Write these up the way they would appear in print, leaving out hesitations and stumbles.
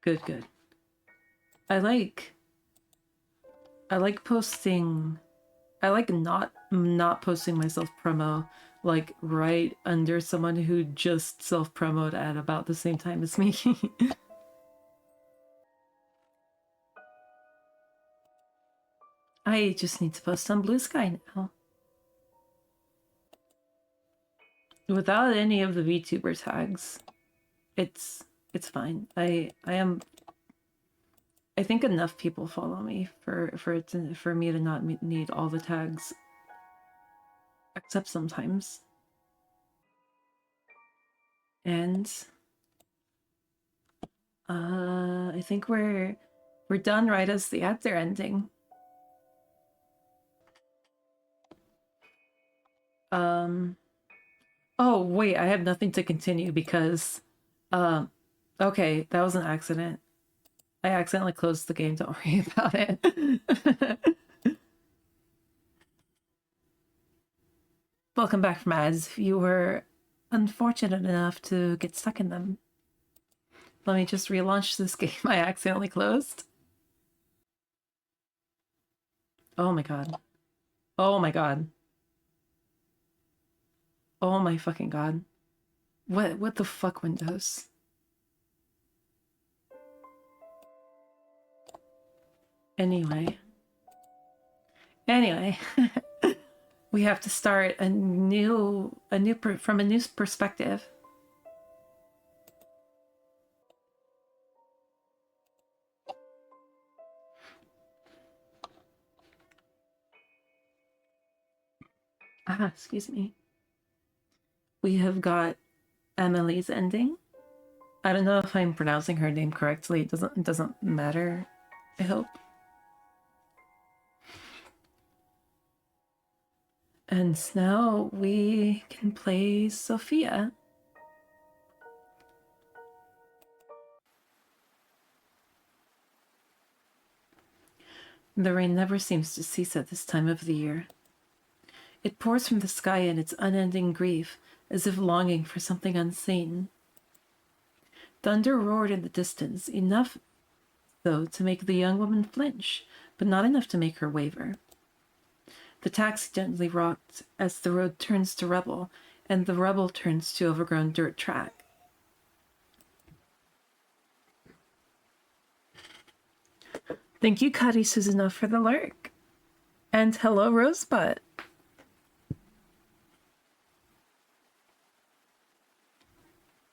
Good, good. I like posting. I like not posting my self promo like right under someone who just self promoted at about the same time as me. I just need to post on Blue Sky now. Without any of the VTuber tags. It's fine. I think enough people follow me for me to not need all the tags, except sometimes. And I think we're done right as the ads are ending. Oh wait, I have nothing to continue because okay, that was an accident. I accidentally closed the game, don't worry about it. Welcome back from ads. You were unfortunate enough to get stuck in them. Let me just relaunch this game I accidentally closed. Oh my god. Oh my god. Oh my fucking god. What the fuck, Windows? Anyway. We have to start from a new perspective. Excuse me. We have got Amelie's ending. I don't know if I'm pronouncing her name correctly. It doesn't matter, I hope. And now we can play Sophia. The rain never seems to cease at this time of the year. It pours from the sky in its unending grief, as if longing for something unseen. Thunder roared in the distance, enough, though, to make the young woman flinch, but not enough to make her waver. The taxi gently rocked as the road turns to rubble, and the rubble turns to overgrown dirt track. Thank you, Cuddy Susanna, for the lurk. And hello, Rosebud.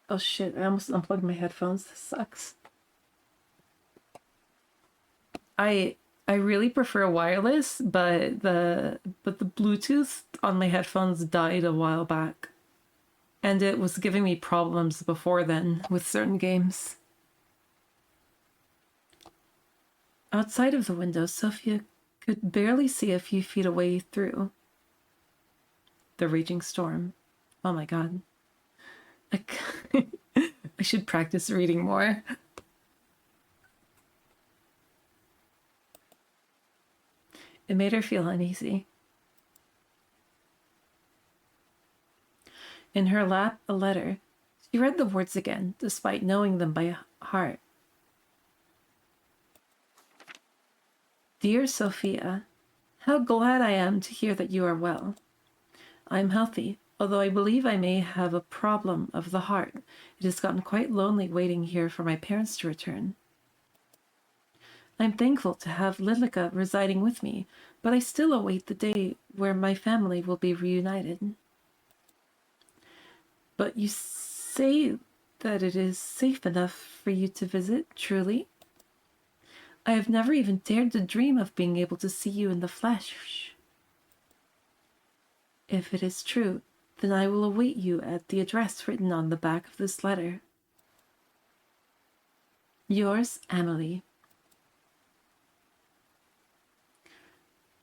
Oh shit, I almost unplugged my headphones. This sucks. I really prefer wireless, but the Bluetooth on my headphones died a while back. And it was giving me problems before then with certain games. Outside of the window, Sophia could barely see a few feet away through the raging storm. Oh my god. I should practice reading more. It made her feel uneasy. In her lap, a letter. She read the words again, despite knowing them by heart. Dear Sophia, how glad I am to hear that you are well. I am healthy, although I believe I may have a problem of the heart. It has gotten quite lonely waiting here for my parents to return. I am thankful to have Lilica residing with me, but I still await the day where my family will be reunited. But you say that it is safe enough for you to visit, truly? I have never even dared to dream of being able to see you in the flesh. If it is true, then I will await you at the address written on the back of this letter. Yours, Amelie.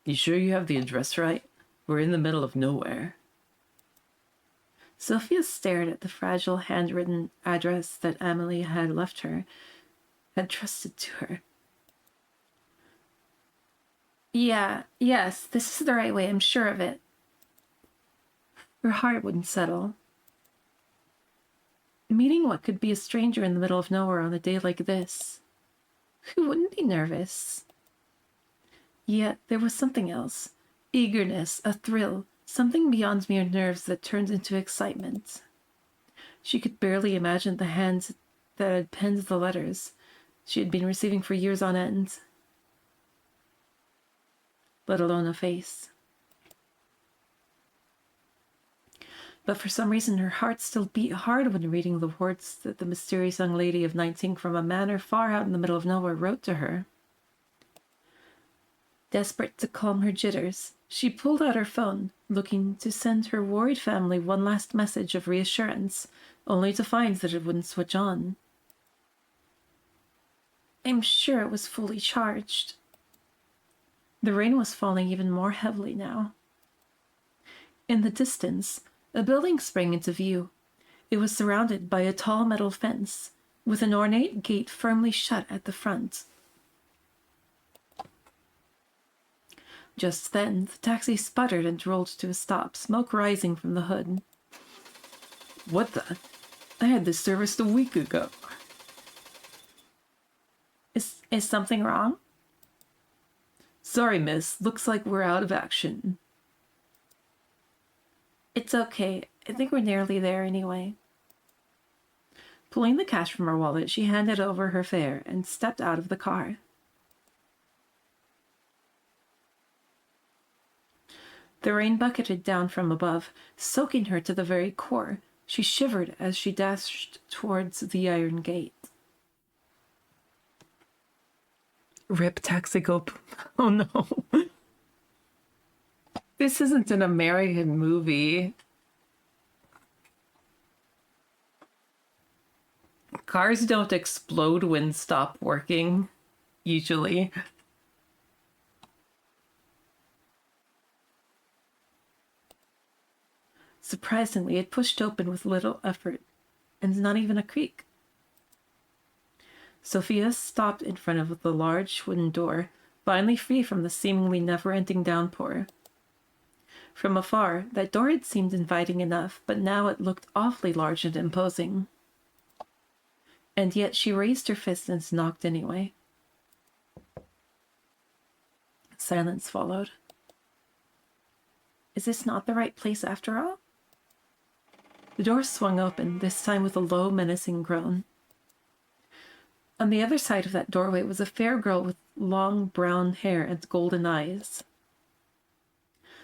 You sure you have the address right? We're in the middle of nowhere. Sophia stared at the fragile handwritten address that Amelie had left her, had trusted to her. Yes, this is the right way, I'm sure of it. Her heart wouldn't settle. Meeting what could be a stranger in the middle of nowhere on a day like this. Who wouldn't be nervous? Yet there was something else. Eagerness, a thrill, something beyond mere nerves that turned into excitement. She could barely imagine the hands that had penned the letters she had been receiving for years on end, let alone a face. But for some reason her heart still beat hard when reading the words that the mysterious young lady of 19 from a manor far out in the middle of nowhere wrote to her. Desperate to calm her jitters, she pulled out her phone, looking to send her worried family one last message of reassurance, only to find that it wouldn't switch on. I'm sure it was fully charged. The rain was falling even more heavily now. In the distance, a building sprang into view. It was surrounded by a tall metal fence, with an ornate gate firmly shut at the front. Just then, the taxi sputtered and rolled to a stop, smoke rising from the hood. What the? I had this serviced a week ago. Is something wrong? Sorry, miss. Looks like we're out of action. It's okay. I think we're nearly there anyway. Pulling the cash from her wallet, she handed over her fare and stepped out of the car. The rain bucketed down from above, soaking her to the very core. She shivered as she dashed towards the iron gate. Rip Taxicope. Oh no. This isn't an American movie. Cars don't explode when stop working, usually. Surprisingly, it pushed open with little effort, and not even a creak. Sophia stopped in front of the large wooden door, finally free from the seemingly never-ending downpour. From afar, that door had seemed inviting enough, but now it looked awfully large and imposing. And yet she raised her fist and knocked anyway. Silence followed. Is this not the right place after all? The door swung open, this time with a low, menacing groan. On the other side of that doorway was a fair girl with long brown hair and golden eyes.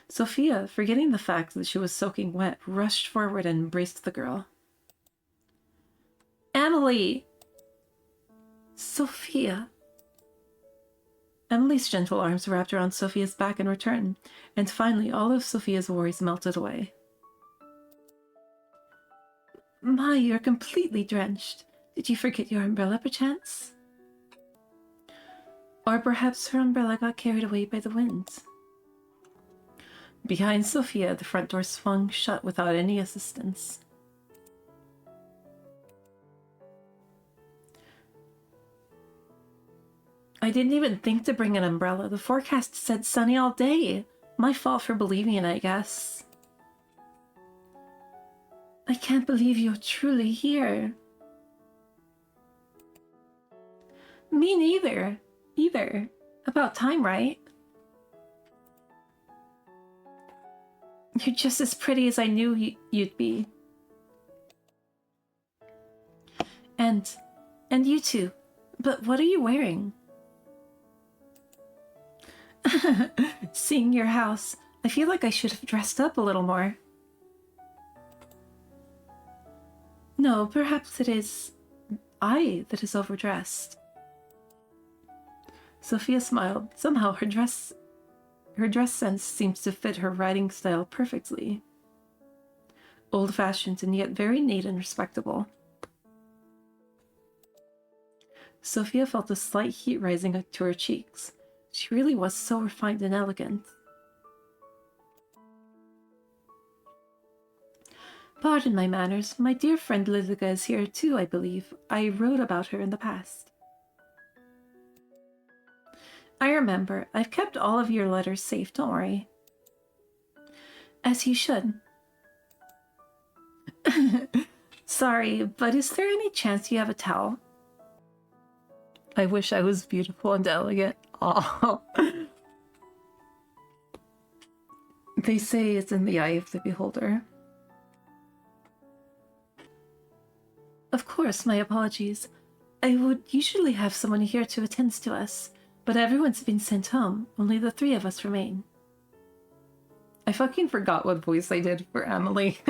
Sophia, forgetting the fact that she was soaking wet, rushed forward and embraced the girl. Amelie! Sophia! Amelie's gentle arms wrapped around Sophia's back in return, and finally all of Sophia's worries melted away. My, you're completely drenched. Did you forget your umbrella, perchance? Or perhaps her umbrella got carried away by the wind. Behind Sophia, the front door swung shut without any assistance. I didn't even think to bring an umbrella. The forecast said sunny all day. My fault for believing it, I guess. I can't believe you're truly here. Me neither. Either. About time, right? You're just as pretty as I knew you'd be. And you too. But what are you wearing? Seeing your house, I feel like I should have dressed up a little more. No, perhaps it is I that is overdressed. Sophia smiled. Somehow her dress sense seems to fit her riding style perfectly. Old-fashioned and yet very neat and respectable. Sophia felt a slight heat rising up to her cheeks. She really was so refined and elegant. Pardon my manners. My dear friend Lizica is here too, I believe. I wrote about her in the past. I remember. I've kept all of your letters safe, don't worry. As you should. Sorry, but is there any chance you have a towel? I wish I was beautiful and elegant. Oh. They say it's in the eye of the beholder. Of course, my apologies. I would usually have someone here to attend to us, but everyone's been sent home. Only the three of us remain. I fucking forgot what voice I did for Amelie.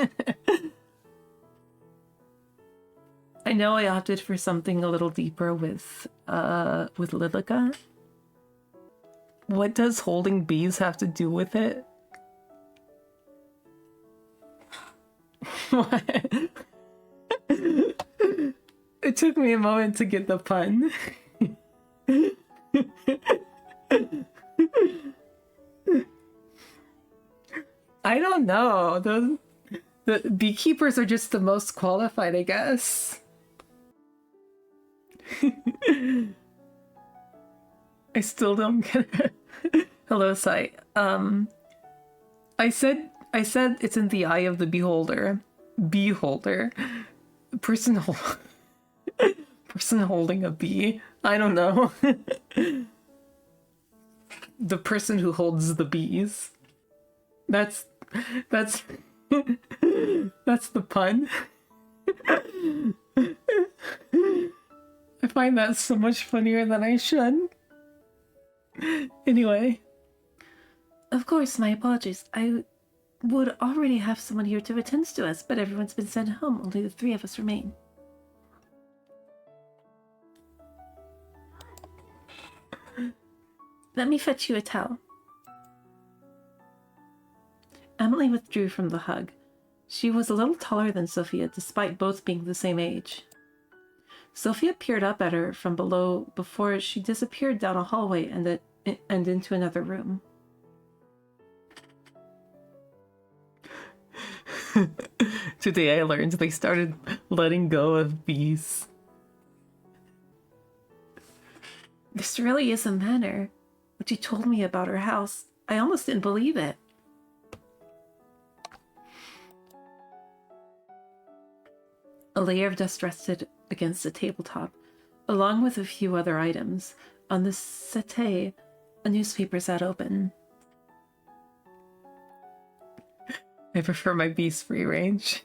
I know I opted for something a little deeper with Lilica. What does holding bees have to do with it? What? It took me a moment to get the pun. I don't know. The beekeepers are just the most qualified, I guess. I still don't get it. Hello, Sai. I said it's in the eye of the beholder. Beholder. Person holding a bee. I don't know. The person who holds the bees. That's the pun. I find that so much funnier than I should. Anyway. Of course, my apologies. I would already have someone here to attend to us, but everyone's been sent home. Only the three of us remain. Let me fetch you a towel. Amelie withdrew from the hug. She was a little taller than Sophia, despite both being the same age. Sophia peered up at her from below before she disappeared down a hallway and into another room. Today I learned they started letting go of bees. This really is a manor. What you told me about her house, I almost didn't believe it. A layer of dust rested against the tabletop, along with a few other items. On the settee, a newspaper sat open. I prefer my bees free range.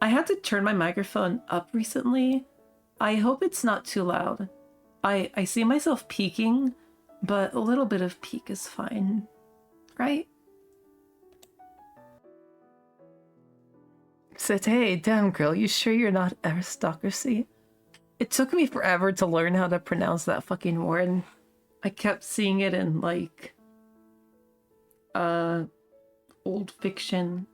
I had to turn my microphone up recently. I hope it's not too loud. I see myself peaking, but a little bit of peak is fine, right? Said, hey, damn girl, you sure you're not aristocracy? It took me forever to learn how to pronounce that fucking word. I kept seeing it in, like, old fiction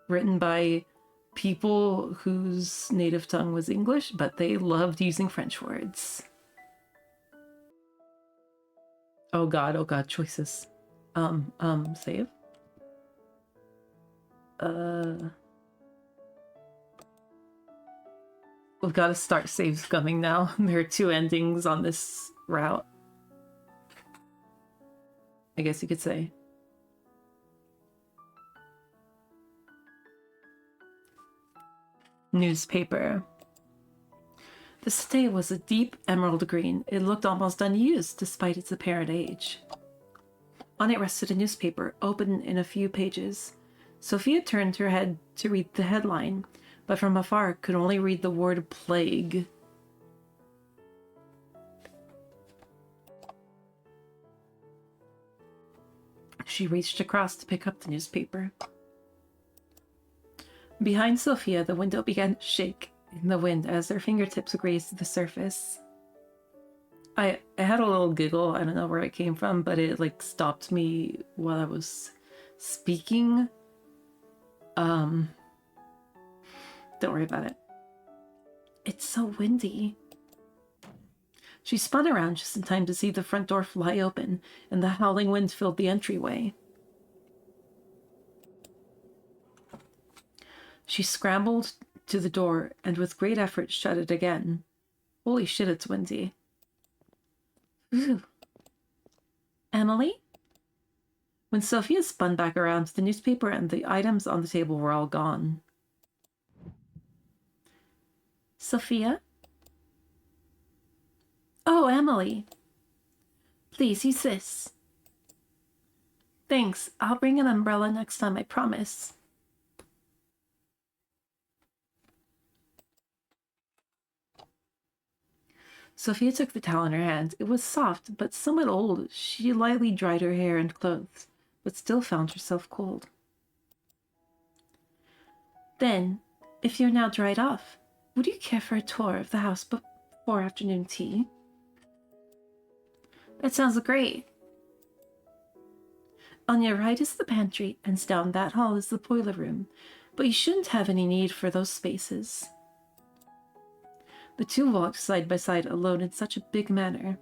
written by people whose native tongue was English, but they loved using French words. Oh god, choices. Save? We've got to start saves coming now. There are 2 endings on this route, I guess you could say. Newspaper. The stay was a deep emerald green. It looked almost unused despite its apparent age. On it rested a newspaper, open in a few pages. Sophia turned her head to read the headline, but from afar could only read the word plague. She reached across to pick up the newspaper. Behind Sophia, the window began to shake in the wind as their fingertips grazed the surface. I had a little giggle. I don't know where it came from, but it like stopped me while I was speaking. Don't worry about it. It's so windy. She spun around just in time to see the front door fly open, and the howling wind filled the entryway. She scrambled to the door and with great effort shut it again. Holy shit, it's windy. Ooh. Amelie? When Sophia spun back around, the newspaper and the items on the table were all gone. Sophia? Oh, Amelie. Please, use this. Thanks. I'll bring an umbrella next time, I promise. Sophia took the towel in her hand. It was soft, but somewhat old. She lightly dried her hair and clothes, but still found herself cold. Then, if you're now dried off, would you care for a tour of the house before afternoon tea? That sounds great. On your right is the pantry, and down that hall is the boiler room, but you shouldn't have any need for those spaces. The two walked side by side alone in such a big manner.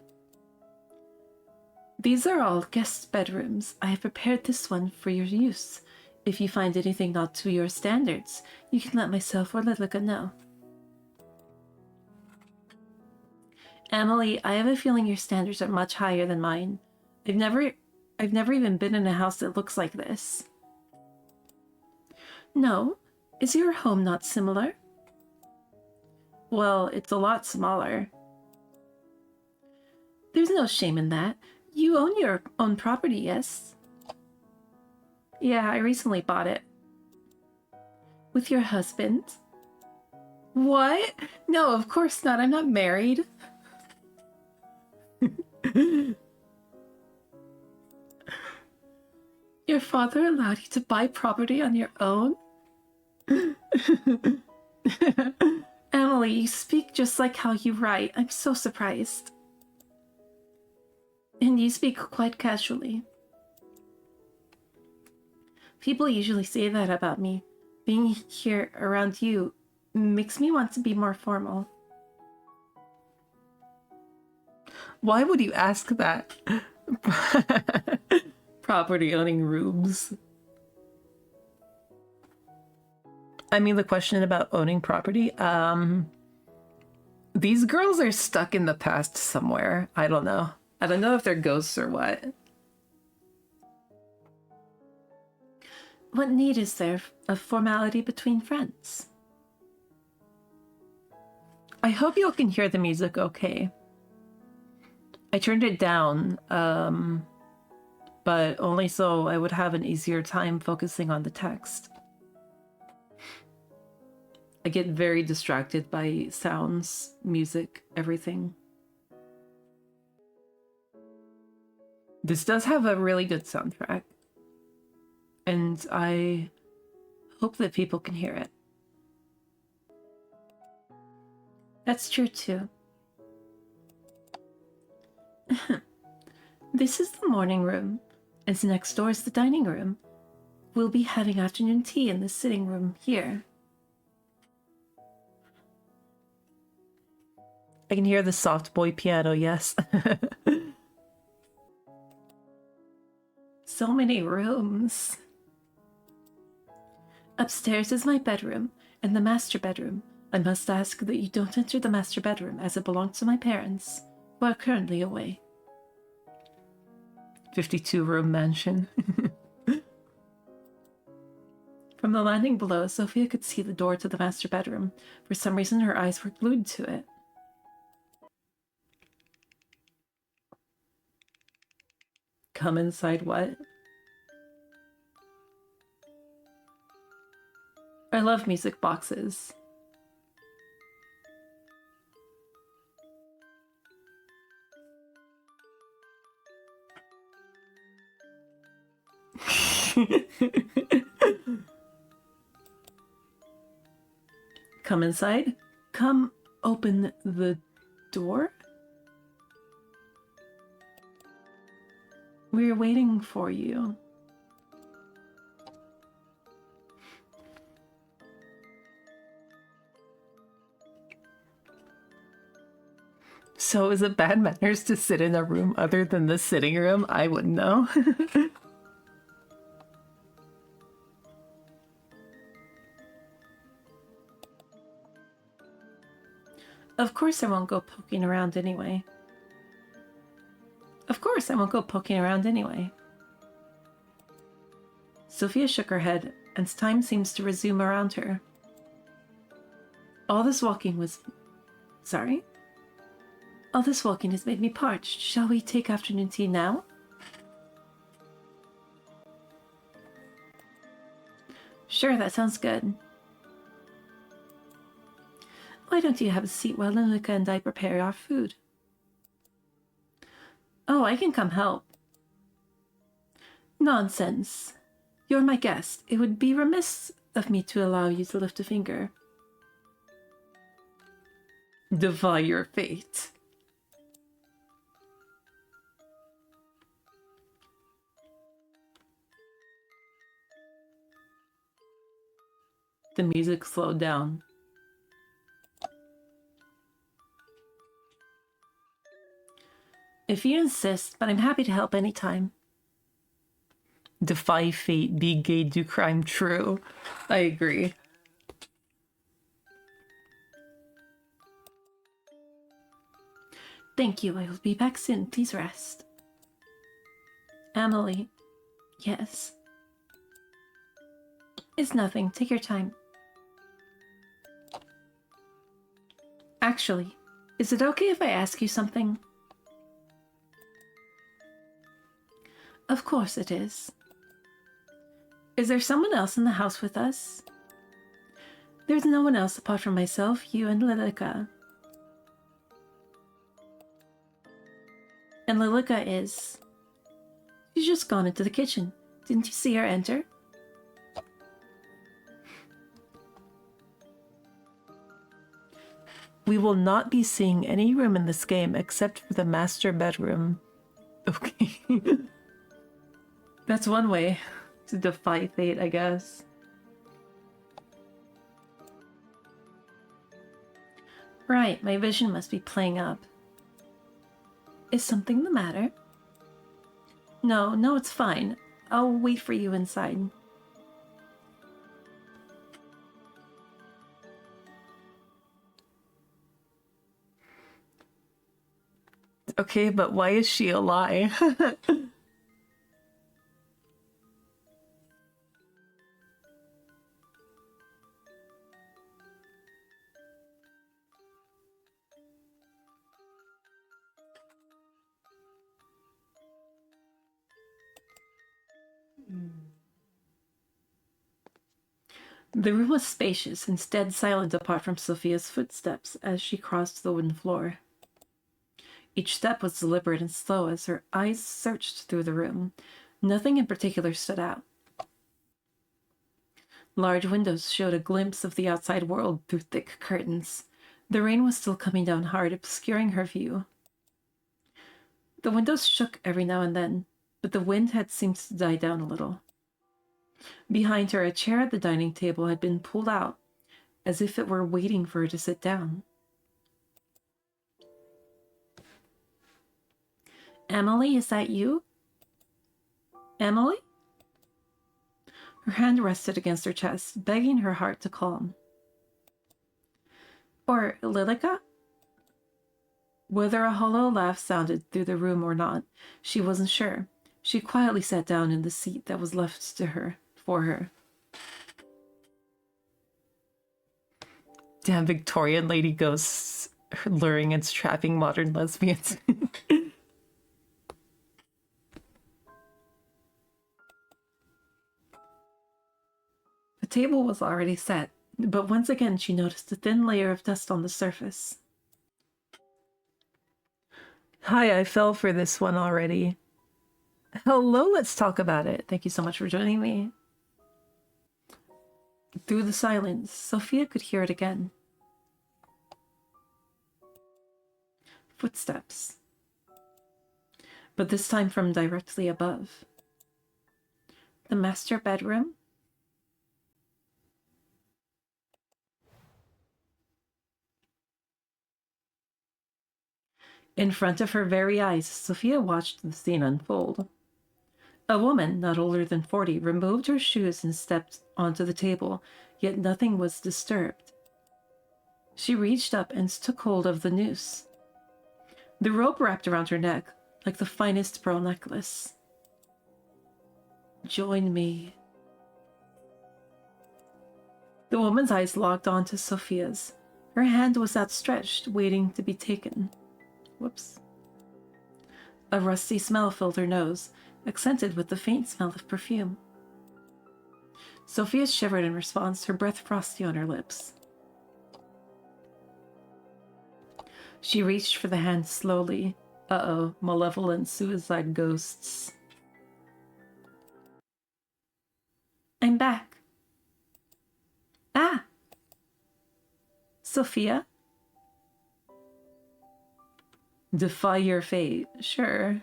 These are all guest bedrooms. I have prepared this one for your use. If you find anything not to your standards, you can let myself or Lilica know. Amelie, I have a feeling your standards are much higher than mine. I've never even been in a house that looks like this. No? Is your home not similar? Well, it's a lot smaller. There's no shame in that. You own your own property, yes? Yeah, I recently bought it. With your husband? What? No, of course not. I'm not married. Your father allowed you to buy property on your own? Amelie, you speak just like how you write. I'm so surprised. And you speak quite casually. People usually say that about me. Being here around you makes me want to be more formal. Why would you ask that? Property owning rubes. I mean, the question about owning property, these girls are stuck in the past somewhere. I don't know. I don't know if they're ghosts or what. What need is there of formality between friends? I hope you all can hear the music okay. I turned it down, but only so I would have an easier time focusing on the text. I get very distracted by sounds, music, everything. This does have a really good soundtrack, and I hope that people can hear it. That's true too. This is the morning room, and next door is the dining room. We'll be having afternoon tea in the sitting room here. I can hear the soft boy piano, yes. So many rooms. Upstairs is my bedroom, and the master bedroom. I must ask that you don't enter the master bedroom, as it belongs to my parents, who are currently away. 52-room mansion. From the landing below, Sophia could see the door to the master bedroom. For some reason, her eyes were glued to it. Come inside what? I love music boxes. Come inside. Come open the door. We're waiting for you. So is it bad manners to sit in a room other than the sitting room? I wouldn't know. Of course I won't go poking around anyway. Of course I won't go poking around anyway. Sophia shook her head, and time seems to resume around her. All this walking has made me parched. Shall we take afternoon tea now? Sure, that sounds good. Why don't you have a seat while Linika and I prepare our food? Oh, I can come help. Nonsense. You're my guest. It would be remiss of me to allow you to lift a finger. Defy your fate. The music slowed down. If you insist, but I'm happy to help anytime. Defy fate, be gay, do crime true. I agree. Thank you, I will be back soon. Please rest. Amelie. Yes. It's nothing. Take your time. Actually, is it okay if I ask you something? Of course it is. Is there someone else in the house with us? There's no one else apart from myself, you, and Lilika. And Lilika is... She's just gone into the kitchen. Didn't you see her enter? We will not be seeing any room in this game except for the master bedroom. Okay. That's one way to defy fate, I guess. Right, my vision must be playing up. Is something the matter? No, it's fine. I'll wait for you inside. Okay, but why is she a lie? The room was spacious, instead silent apart from Sophia's footsteps as she crossed the wooden floor. Each step was deliberate and slow as her eyes searched through the room. Nothing in particular stood out. Large windows showed a glimpse of the outside world through thick curtains. The rain was still coming down hard, obscuring her view. The windows shook every now and then, but the wind had seemed to die down a little. Behind her, a chair at the dining table had been pulled out, as if it were waiting for her to sit down. Amelie, is that you? Amelie? Her hand rested against her chest, begging her heart to calm. Or Lilika? Whether a hollow laugh sounded through the room or not, she wasn't sure. She quietly sat down in the seat that was left to her, for her. Damn Victorian lady ghosts luring and trapping modern lesbians. The table was already set, but once again she noticed a thin layer of dust on the surface. Hi, I fell for this one already. Hello, let's talk about it. Thank you so much for joining me. Through the silence, Sophia could hear it again. Footsteps. But this time from directly above. The master bedroom? In front of her very eyes, Sophia watched the scene unfold. A woman, not older than 40, removed her shoes and stepped onto the table, yet nothing was disturbed. She reached up and took hold of the noose. The rope wrapped around her neck, like the finest pearl necklace. Join me, The woman's eyes locked onto Sophia's. Her hand was outstretched, waiting to be taken. Whoops. A rusty smell filled her nose, accented with the faint smell of perfume. Sophia shivered in response, her breath frosty on her lips. She reached for the hand slowly. Uh-oh, malevolent suicide ghosts. I'm back. Ah! Sophia? Defy your fate, sure.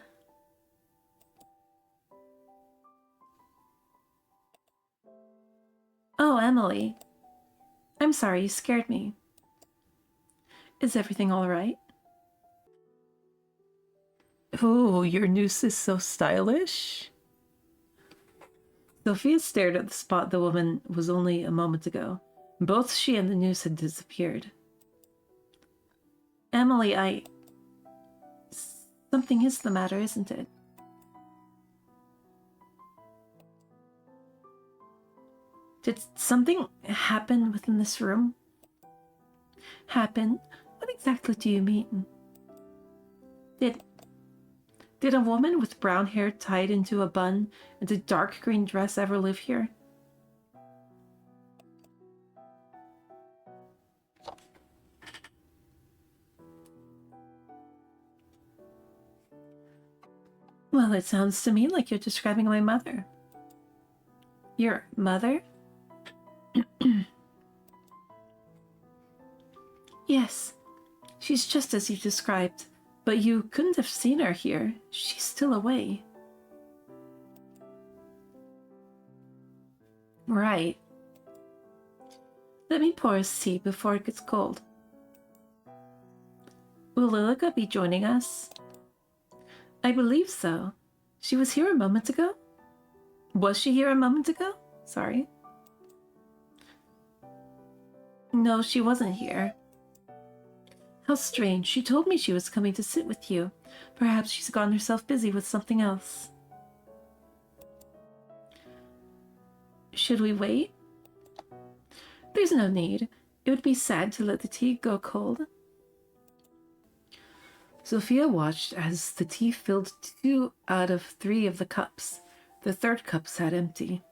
Oh, Amelie. I'm sorry, you scared me. Is everything all right? Oh, your noose is so stylish. Sophia stared at the spot the woman was only a moment ago. Both she and the noose had disappeared. Amelie, something is the matter, isn't it? Did something happen within this room? Happen? What exactly do you mean? Did a woman with brown hair tied into a bun and a dark green dress ever live here? Well, it sounds to me like you're describing my mother. Your mother? Yes, she's just as you described, but you couldn't have seen her here. She's still away. Right. Let me pour us tea before it gets cold. Will Lilica be joining us? I believe so. She was here a moment ago? Was she here a moment ago? Sorry. No, she wasn't here. How strange. She told me she was coming to sit with you. Perhaps she's gotten herself busy with something else. Should we wait? There's no need. It would be sad to let the tea go cold. Sophia watched as the tea filled 2 out of 3 of the cups. The third cup sat empty.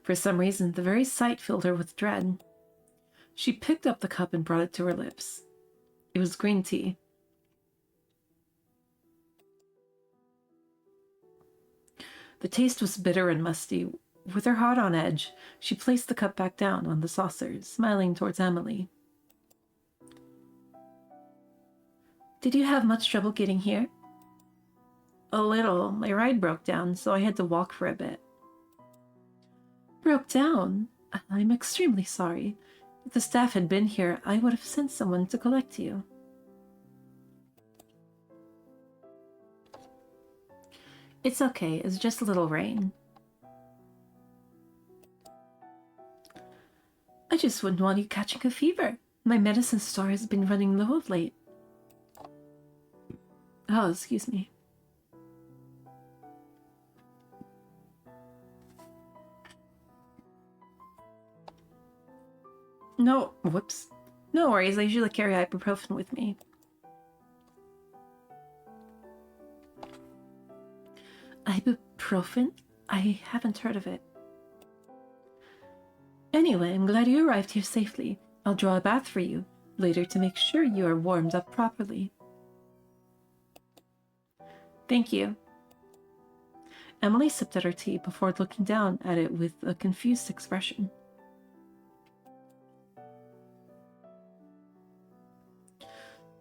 For some reason, the very sight filled her with dread. She picked up the cup and brought it to her lips. It was green tea. The taste was bitter and musty. With her heart on edge, she placed the cup back down on the saucer, smiling towards Amelie. Did you have much trouble getting here? A little. My ride broke down, so I had to walk for a bit. Broke down? I'm extremely sorry. If the staff had been here, I would have sent someone to collect you. It's okay. It's just a little rain. I just wouldn't want you catching a fever. My medicine store has been running low of late. Oh, excuse me. No, whoops. No worries, I usually carry ibuprofen with me. Ibuprofen? I haven't heard of it. Anyway, I'm glad you arrived here safely. I'll draw a bath for you later to make sure you are warmed up properly. Thank you. Amelie sipped at her tea before looking down at it with a confused expression.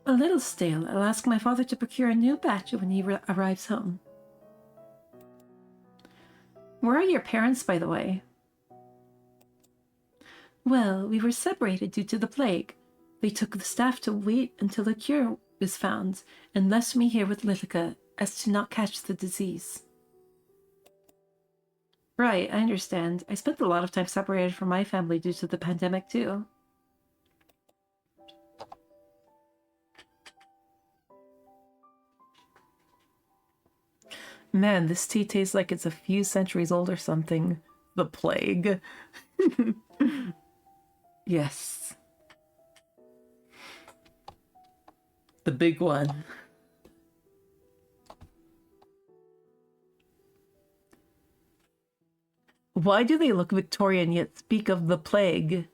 A little stale. I'll ask my father to procure a new batch when he arrives home. Where are your parents, by the way? Well, we were separated due to the plague. They took the staff to wait until a cure was found and left me here with Lilica as to not catch the disease. Right, I understand. I spent a lot of time separated from my family due to the pandemic, too. Man, this tea tastes like it's a few centuries old or something. The plague. Yes. The big one. Why do they look Victorian yet speak of the plague?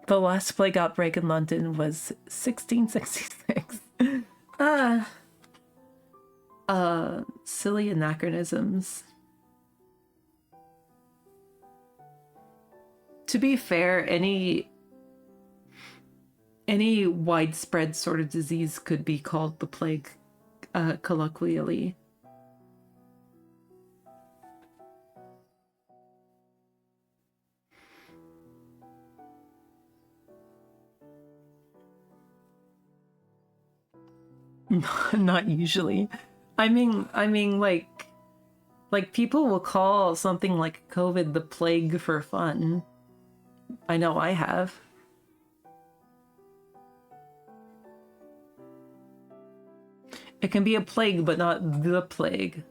The last plague outbreak in London was 1666. Silly anachronisms. To be fair, any widespread sort of disease could be called the plague, colloquially. Not usually. I mean, like people will call something like COVID the plague for fun. I know I have. It can be a plague, but not the plague.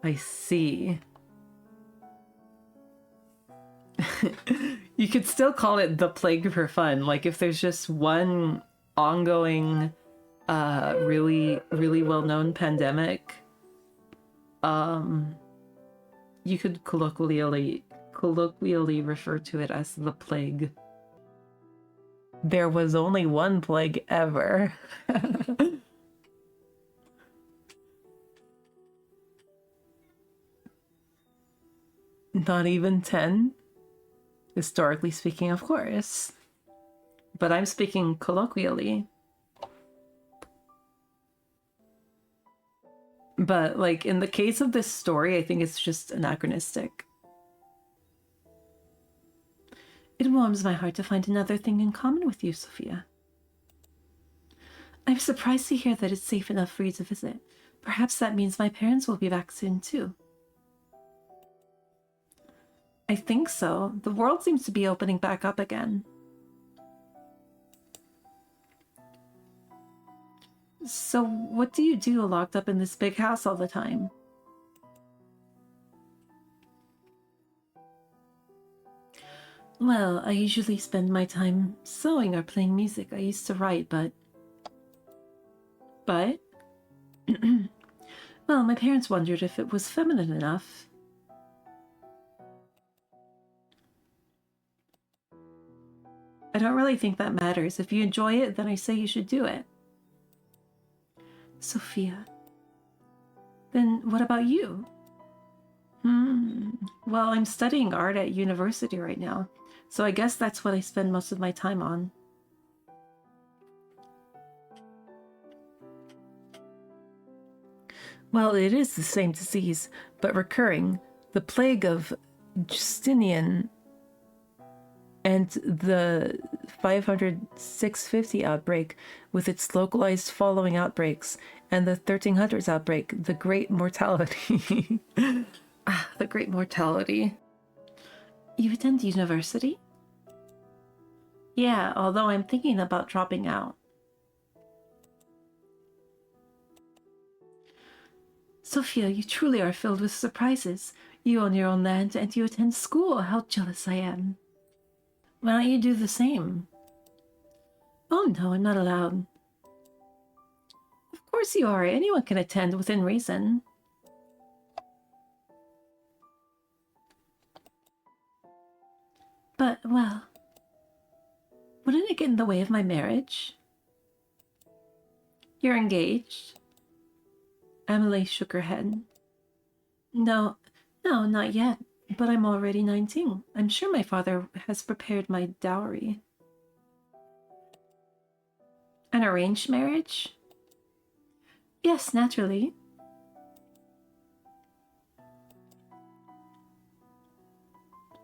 I see. You could still call it the plague for fun. Like if there's just one ongoing, really, really well-known pandemic, you could colloquially refer to it as the plague. There was only one plague ever. Not even 10? Historically speaking, of course. But I'm speaking colloquially. But, like, in the case of this story, I think it's just anachronistic. It warms my heart to find another thing in common with you, Sophia. I'm surprised to hear that it's safe enough for you to visit. Perhaps that means my parents will be back soon, too. I think so. The world seems to be opening back up again. So what do you do locked up in this big house all the time? Well, I usually spend my time sewing or playing music. I used to write, but... Well, my parents wondered if it was feminine enough. I don't really think that matters. If you enjoy it, then I say you should do it. Sophia. Then what about you? Well, I'm studying art at university right now, so I guess that's what I spend most of my time on. Well, it is the same disease, but recurring. The plague of Justinian and the 500-650 outbreak with its localized following outbreaks, and the 1300s outbreak, the Great Mortality. The Great Mortality. You attend university? Yeah, although I'm thinking about dropping out. Sophia, you truly are filled with surprises. You own your own land and you attend school. How jealous I am. Why don't you do the same? Oh no, I'm not allowed. Of course you are. Anyone can attend within reason. But, well, wouldn't it get in the way of my marriage? You're engaged? Amelie shook her head. No, not yet. But I'm already 19. I'm sure my father has prepared my dowry. An arranged marriage? Yes, naturally.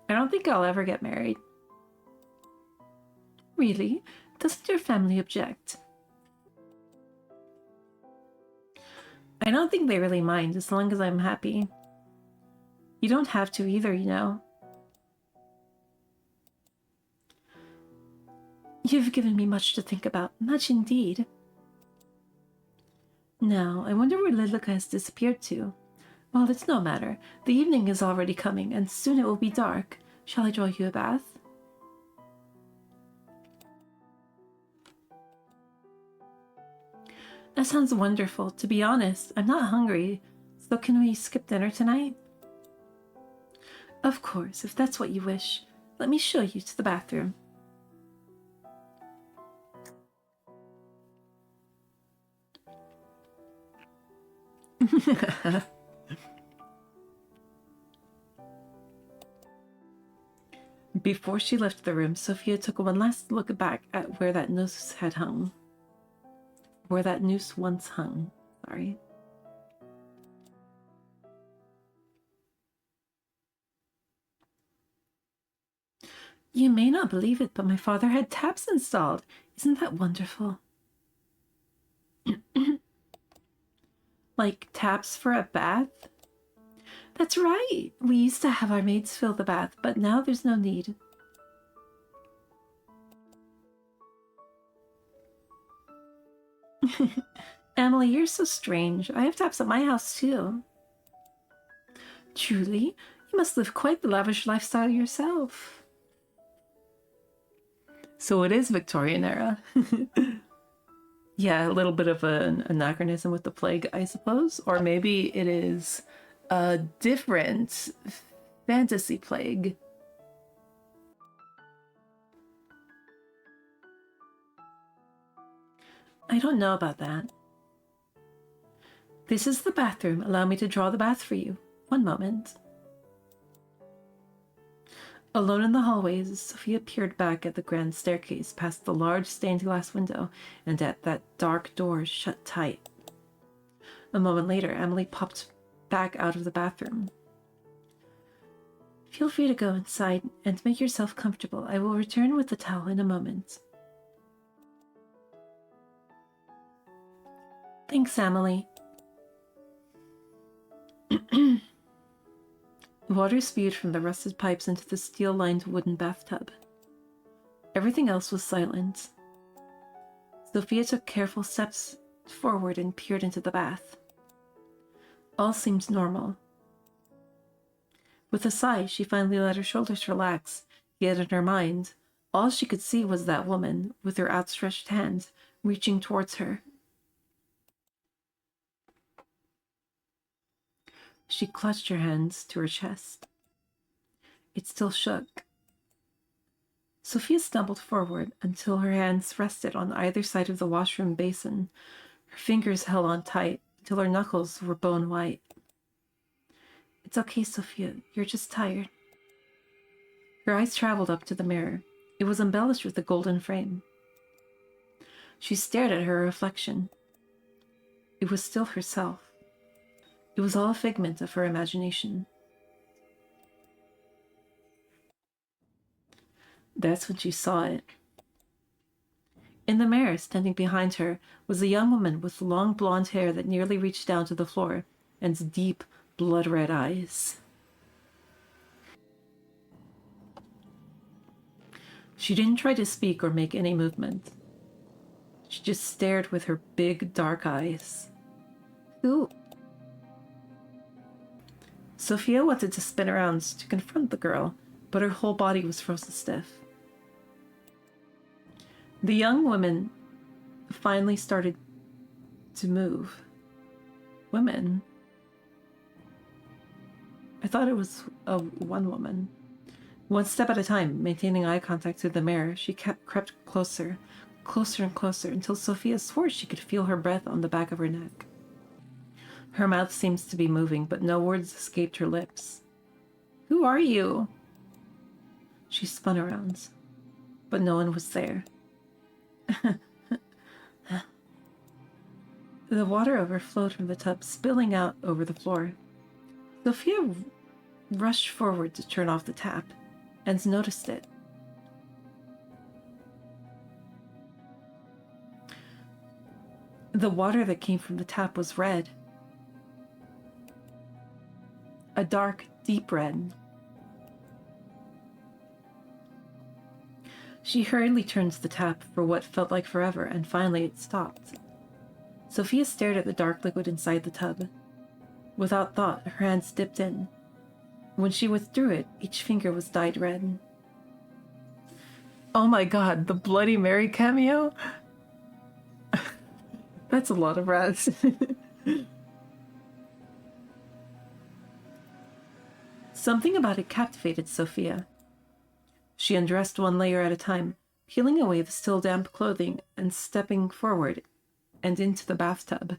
I don't think I'll ever get married. Really? Doesn't your family object? I don't think they really mind as long as I'm happy. You don't have to either, you know. You've given me much to think about, much indeed. Now, I wonder where Lilica has disappeared to. Well, it's no matter. The evening is already coming, and soon it will be dark. Shall I draw you a bath? That sounds wonderful. To be honest, I'm not hungry. So can we skip dinner tonight? Of course, if that's what you wish. Let me show you to the bathroom. Before she left the room, Sophia took one last look back at where that noose had hung. Where that noose once hung. Sorry. You may not believe it, but my father had taps installed. Isn't that wonderful? Like taps for a bath? That's right. We used to have our maids fill the bath, but now there's no need. Amelie, you're so strange. I have taps at my house too. Truly? You must live quite the lavish lifestyle yourself. So it is Victorian era. Yeah, a little bit of an anachronism with the plague, I suppose. Or maybe it is a different fantasy plague. I don't know about that. This is the bathroom. Allow me to draw the bath for you. One moment. Alone in the hallways, Sophia peered back at the grand staircase, past the large stained glass window, and at that dark door shut tight. A moment later, Amelie popped back out of the bathroom. Feel free to go inside and make yourself comfortable. I will return with the towel in a moment. Thanks, Amelie. Water spewed from the rusted pipes into the steel-lined wooden bathtub. Everything else was silent. Sophia took careful steps forward and peered into the bath. All seemed normal. With a sigh, she finally let her shoulders relax, yet in her mind, all she could see was that woman, with her outstretched hand, reaching towards her. She clutched her hands to her chest. It still shook. Sophia stumbled forward until her hands rested on either side of the washroom basin. Her fingers held on tight until her knuckles were bone white. It's okay, Sophia. You're just tired. Her eyes traveled up to the mirror. It was embellished with a golden frame. She stared at her reflection. It was still herself. It was all a figment of her imagination. That's when she saw it. In the mirror, standing behind her, was a young woman with long blonde hair that nearly reached down to the floor, and deep, blood-red eyes. She didn't try to speak or make any movement. She just stared with her big, dark eyes. Who? Sophia wanted to spin around to confront the girl, but her whole body was frozen stiff. The young woman finally started to move. Women? I thought it was one woman. One step at a time, maintaining eye contact through the mirror, she crept closer, closer and closer, until Sophia swore she could feel her breath on the back of her neck. Her mouth seems to be moving, but no words escaped her lips. Who are you? She spun around, but no one was there. The water overflowed from the tub, spilling out over the floor. Sophia rushed forward to turn off the tap, and noticed it. The water that came from the tap was red. A dark, deep red. She hurriedly turned to the tap for what felt like forever, and finally it stopped. Sophia stared at the dark liquid inside the tub. Without thought, her hands dipped in. When she withdrew it, each finger was dyed red. Oh my god, the Bloody Mary cameo? That's a lot of reds. Something about it captivated Sophia. She undressed one layer at a time, peeling away the still damp clothing and stepping forward and into the bathtub.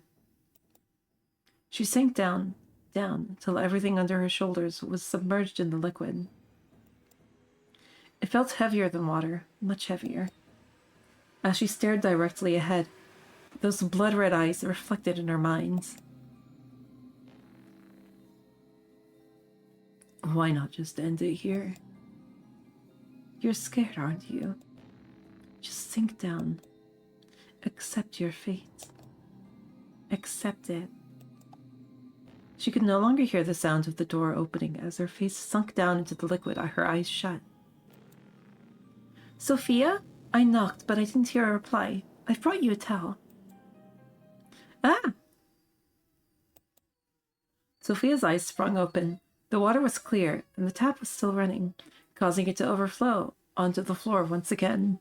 She sank down, till everything under her shoulders was submerged in the liquid. It felt heavier than water, much heavier. As she stared directly ahead, those blood-red eyes reflected in her mind. Why not just end it here? You're scared, aren't you? Just sink down. Accept your fate. Accept it. She could no longer hear the sound of the door opening as her face sunk down into the liquid, her eyes shut. Sophia? I knocked, but I didn't hear a reply. I've brought you a towel. Ah! Sophia's eyes sprung open. The water was clear, and the tap was still running, causing it to overflow onto the floor once again.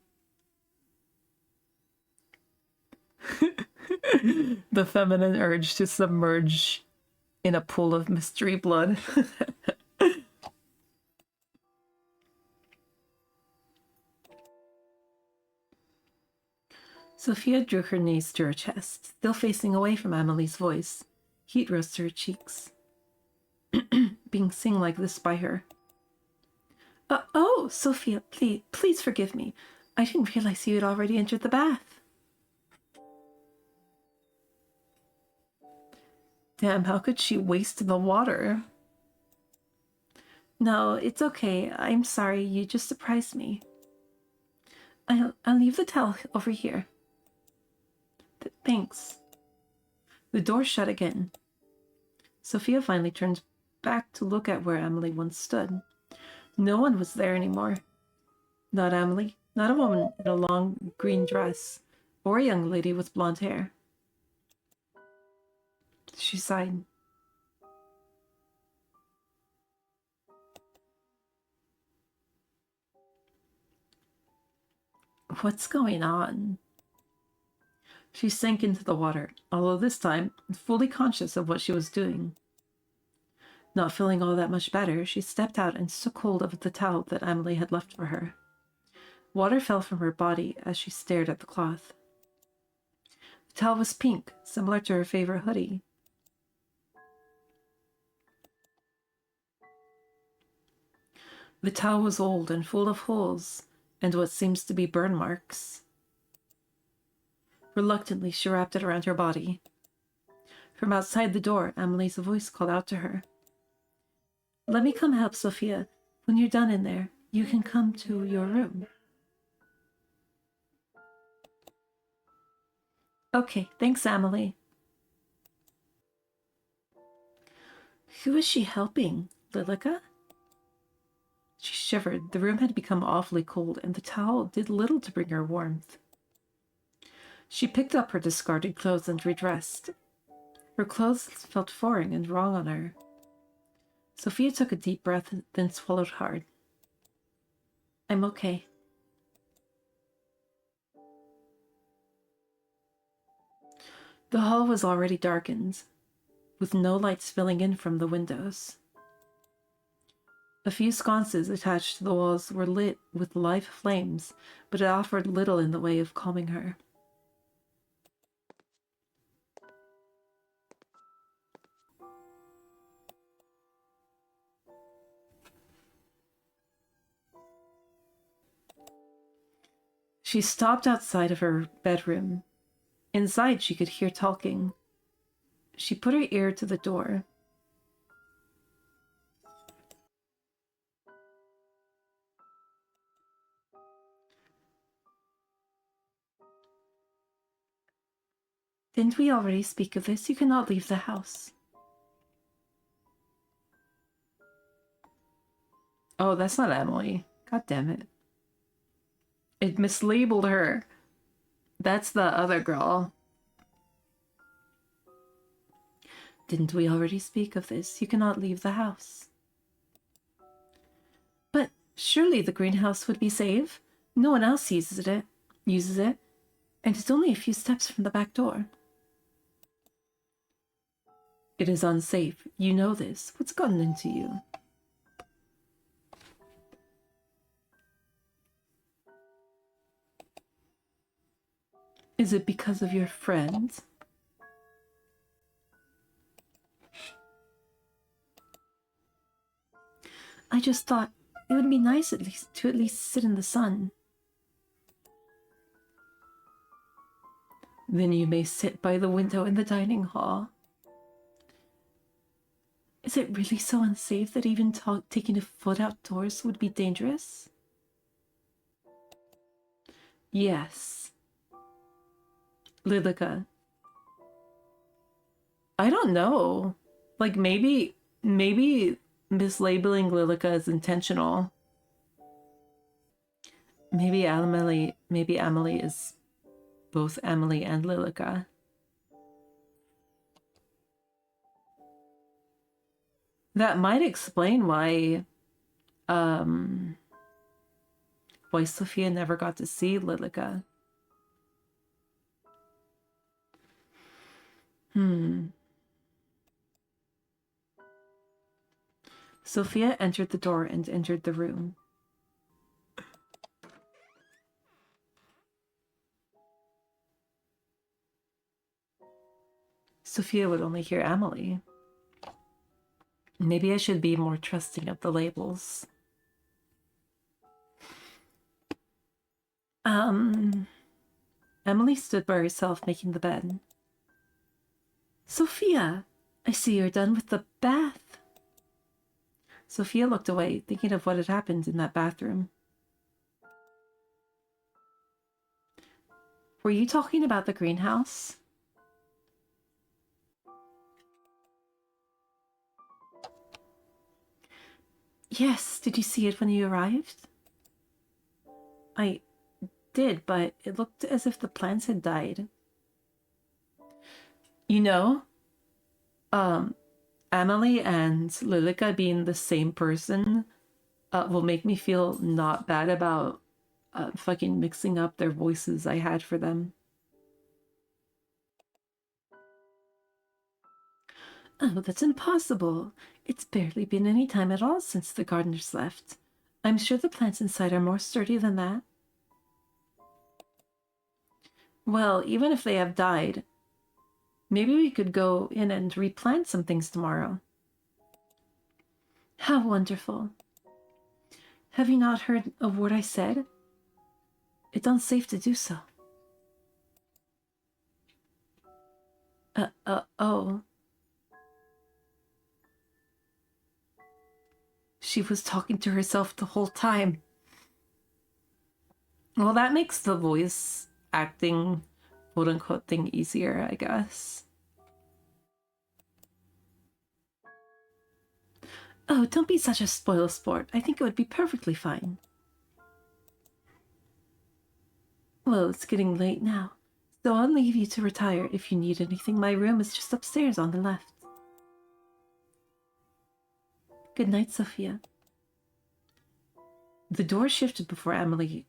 The feminine urge to submerge in a pool of mystery blood. Sophia drew her knees to her chest, still facing away from Amelie's voice. Heat rose to her cheeks. Being seen like this by her. Oh, Sophia, please forgive me. I didn't realize you had already entered the bath. Damn, how could she waste the water? No, it's okay. I'm sorry. You just surprised me. I'll leave the towel over here. Thanks. The door shut again. Sophia finally turned back to look at where Amelie once stood. No one was there anymore. Not Amelie, not a woman in a long green dress, or a young lady with blonde hair. She sighed. What's going on? She sank into the water, although this time fully conscious of what she was doing. Not feeling all that much better, she stepped out and took hold of the towel that Amelie had left for her. Water fell from her body as she stared at the cloth. The towel was pink, similar to her favorite hoodie. The towel was old and full of holes and what seems to be burn marks. Reluctantly, she wrapped it around her body. From outside the door, Amelie's voice called out to her. Let me come help, Sophia. When you're done in there, you can come to your room. Okay, thanks, Amelie. Who is she helping? Lilica? She shivered. The room had become awfully cold, and the towel did little to bring her warmth. She picked up her discarded clothes and redressed. Her clothes felt foreign and wrong on her. Sophia took a deep breath and then swallowed hard. I'm okay. The hall was already darkened, with no light spilling in from the windows. A few sconces attached to the walls were lit with live flames, but it offered little in the way of calming her. She stopped outside of her bedroom. Inside, she could hear talking. She put her ear to the door. Didn't we already speak of this? You cannot leave the house. Oh, that's not Amelie. God damn it. It mislabeled her. That's the other girl. Didn't we already speak of this? You cannot leave the house. But surely the greenhouse would be safe. No one else uses it, and it's only a few steps from the back door. It is unsafe. You know this. What's gotten into you? Is it because of your friends? I just thought it would be nice to at least sit in the sun. Then you may sit by the window in the dining hall. Is it really so unsafe that even taking a foot outdoors would be dangerous? Yes. Lilica. I don't know. Like, maybe mislabeling Lilica is intentional. Maybe Amelie is both Amelie and Lilica. That might explain why Sophia never got to see Lilica. Sophia entered the door and entered the room. Sophia would only hear Amelie. Maybe I should be more trusting of the labels. Amelie stood by herself making the bed. Sophia, I see you're done with the bath. Sophia looked away, thinking of what had happened in that bathroom. Were you talking about the greenhouse? Yes, did you see it when you arrived? I did, but it looked as if the plants had died. You know, Amelie and Lilica being the same person will make me feel not bad about fucking mixing up their voices I had for them. Oh, that's impossible. It's barely been any time at all since the gardeners left. I'm sure the plants inside are more sturdy than that. Well, even if they have died, maybe we could go in and replant some things tomorrow. How wonderful. Have you not heard a word I said? It's unsafe to do so. Oh. She was talking to herself the whole time. Well, that makes the voice acting, quote-unquote, thing easier, I guess. Oh, don't be such a spoil sport. I think it would be perfectly fine. Well, it's getting late now, so I'll leave you to retire. If you need anything, my room is just upstairs on the left. Good night, Sophia. The door shifted before Amelie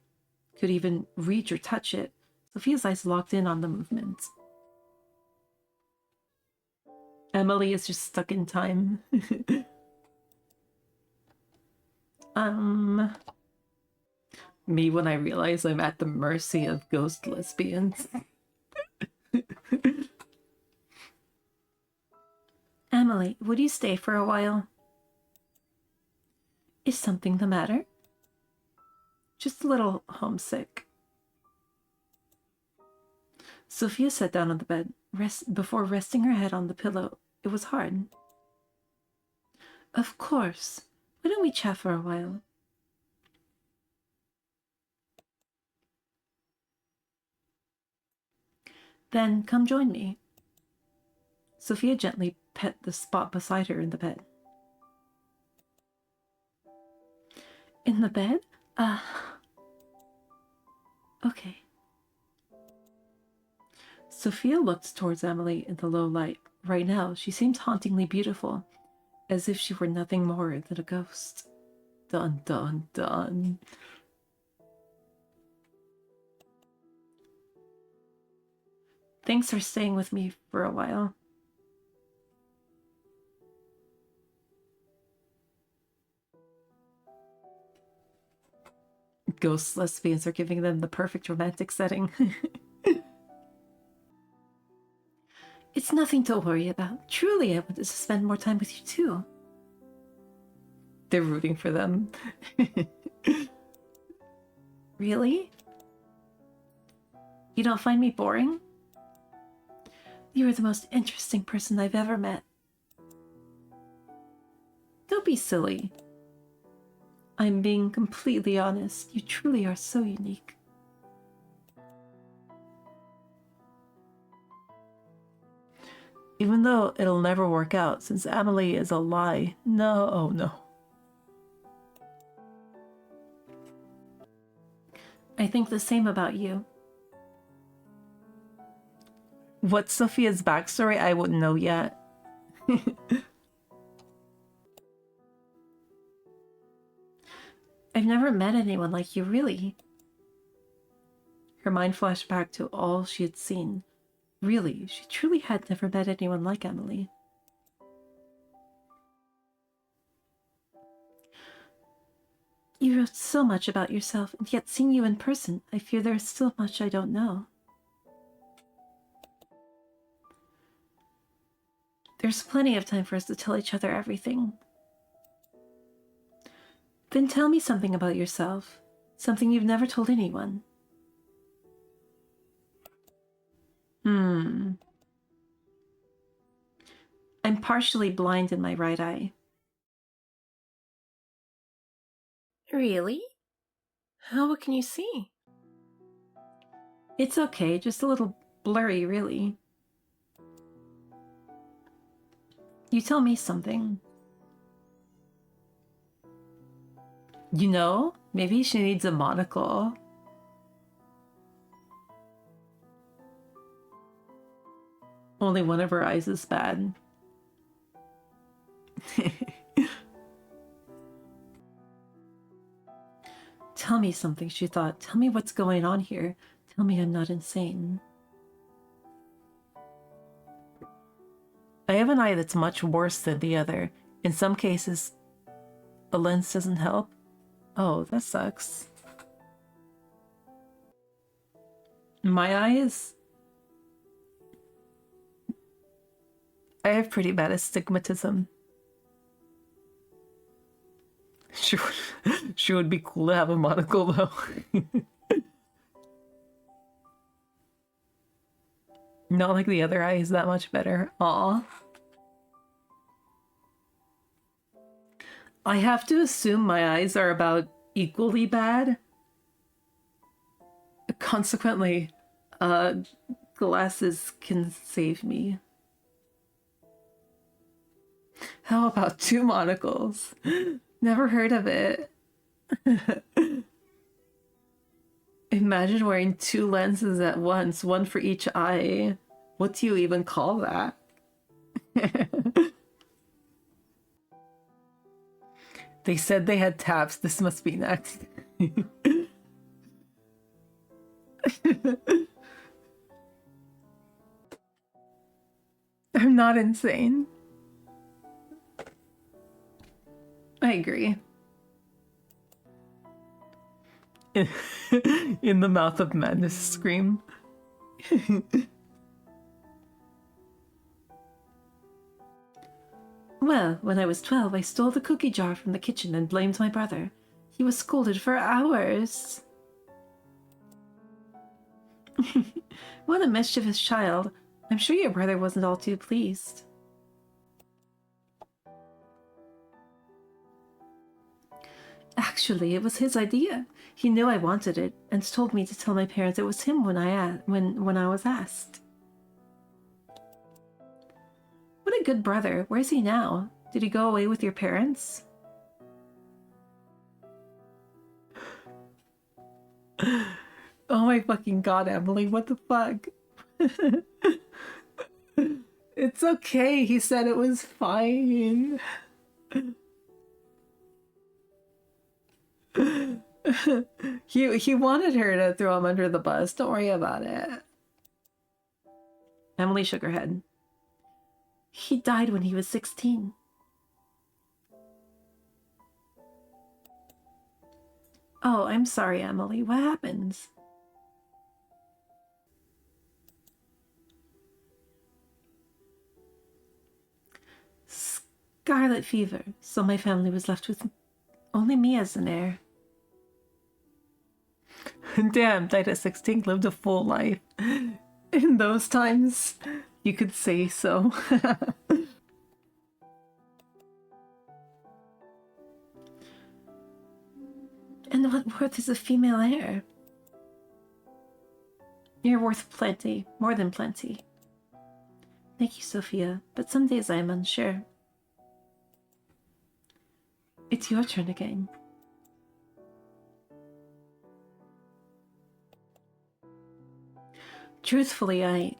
could even reach or touch it. Sophia's eyes locked in on the movement. Amelie is just stuck in time. Me when I realize I'm at the mercy of ghost lesbians. Amelie, would you stay for a while? Is something the matter? Just a little homesick. Sophia sat down on the bed, before resting her head on the pillow. It was hard. Of course. Why don't we chat for a while? Then come join me. Sophia gently pet the spot beside her in the bed. In the bed? Okay. Sophia looked towards Amelie in the low light, Right now, she seems hauntingly beautiful, as if she were nothing more than a ghost. Dun dun dun. Thanks for staying with me for a while. Ghost lesbians are giving them the perfect romantic setting. It's nothing to worry about. Truly, I wanted to spend more time with you too. They're rooting for them. Really? You don't find me boring? You are the most interesting person I've ever met. Don't be silly. I'm being completely honest. You truly are so unique. Even though it'll never work out, since Amelie is a lie. No, oh no. I think the same about you. What's Sophia's backstory? I wouldn't know yet. I've never met anyone like you, really. Her mind flashed back to all she had seen. Really, she truly had never met anyone like Amelie. You wrote so much about yourself, and yet seeing you in person, I fear there is still much I don't know. There's plenty of time for us to tell each other everything. Then tell me something about yourself. Something you've never told anyone. I'm partially blind in my right eye. Really? What can you see? It's okay, just a little blurry, really. You tell me something. You know, maybe she needs a monocle. Only one of her eyes is bad. Tell me something, she thought. Tell me what's going on here. Tell me I'm not insane. I have an eye that's much worse than the other. In some cases, a lens doesn't help. Oh, that sucks. My eyes... I have pretty bad astigmatism. She would be cool to have a monocle, though. Not like the other eye is that much better. Aw. I have to assume my eyes are about equally bad. Consequently, glasses can save me. How about 2 monocles? Never heard of it. Imagine wearing 2 lenses at once, one for each eye. What do you even call that? They said they had taps. This must be next. I'm not insane. I agree. In the mouth of madness scream. Well, when I was 12, I stole the cookie jar from the kitchen and blamed my brother. He was scolded for hours. What a mischievous child. I'm sure your brother wasn't all too pleased. Actually, it was his idea. He knew I wanted it and told me to tell my parents it was him when I was asked. What a good brother. Where's he now? Did he go away with your parents? Oh my fucking god, Emily, what the fuck? It's okay. He said it was fine. He wanted her to throw him under the bus. Don't worry about it. Emily shook her head. He died when he was 16. Oh, I'm sorry, Emily. What happened? Scarlet fever, so my family was left with only me as an heir. Damn, died at 16, lived a full life. In those times, you could say so. And what worth is a female heir? You're worth plenty, more than plenty. Thank you, Sophia, but some days I am unsure. It's your turn again. Truthfully, I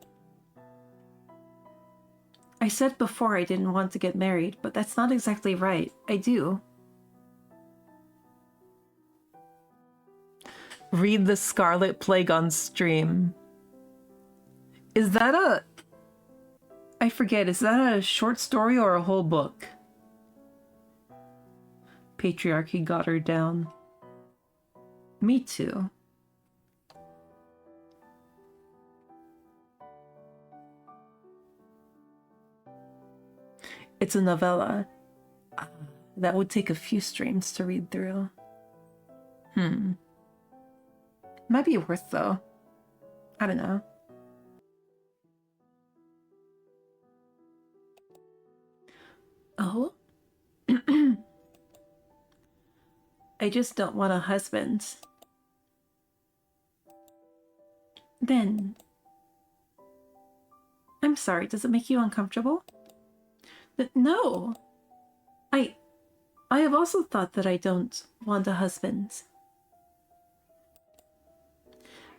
said before I didn't want to get married, but that's not exactly right. I do. Read the Scarlet Plague on stream. Is that a... I forget, is that a short story or a whole book? Patriarchy got her down. Me too. It's a novella. That would take a few streams to read through. Might be worth though. I don't know. Oh? I just don't want a husband. Then... I'm sorry, does it make you uncomfortable? No! I have also thought that I don't want a husband.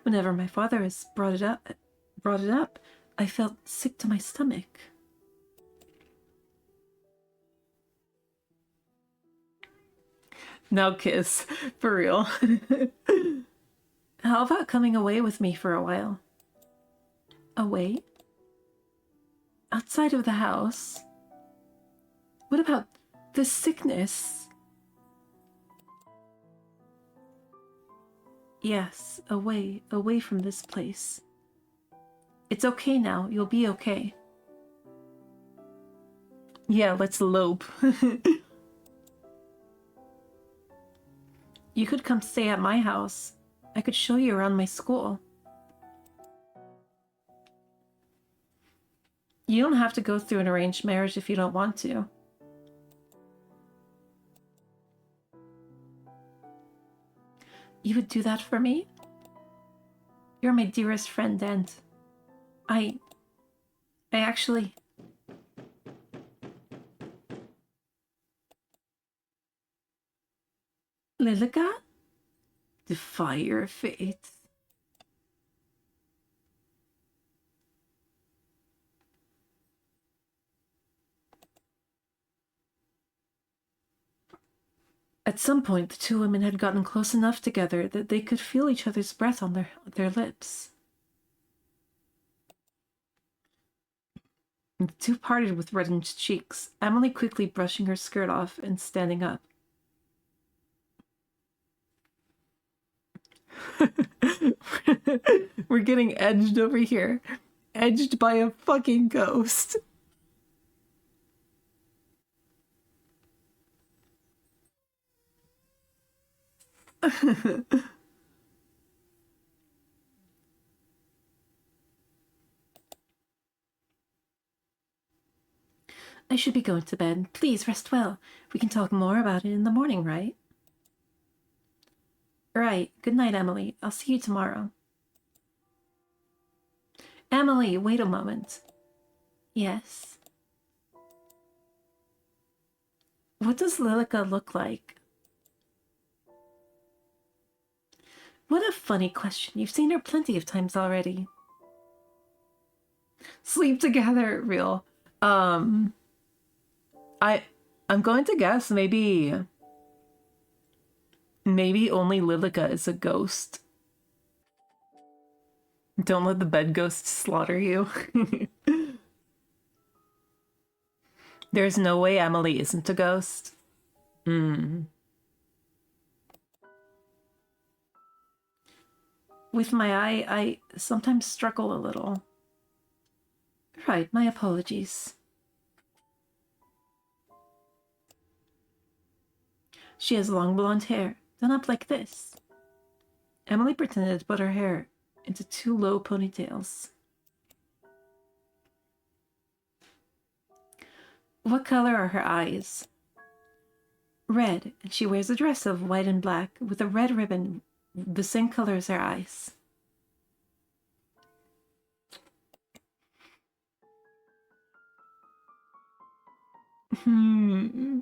Whenever my father has brought it up, I felt sick to my stomach. Now kiss, for real. How about coming away with me for a while? Away? Outside of the house? What about the sickness? Yes, away from this place. It's okay now, you'll be okay. Yeah, let's elope. You could come stay at my house. I could show you around my school. You don't have to go through an arranged marriage if you don't want to. You would do that for me? You're my dearest friend, and I actually... Lilica? Defy your fate. At some point, the two women had gotten close enough together that they could feel each other's breath on their lips. The two parted with reddened cheeks, Amelie quickly brushing her skirt off and standing up. We're getting edged over here. Edged by a fucking ghost. I should be going to bed. Please rest well. We can talk more about it in the morning, right? Right. Good night, Amelie. I'll see you tomorrow. Amelie, wait a moment. Yes? What does Lilica look like? What a funny question. You've seen her plenty of times already. Sleep together, real. Um, I I'm going to guess maybe only Lilica is a ghost. Don't let the bed ghosts slaughter you. There's no way Amelie isn't a ghost. With my eye, I sometimes struggle a little. Right, my apologies. She has long blonde hair, done up like this. Emily pretended to put her hair into two low ponytails. What color are her eyes? Red, and she wears a dress of white and black with a red ribbon the same color as her eyes. Hmm.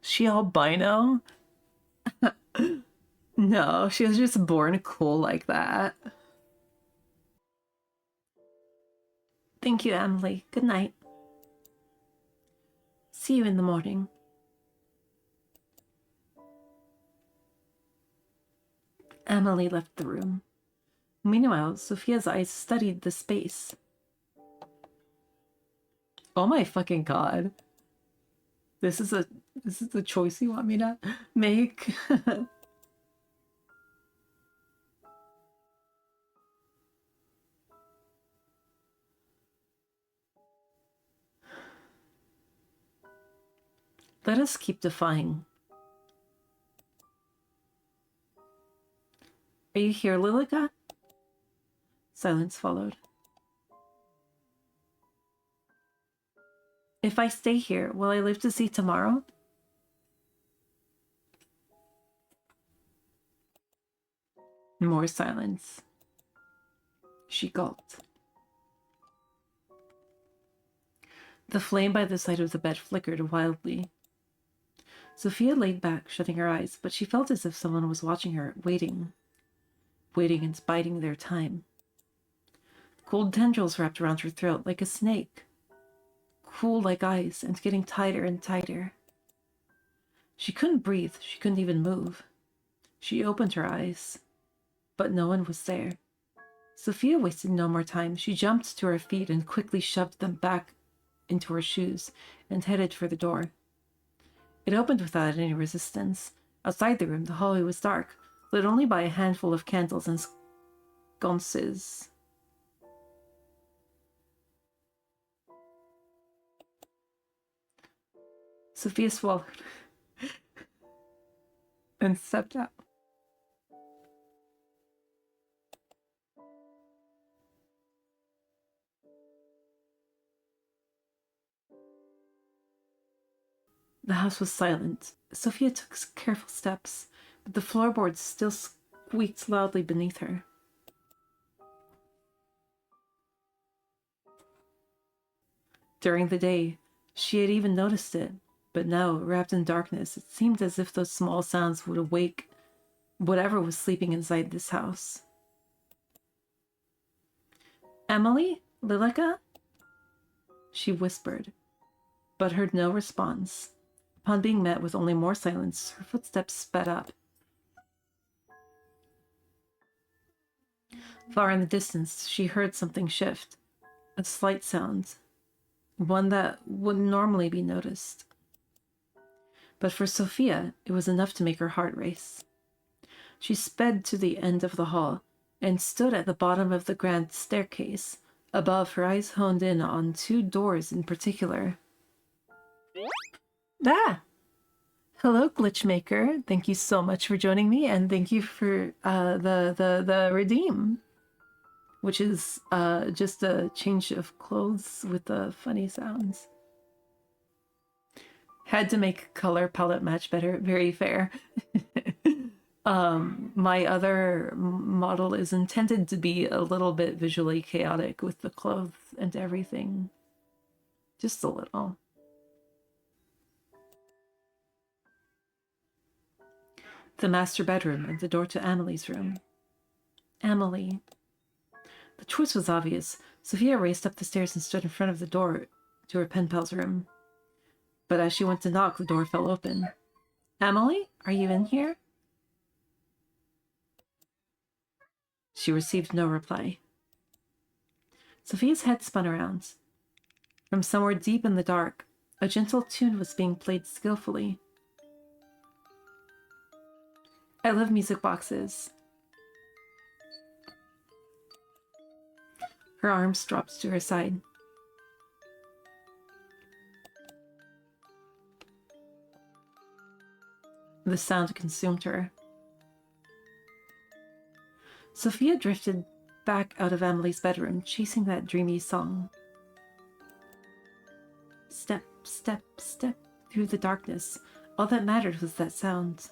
She albino? No, she was just born cool like that. Thank you, Emily. Good night. See you in the morning. Emily left the room. Meanwhile, Sophia's eyes studied the space. Oh my fucking god. This is the choice you want me to make. Let us keep defying. Are you here, Lilica? Silence followed. If I stay here, will I live to see tomorrow? More silence. She gulped. The flame by the side of the bed flickered wildly. Sophia laid back, shutting her eyes, but she felt as if someone was watching her, waiting and biding their time. Cold tendrils wrapped around her throat like a snake, cool like ice and getting tighter and tighter. She couldn't breathe, she couldn't even move. She opened her eyes, but no one was there. Sophia wasted no more time. She jumped to her feet and quickly shoved them back into her shoes and headed for the door. It opened without any resistance. Outside the room, the hallway was dark, lit only by a handful of candles and sconces. Sophia swallowed and stepped out. The house was silent. Sophia took careful steps, but the floorboards still squeaked loudly beneath her. During the day, she had even noticed it, but now, wrapped in darkness, it seemed as if those small sounds would awake whatever was sleeping inside this house. Emily? Lilica? She whispered, but heard no response. Upon being met with only more silence, her footsteps sped up. Far in the distance, she heard something shift. A slight sound. One that wouldn't normally be noticed. But for Sophia, it was enough to make her heart race. She sped to the end of the hall and stood at the bottom of the grand staircase. Above, her eyes honed in on two doors in particular. Ah! Hello, Glitchmaker. Thank you so much for joining me, and thank you for the redeem, which is just a change of clothes with the funny sounds. Had to make color palette match better. Very fair. My other model is intended to be a little bit visually chaotic with the clothes and everything. Just a little. The master bedroom and the door to Amelie's room. Amelie. The choice was obvious. Sophia raced up the stairs and stood in front of the door to her pen pal's room. But as she went to knock, the door fell open. Amelie, are you in here? She received no reply. Sophia's head spun around. From somewhere deep in the dark, a gentle tune was being played skillfully. I love music boxes. Her arms dropped to her side. The sound consumed her. Sophia drifted back out of Amelie's bedroom, chasing that dreamy song. Step, step, step through the darkness. All that mattered was that sound.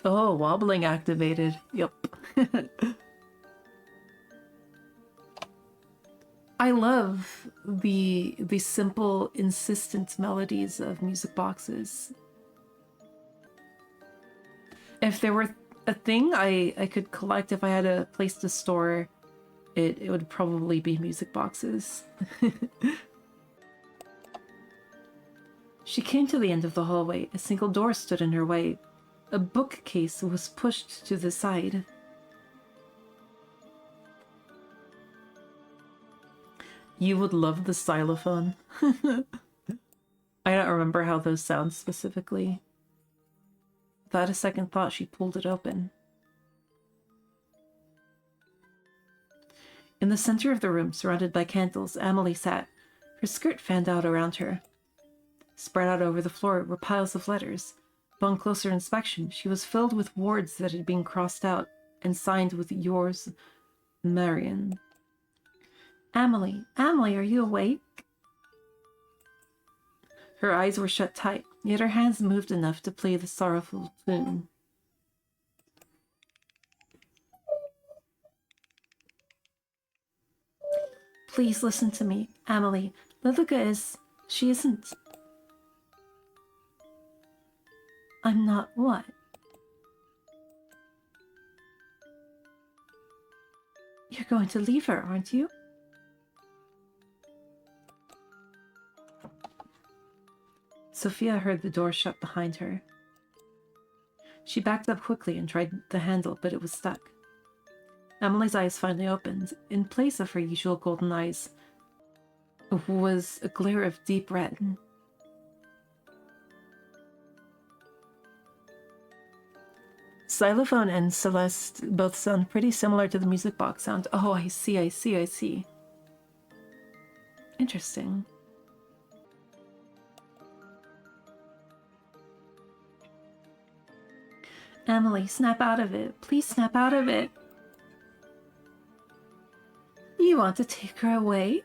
Oh, wobbling activated. Yep. I love the simple, insistent melodies of music boxes. If there were a thing I could collect, if I had a place to store it, it would probably be music boxes. She came to the end of the hallway. A single door stood in her way. A bookcase was pushed to the side. You would love the xylophone. I don't remember how those sound specifically. Without a second thought, she pulled it open. In the center of the room, surrounded by candles, Amelie sat. Her skirt fanned out around her. Spread out over the floor were piles of letters. Upon closer inspection, she was filled with words that had been crossed out and signed with yours, Marion. Amelie, Amelie, are you awake? Her eyes were shut tight, yet her hands moved enough to play the sorrowful tune. Please listen to me, Amelie. Lilica is... she isn't... I'm not what? You're going to leave her, aren't you? Sophia heard the door shut behind her. She backed up quickly and tried the handle, but it was stuck. Amelie's eyes finally opened. In place of her usual golden eyes was a glare of deep red. Xylophone and Celeste both sound pretty similar to the music box sound. Oh, I see. Interesting. Amelie, snap out of it. Please snap out of it. You want to take her away?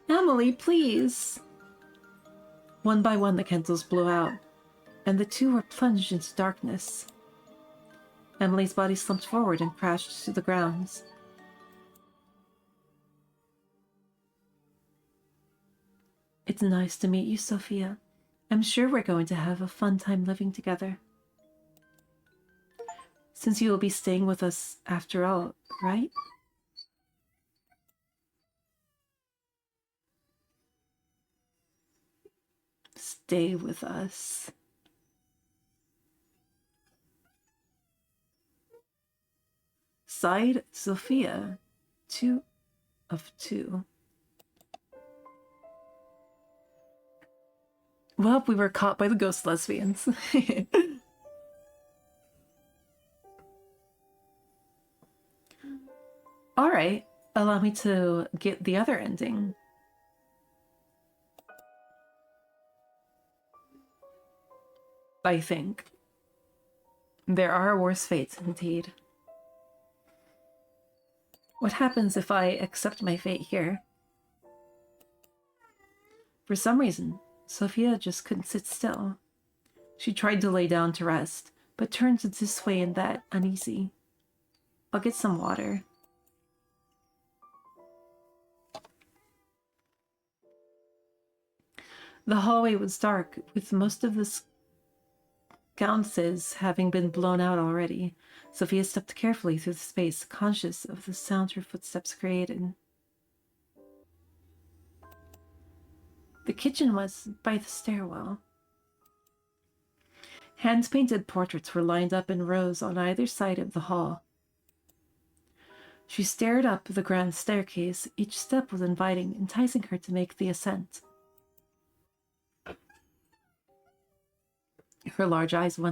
Amelie, please. One by one, the candles blew out, and the two were plunged into darkness. Amelie's body slumped forward and crashed to the ground. It's nice to meet you, Sophia. I'm sure we're going to have a fun time living together. Since you will be staying with us after all, right? Stay with us. Sighed Sophia, 2 of 2. Well, we were caught by the ghost lesbians. Alright, allow me to get the other ending. I think. There are worse fates, indeed. What happens if I accept my fate here? For some reason, Sophia just couldn't sit still. She tried to lay down to rest, but turned this way and that, uneasy. I'll get some water. The hallway was dark, with most of the sconces having been blown out already, Sophia stepped carefully through the space, conscious of the sound her footsteps created. The kitchen was by the stairwell. Hand-painted portraits were lined up in rows on either side of the hall. She stared up the grand staircase. Each step was inviting, enticing her to make the ascent. Her large eyes stared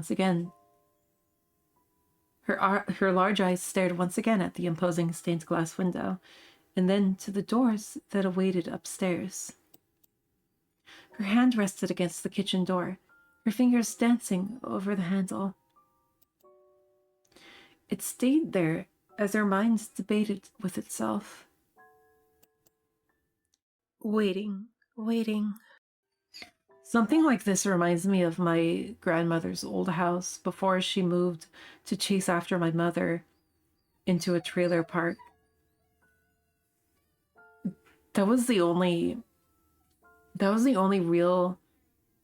once again at the imposing stained glass window, and then to the doors that awaited upstairs. Her hand rested against the kitchen door, her fingers dancing over the handle. It stayed there as her mind debated with itself. Waiting. Something like this reminds me of my grandmother's old house before she moved to chase after my mother into a trailer park. That was the only real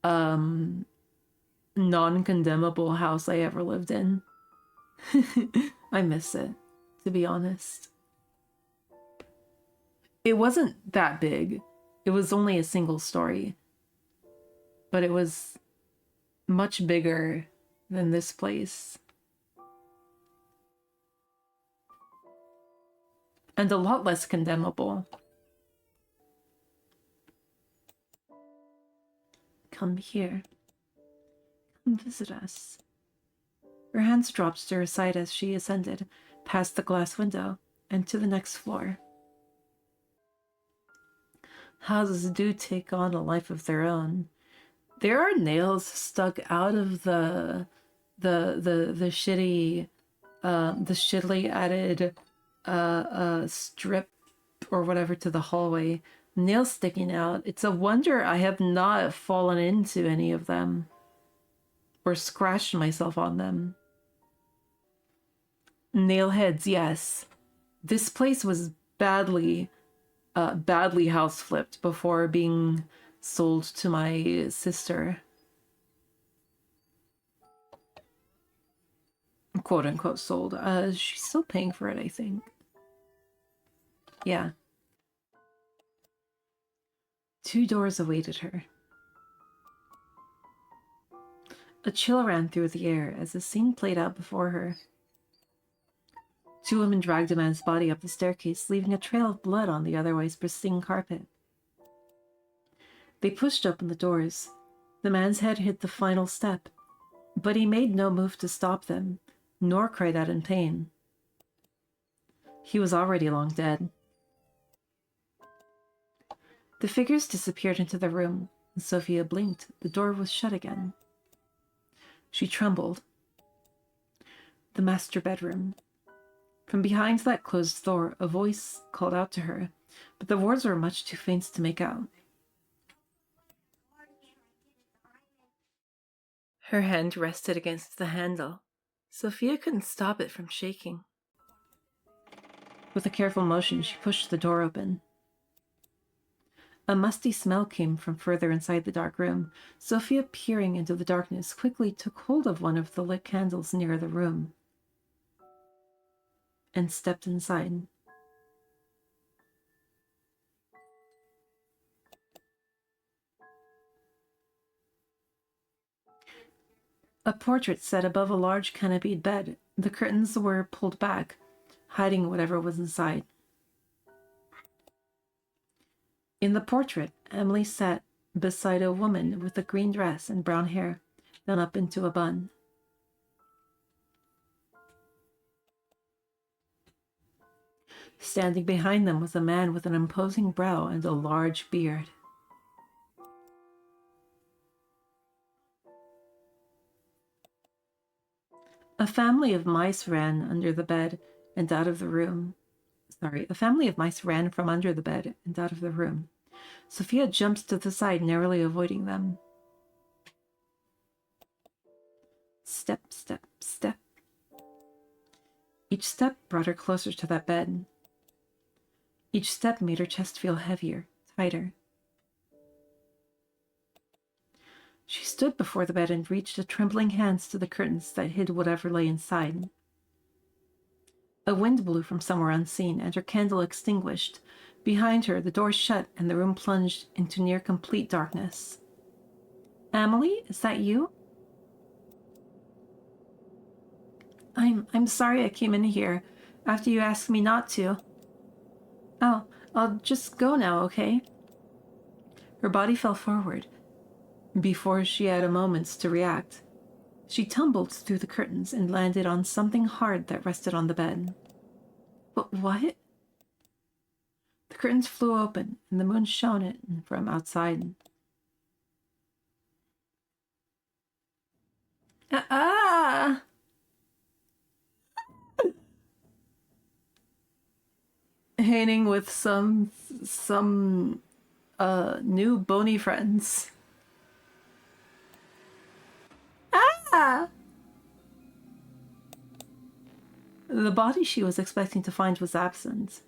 non-condemnable house I ever lived in. I miss it, to be honest. It wasn't that big. It was only a single story. But it was much bigger than this place. And a lot less condemnable. Come here. Come visit us. Her hands dropped to her side as she ascended, past the glass window, and to the next floor. Houses do take on a life of their own. There are nails stuck out of the shittily added strip or whatever to the hallway. Nails sticking out. It's a wonder I have not fallen into any of them or scratched myself on them. Nail heads, yes. This place was badly house flipped before being sold to my sister. Quote unquote sold. She's still paying for it, I think. Yeah. 2 doors awaited her. A chill ran through the air as the scene played out before her. 2 women dragged a man's body up the staircase, leaving a trail of blood on the otherwise pristine carpet. They pushed open the doors. The man's head hit the final step, but he made no move to stop them, nor cried out in pain. He was already long dead. The figures disappeared into the room, and Sophia blinked. The door was shut again. She trembled. The master bedroom. From behind that closed door, a voice called out to her, but the words were much too faint to make out. Her hand rested against the handle. Sophia couldn't stop it from shaking. With a careful motion, she pushed the door open. A musty smell came from further inside the dark room. Sophia, peering into the darkness, quickly took hold of one of the lit candles near the room and stepped inside. A portrait sat above a large canopied bed. The curtains were pulled back, hiding whatever was inside. In the portrait, Amelie sat beside a woman with a green dress and brown hair, done up into a bun. Standing behind them was a man with an imposing brow and a large beard. A family of mice ran under the bed and out of the room. A family of mice ran from under the bed and out of the room. Sophia jumped to the side, narrowly avoiding them. Step, step, step. Each step brought her closer to that bed. Each step made her chest feel heavier, tighter. She stood before the bed and reached her trembling hands to the curtains that hid whatever lay inside. A wind blew from somewhere unseen, and her candle extinguished. Behind her, the door shut, and the room plunged into near complete darkness. Amelie, is that you? I'm sorry I came in here after you asked me not to. Oh, I'll just go now, okay? Her body fell forward. Before she had a moment to react, she tumbled through the curtains and landed on something hard that rested on the bed. What? The curtains flew open, and the moon shone in from outside. Ah! Hanging with some new bony friends. Ah! The body she was expecting to find was absent.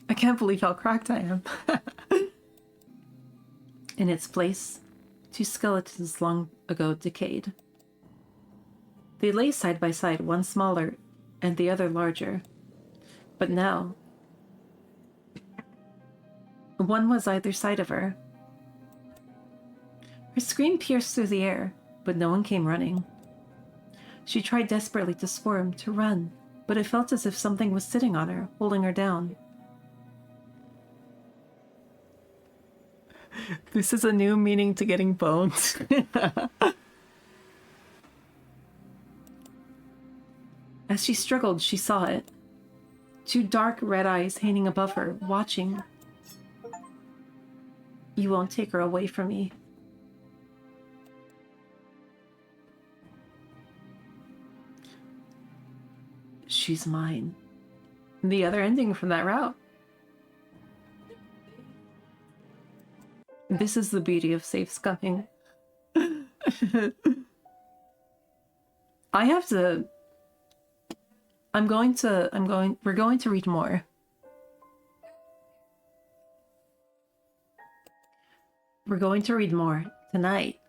I can't believe how cracked I am. In its place, two skeletons long ago decayed. They lay side by side, one smaller and the other larger. But now, one was either side of her. Her scream pierced through the air, but no one came running. She tried desperately to squirm, to run, but it felt as if something was sitting on her, holding her down. This is a new meaning to getting boned. As she struggled, she saw it. Two dark red eyes hanging above her, watching. You won't take her away from me. She's mine. The other ending from that route. This is the beauty of safe scumming. We're going to read more. We're going to read more tonight.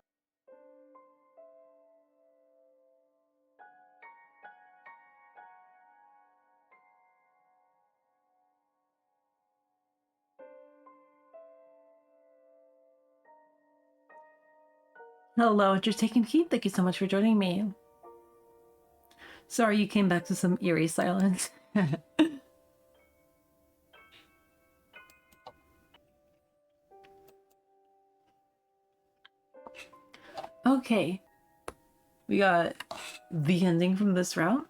Hello, you're taking heat. Thank you so much for joining me. Sorry you came back to some eerie silence. Okay. We got the ending from this route.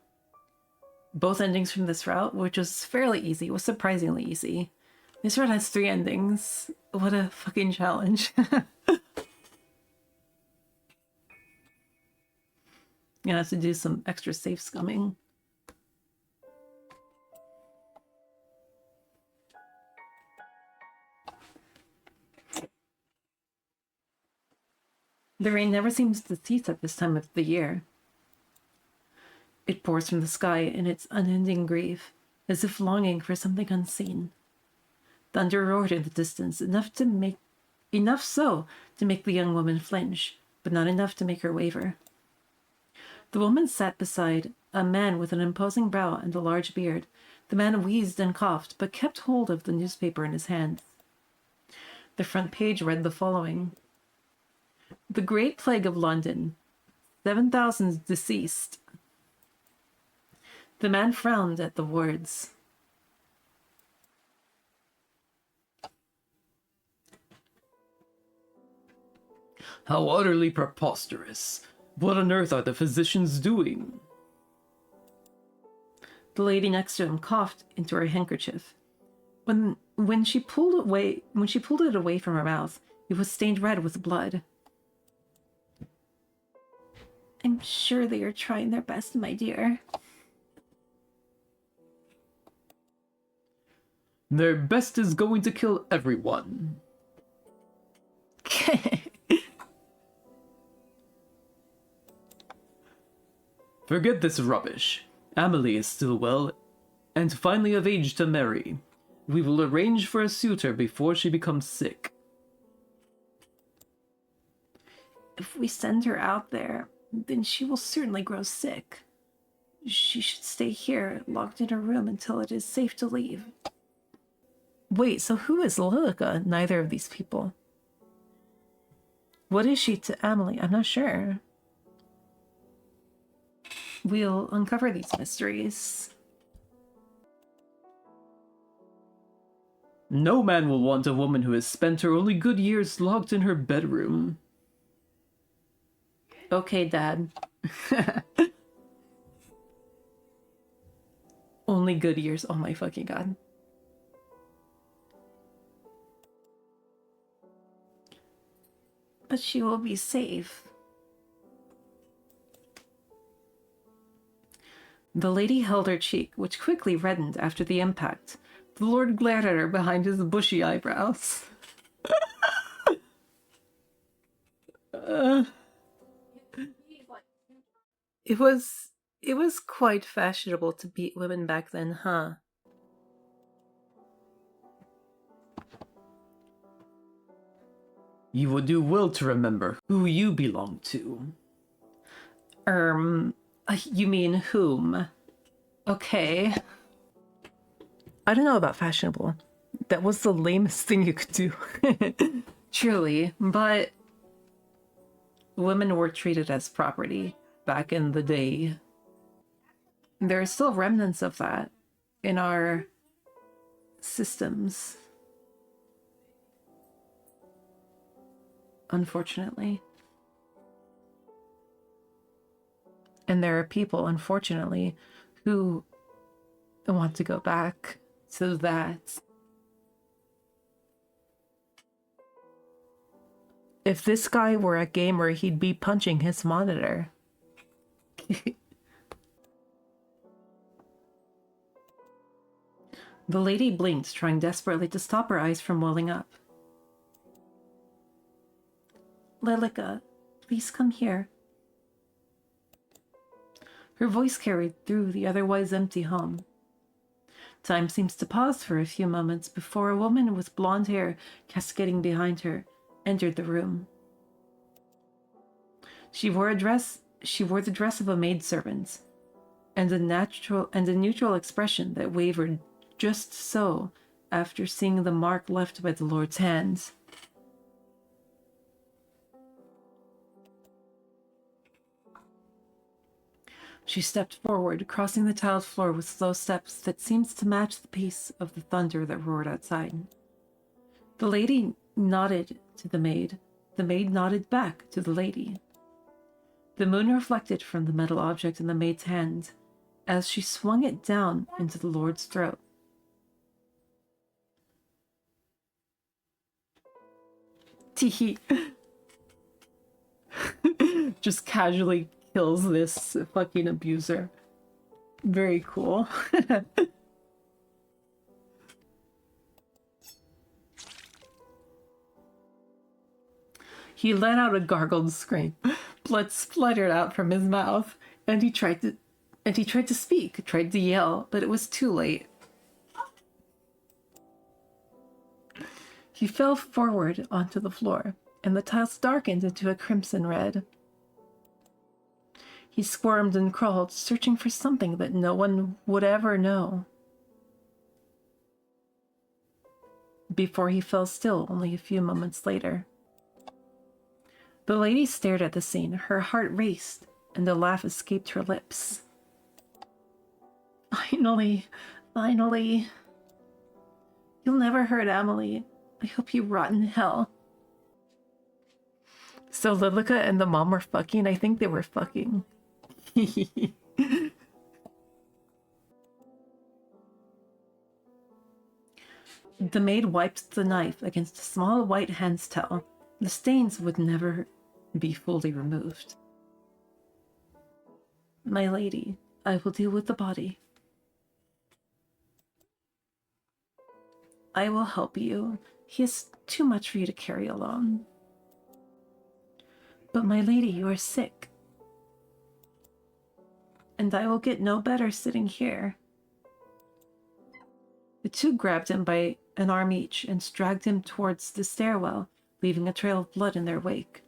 Both endings from this route, which was fairly easy. It was surprisingly easy. This route has 3 endings. What a fucking challenge. Gonna have to do some extra safe scumming. The rain never seems to cease at this time of the year. It pours from the sky in its unending grief, as if longing for something unseen. Thunder roared in the distance, enough so to make the young woman flinch, but not enough to make her waver. The woman sat beside a man with an imposing brow and a large beard. The man wheezed and coughed, but kept hold of the newspaper in his hand. The front page read the following. The Great Plague of London. 7,000 deceased. The man frowned at the words. How utterly preposterous. What on earth are the physicians doing? The lady next to him coughed into her handkerchief. When she pulled it away from her mouth, it was stained red with blood. I'm sure they are trying their best, my dear. Their best is going to kill everyone. Forget this rubbish. Amelie is still well, and finally of age to marry. We will arrange for a suitor before she becomes sick. If we send her out there, then she will certainly grow sick. She should stay here, locked in her room until it is safe to leave. Wait, so who is Lilica? Neither of these people. What is she to Amelie? I'm not sure. We'll uncover these mysteries. No man will want a woman who has spent her only good years locked in her bedroom. Okay, Dad. Only good years. Oh my fucking god. But she will be safe. The lady held her cheek, which quickly reddened after the impact. The Lord glared at her behind his bushy eyebrows. It was quite fashionable to beat women back then, huh? You would do well to remember who you belong to. You mean whom? Okay. I don't know about fashionable. That was the lamest thing you could do. Truly, but women were treated as property back in the day. There are still remnants of that in our systems. Unfortunately. And there are people, unfortunately, who want to go back to that. If this guy were a gamer, he'd be punching his monitor. The lady blinked, trying desperately to stop her eyes from welling up. Lilica, please come here. Her voice carried through the otherwise empty home. Time seems to pause for a few moments before a woman with blonde hair cascading behind her entered the room. She wore the dress of a maidservant, and a neutral expression that wavered just so after seeing the mark left by the Lord's hands. She stepped forward, crossing the tiled floor with slow steps that seemed to match the pace of the thunder that roared outside. The lady nodded to the maid. The maid nodded back to the lady. The moon reflected from the metal object in the maid's hand as she swung it down into the Lord's throat. Teehee. Just casually kills this fucking abuser. Very cool. He let out a gargled scream. Blood spluttered out from his mouth, and he tried to speak, tried to yell, but it was too late. He fell forward onto the floor, and the tiles darkened into a crimson red. He squirmed and crawled, searching for something that no one would ever know. Before he fell still only a few moments later. The lady stared at the scene. Her heart raced, and a laugh escaped her lips. Finally. You'll never hurt Amelie. I hope you rot in hell. So Lilica and the mom were fucking? I think they were fucking. The maid wiped the knife against a small white hand's towel. The stains would never be fully removed. My lady, I will deal with the body. I will help you. He is too much for you to carry alone. But my lady, you are sick. And I will get no better sitting here. The two grabbed him by an arm each and dragged him towards the stairwell, leaving a trail of blood in their wake.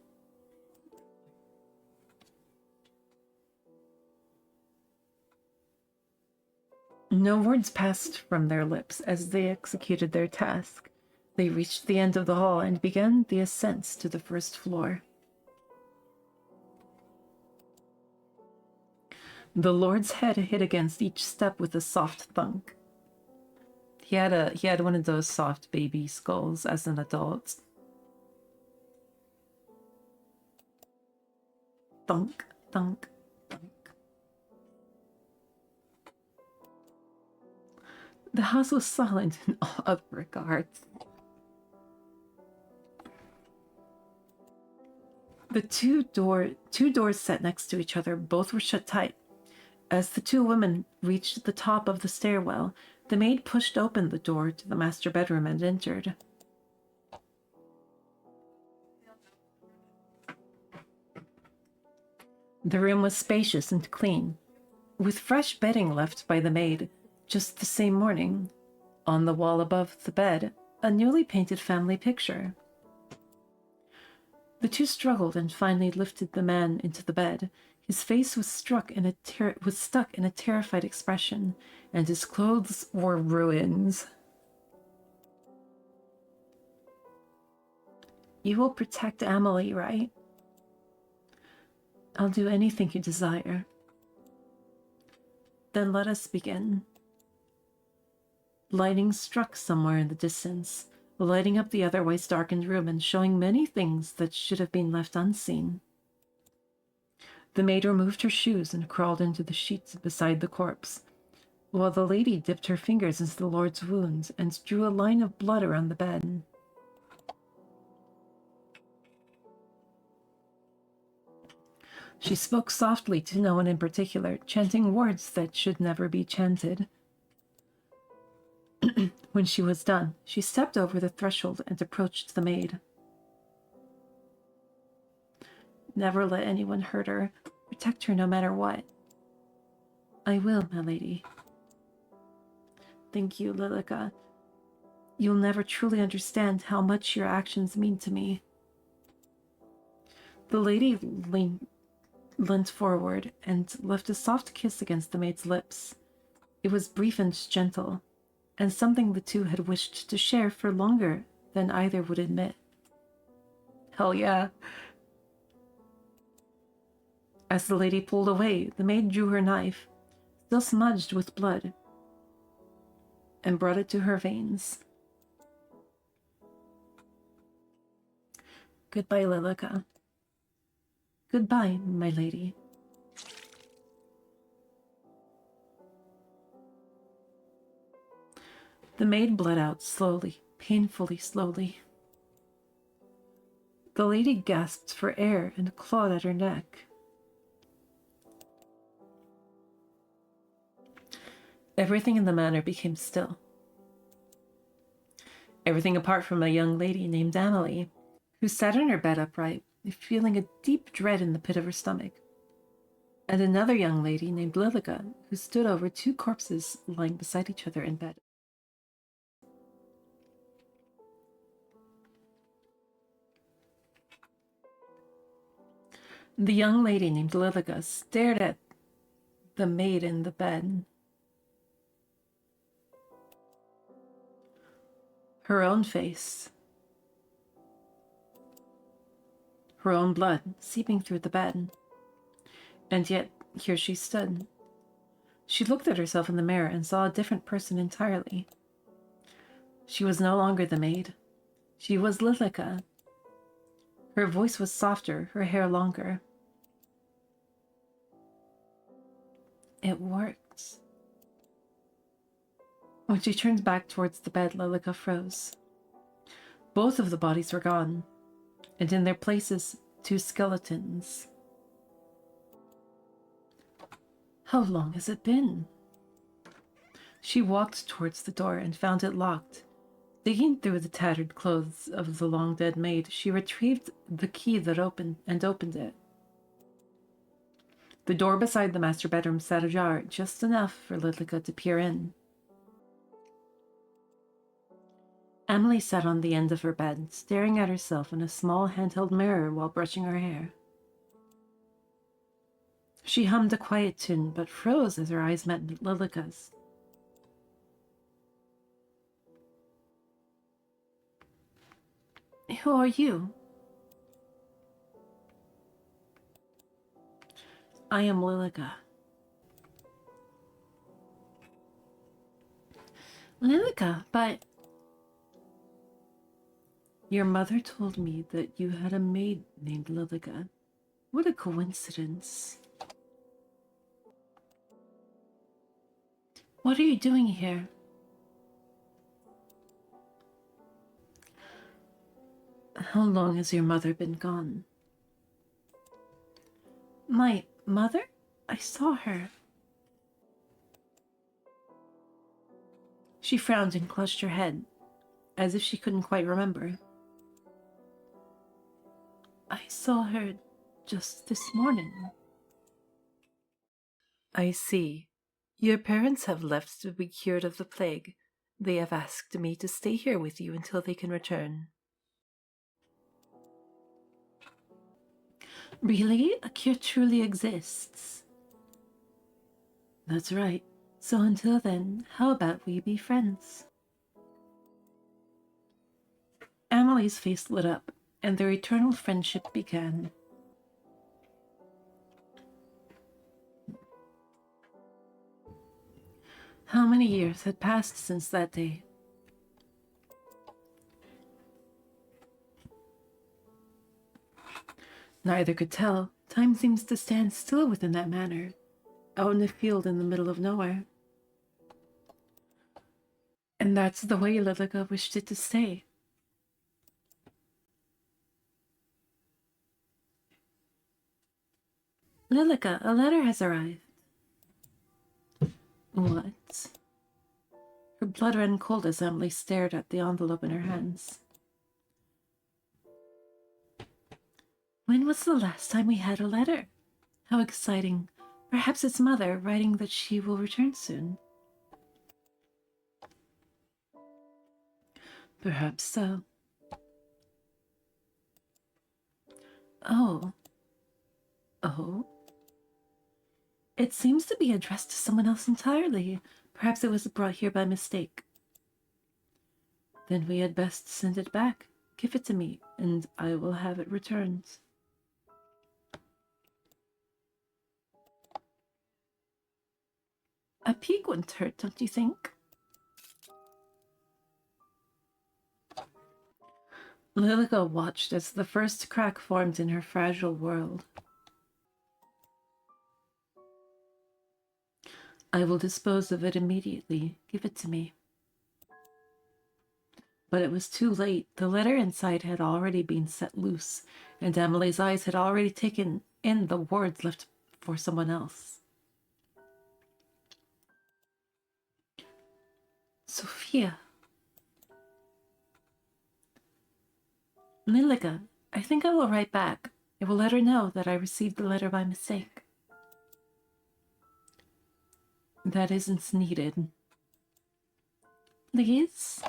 No words passed from their lips as they executed their task. They reached the end of the hall and began the ascents to the first floor. The Lord's head hit against each step with a soft thunk. He had one of those soft baby skulls as an adult. Thunk, thunk, thunk. The house was silent in all other regards. The two doors set next to each other, both were shut tight. As the two women reached the top of the stairwell, the maid pushed open the door to the master bedroom and entered. The room was spacious and clean, with fresh bedding left by the maid just the same morning. On the wall above the bed, a newly painted family picture. The two struggled and finally lifted the man into the bed. His face was stuck in a terrified expression, and his clothes were ruins. You will protect Amelie, right? I'll do anything you desire. Then let us begin. Lightning struck somewhere in the distance, lighting up the otherwise darkened room and showing many things that should have been left unseen. The maid removed her shoes and crawled into the sheets beside the corpse, while the lady dipped her fingers into the Lord's wounds and drew a line of blood around the bed. She spoke softly to no one in particular, chanting words that should never be chanted. When she was done, she stepped over the threshold and approached the maid. Never let anyone hurt her. Protect her no matter what. I will, my lady. Thank you, Lilica. You'll never truly understand how much your actions mean to me. The lady leant forward and left a soft kiss against the maid's lips. It was brief and gentle, and something the two had wished to share for longer than either would admit. Hell yeah. As the lady pulled away, the maid drew her knife, still smudged with blood, and brought it to her veins. Goodbye, Lilica. Goodbye, my lady. The maid bled out slowly, painfully slowly. The lady gasped for air and clawed at her neck. Everything in the manor became still. Everything apart from a young lady named Amelie, who sat in her bed upright, feeling a deep dread in the pit of her stomach, and another young lady named Lilica, who stood over two corpses lying beside each other in bed. The young lady named Lilica stared at the maid in the bed. Her own face, her own blood seeping through the bed. And yet, here she stood. She looked at herself in the mirror and saw a different person entirely. She was no longer the maid. She was Lilica. Her voice was softer, her hair longer. It worked. When she turned back towards the bed, Lilica froze. Both of the bodies were gone, and in their places, two skeletons. How long has it been? She walked towards the door and found it locked. Digging through the tattered clothes of the long-dead maid, she retrieved the key that opened it. The door beside the master bedroom sat ajar, just enough for Lilica to peer in. Amelie sat on the end of her bed, staring at herself in a small handheld mirror while brushing her hair. She hummed a quiet tune, but froze as her eyes met Lilica's. Who are you? I am Lilica. Lilica, but... Your mother told me that you had a maid named Lilica. What a coincidence. What are you doing here? How long has your mother been gone? My mother? I saw her. She frowned and clutched her head, as if she couldn't quite remember. I saw her just this morning. I see. Your parents have left to be cured of the plague. They have asked me to stay here with you until they can return. Really? A cure truly exists? That's right. So until then, how about we be friends? Amelie's face lit up, and their eternal friendship began. How many years had passed since that day? Neither could tell. Time seems to stand still within that manor, out in a field in the middle of nowhere. And that's the way Lilica wished it to stay. Lilica, a letter has arrived. What? Her blood ran cold as Amelie stared at the envelope in her hands. When was the last time we had a letter? How exciting. Perhaps it's Mother writing that she will return soon. Perhaps so. Oh. Oh? It seems to be addressed to someone else entirely. Perhaps it was brought here by mistake. Then we had best send it back. Give it to me, and I will have it returned. A peek wouldn't hurt, don't you think? Lilica watched as the first crack formed in her fragile world. I will dispose of it immediately. Give it to me. But it was too late. The letter inside had already been set loose, and Amelie's eyes had already taken in the words left for someone else. Sophia. Lilica, I think I will write back. I will let her know that I received the letter by mistake. That isn't needed. Please?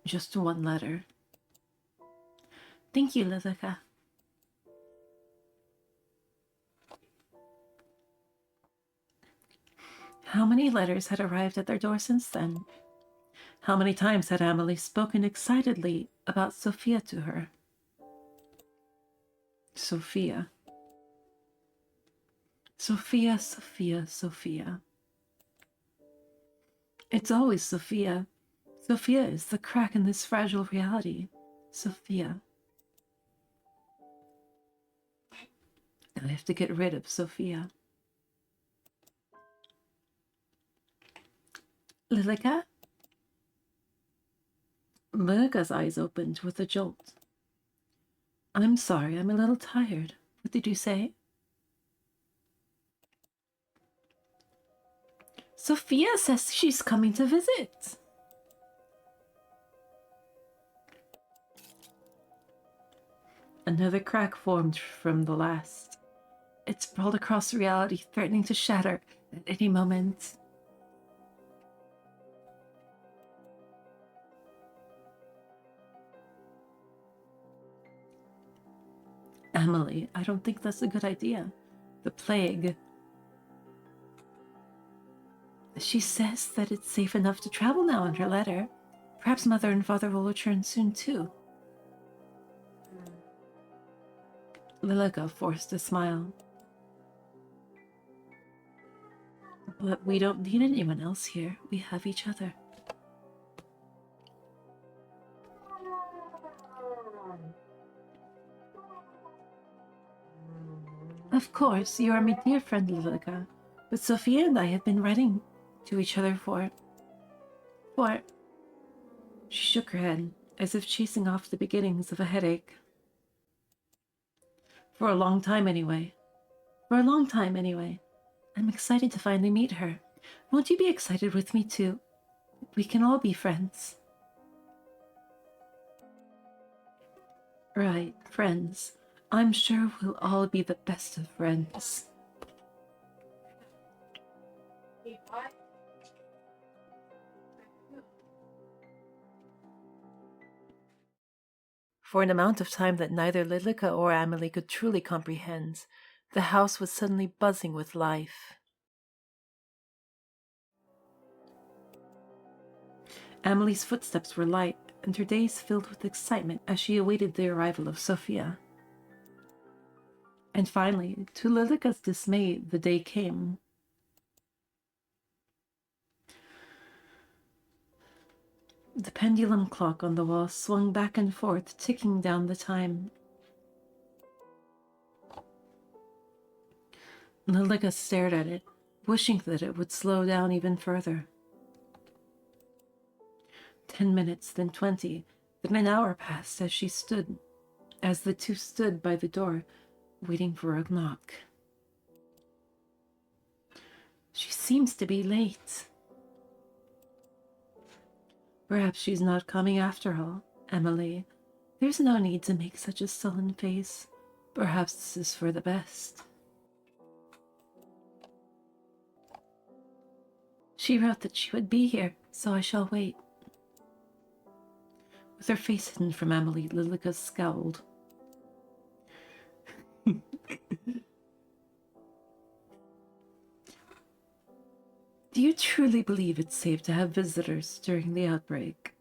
Just one letter. Thank you, Lilica. How many letters had arrived at their door since then? How many times had Amelie spoken excitedly about Sophia to her? Sophia. Sophia, Sophia, Sophia. It's always Sophia. Sophia is the crack in this fragile reality. Sophia. I have to get rid of Sophia. Lilica? Lilica's eyes opened with a jolt. I'm sorry, I'm a little tired. What did you say? Sophia says she's coming to visit. Another crack formed from the last. It sprawled across reality, threatening to shatter at any moment. Amelie, I don't think that's a good idea. The plague She says that it's safe enough to travel now in her letter. Perhaps Mother and Father will return soon, too. Lilica forced a smile. But we don't need anyone else here. We have each other. Of course, you are my dear friend, Lilica. But Sophia and I have been writing to each other for... She shook her head, as if chasing off the beginnings of a headache. For a long time, anyway. I'm excited to finally meet her. Won't you be excited with me, too? We can all be friends. Right, friends. I'm sure we'll all be the best of friends. For an amount of time that neither Lilica or Amelie could truly comprehend, the house was suddenly buzzing with life. Amelie's footsteps were light, and her days filled with excitement as she awaited the arrival of Sophia. And finally, to Lilica's dismay, the day came. The pendulum clock on the wall swung back and forth, ticking down the time. Lilica stared at it, wishing that it would slow down even further. 10 minutes, then 20, then an hour passed as the two stood by the door, waiting for a knock. She seems to be late. Perhaps she's not coming after all, Amelie. There's no need to make such a sullen face. Perhaps this is for the best. She wrote that she would be here, so I shall wait. With her face hidden from Amelie, Lilica scowled. Do you truly believe it's safe to have visitors during the outbreak?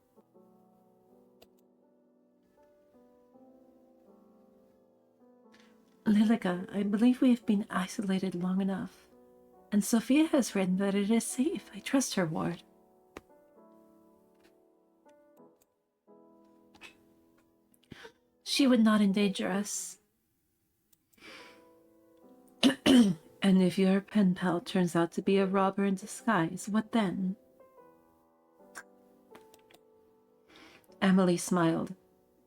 Lilica, I believe we have been isolated long enough. And Sophia has written that it is safe. I trust her word. She would not endanger us. And if your pen pal turns out to be a robber in disguise, what then? Amelie smiled,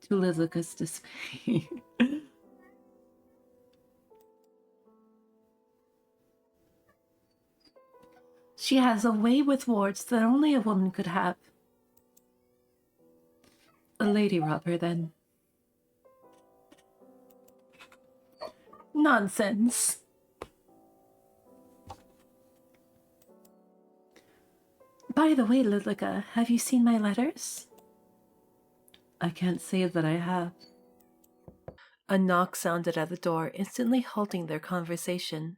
to Lilica's dismay. She has a way with words that only a woman could have. A lady robber, then. Nonsense. By the way, Lilica, have you seen my letters? I can't say that I have. A knock sounded at the door, instantly halting their conversation.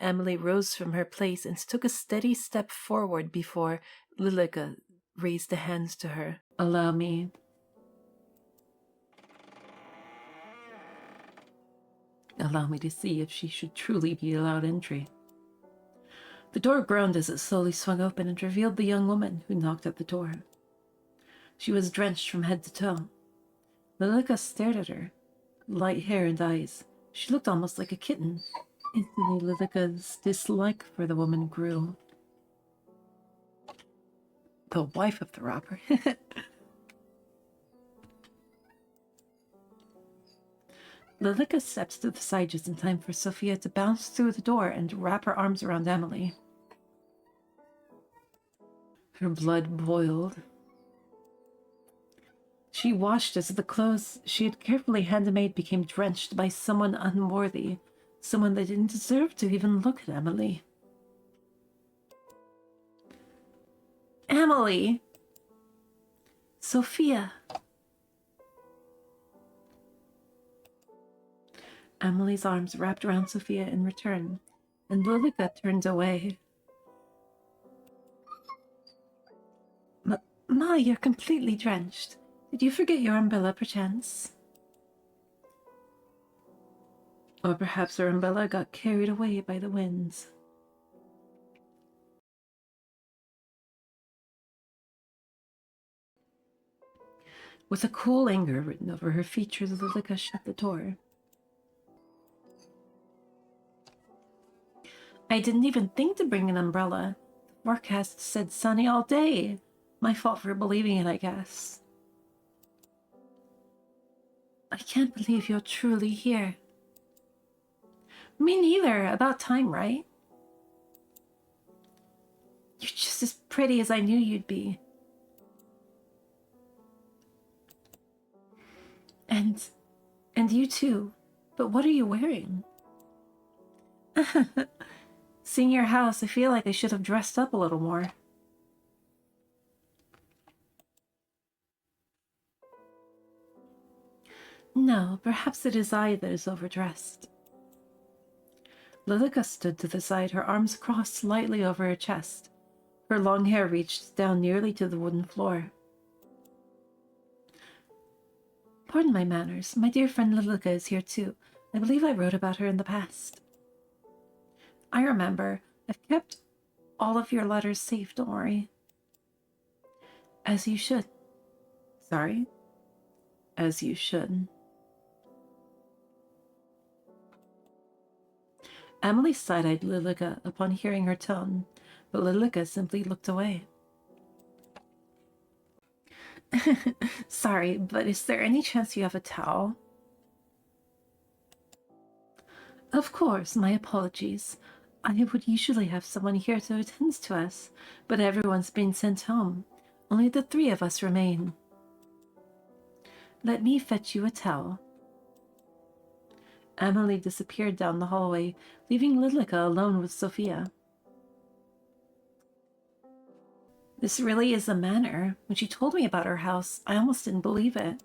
Amelie rose from her place and took a steady step forward before Lilica raised a hand to her. Allow me. Allow me to see if she should truly be allowed entry. The door groaned as it slowly swung open and revealed the young woman who knocked at the door. She was drenched from head to toe. Lilica stared at her. Light hair and eyes. She looked almost like a kitten. Instantly, Lilica's dislike for the woman grew. The wife of the robber. Lilica stepped to the side just in time for Sophia to bounce through the door and wrap her arms around Amelie. Her blood boiled. She watched as the clothes she had carefully handmade became drenched by someone unworthy, someone that didn't deserve to even look at Amelie. Amelie! Sophia! Amelie's arms wrapped around Sophia in return, and Lilica turned away. Ma, you're completely drenched. Did you forget your umbrella, perchance? Or perhaps her umbrella got carried away by the winds. With a cool anger written over her features, Lilica shut the door. I didn't even think to bring an umbrella. The forecast said sunny all day. My fault for believing it, I guess. I can't believe you're truly here. Me neither. About time, right? You're just as pretty as I knew you'd be. And you too. But what are you wearing? Seeing your house, I feel like I should have dressed up a little more. No, perhaps it is I that is overdressed. Lilica stood to the side, her arms crossed slightly over her chest. Her long hair reached down nearly to the wooden floor. Pardon my manners. My dear friend Lilica is here too. I believe I wrote about her in the past. I remember. I've kept all of your letters safe, don't worry. As you should. Sorry? As you should. Amelie side-eyed Lilica upon hearing her tone, but Lilica simply looked away. Sorry, but is there any chance you have a towel? Of course, my apologies. I would usually have someone here to attend to us, but everyone's been sent home. Only the three of us remain. Let me fetch you a towel. Amelie disappeared down the hallway, leaving Lilica alone with Sophia. This really is a manor. When she told me about her house, I almost didn't believe it.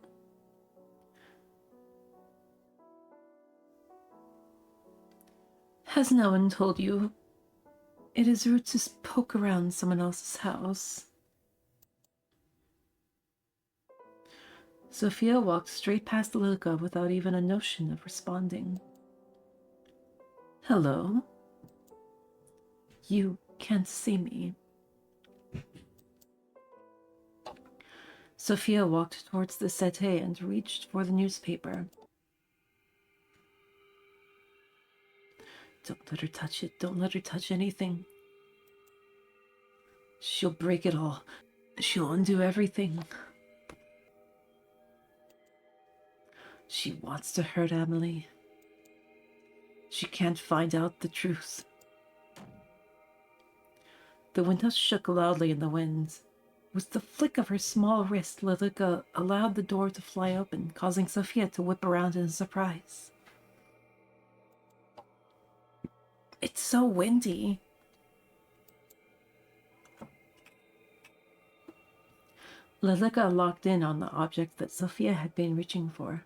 Has no one told you? It is rude to poke around someone else's house. Sophia walked straight past Lilica without even a notion of responding. Hello? You can't see me. Sophia walked towards the settee and reached for the newspaper. Don't let her touch it. Don't let her touch anything. She'll break it all. She'll undo everything. She wants to hurt Amelie. She can't find out the truth. The windows shook loudly in the wind. With the flick of her small wrist, Lilica allowed the door to fly open, causing Sophia to whip around in surprise. It's so windy. Lilica locked in on the object that Sophia had been reaching for.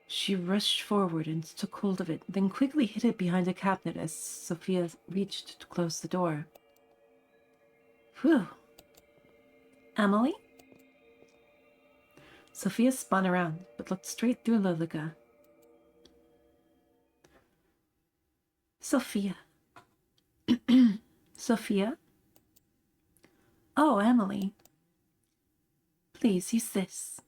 She rushed forward and took hold of it, then quickly hid it behind a cabinet as Sophia reached to close the door. Whew. Amelie? Sophia spun around, but looked straight through Lilica. Sophia. Sophia? Oh, Amelie. Please, use this.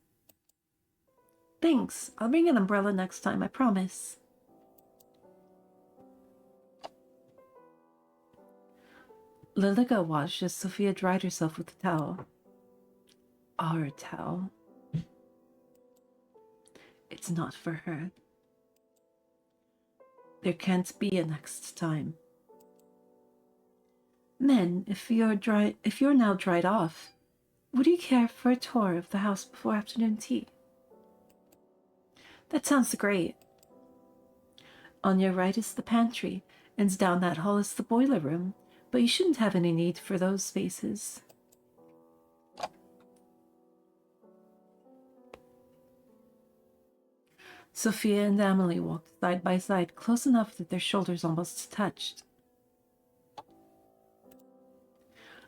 Thanks. I'll bring an umbrella next time, I promise. Lilica watched as Sophia dried herself with the towel. Our towel. It's not for her. There can't be a next time. Men, if you're now dried off, would you care for a tour of the house before afternoon tea? That sounds great. On your right is the pantry, and down that hall is the boiler room, but you shouldn't have any need for those spaces. Sophia and Amelie walked side by side, close enough that their shoulders almost touched.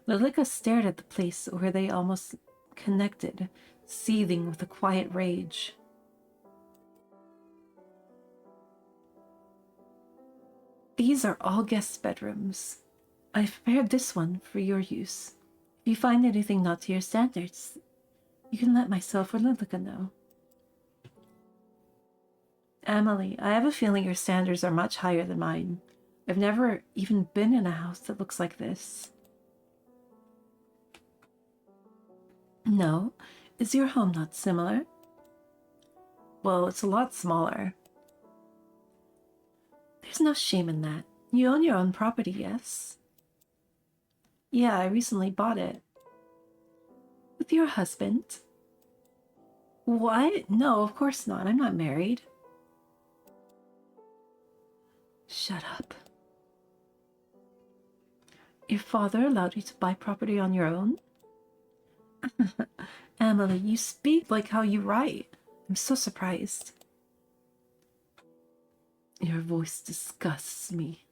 Lilika stared at the place where they almost connected, seething with a quiet rage. These are all guest bedrooms. I've prepared this one for your use. If you find anything not to your standards, you can let myself or Lilika know. Amelie, I have a feeling your standards are much higher than mine. I've never even been in a house that looks like this. No? Is your home not similar? Well, it's a lot smaller. There's no shame in that. You own your own property, yes? Yeah, I recently bought it. With your husband? What? No, of course not. I'm not married. Shut up. Your father allowed you to buy property on your own? Amelie, you speak like how you write. I'm so surprised. Your voice disgusts me.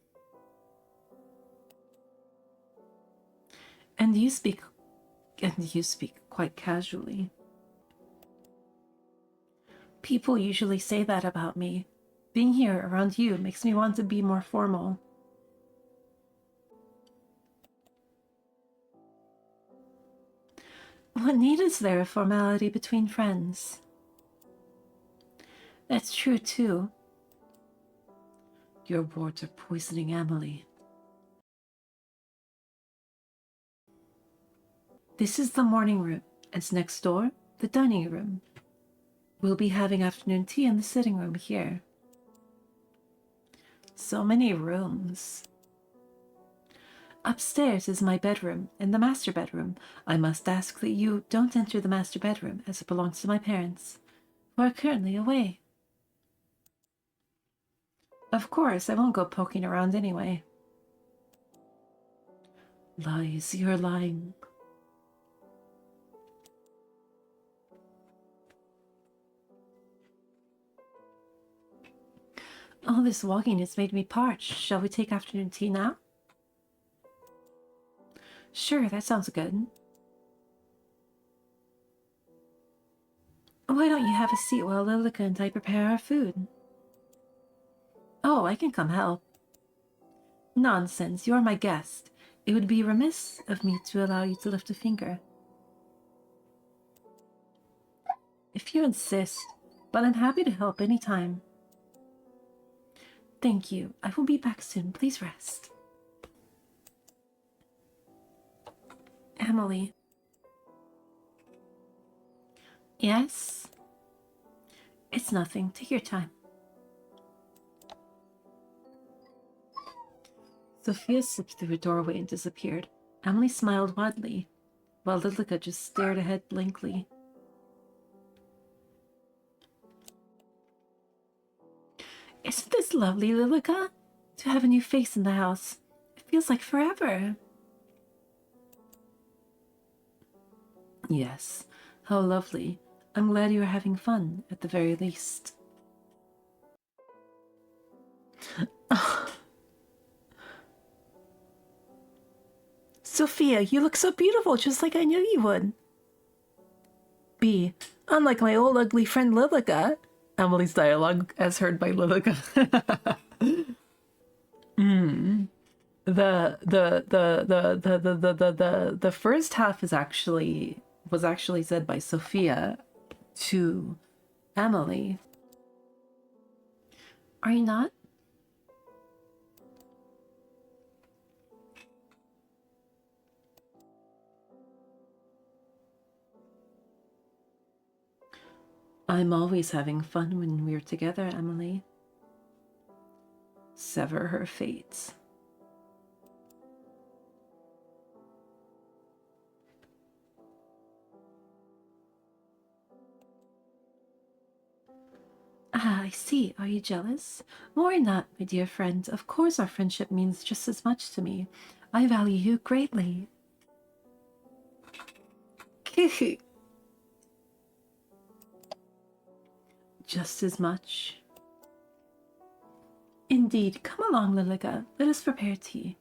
And you speak quite casually. People usually say that about me. Being here around you makes me want to be more formal. What need is there of formality between friends? That's true, too. Your words are poisoning Amelie. This is the morning room, and next door, the dining room. We'll be having afternoon tea in the sitting room here. So many rooms. Upstairs is my bedroom and the master bedroom. I must ask that you don't enter the master bedroom, as it belongs to my parents, who are currently away. Of course, I won't go poking around anyway. Lies, you're lying. All this walking has made me parched. Shall we take afternoon tea now? Sure, that sounds good. Why don't you have a seat while Lilika and I prepare our food? Oh, I can come help. Nonsense, you're my guest. It would be remiss of me to allow you to lift a finger. If you insist, but I'm happy to help any time. Thank you. I will be back soon. Please rest. Amelie. Yes? It's nothing. Take your time. Sophia slipped through a doorway and disappeared. Amelie smiled widely, while Lilika just stared ahead blankly. Isn't this lovely, Lilika? To have a new face in the house. It feels like forever. Yes, how lovely. I'm glad you are having fun, at the very least. Sophia, you look so beautiful, just like I knew you would. B. Unlike my old ugly friend Lilika. Amelie's dialogue as heard by Lilika. The first half was actually said by Sophia to Amelie. Are you not? I'm always having fun when we're together, Amelie. Sever her fates. Ah, I see. Are you jealous? Worry not, my dear friend. Of course our friendship means just as much to me. I value you greatly. Just as much. Indeed. Come along, Lilika. Let us prepare tea.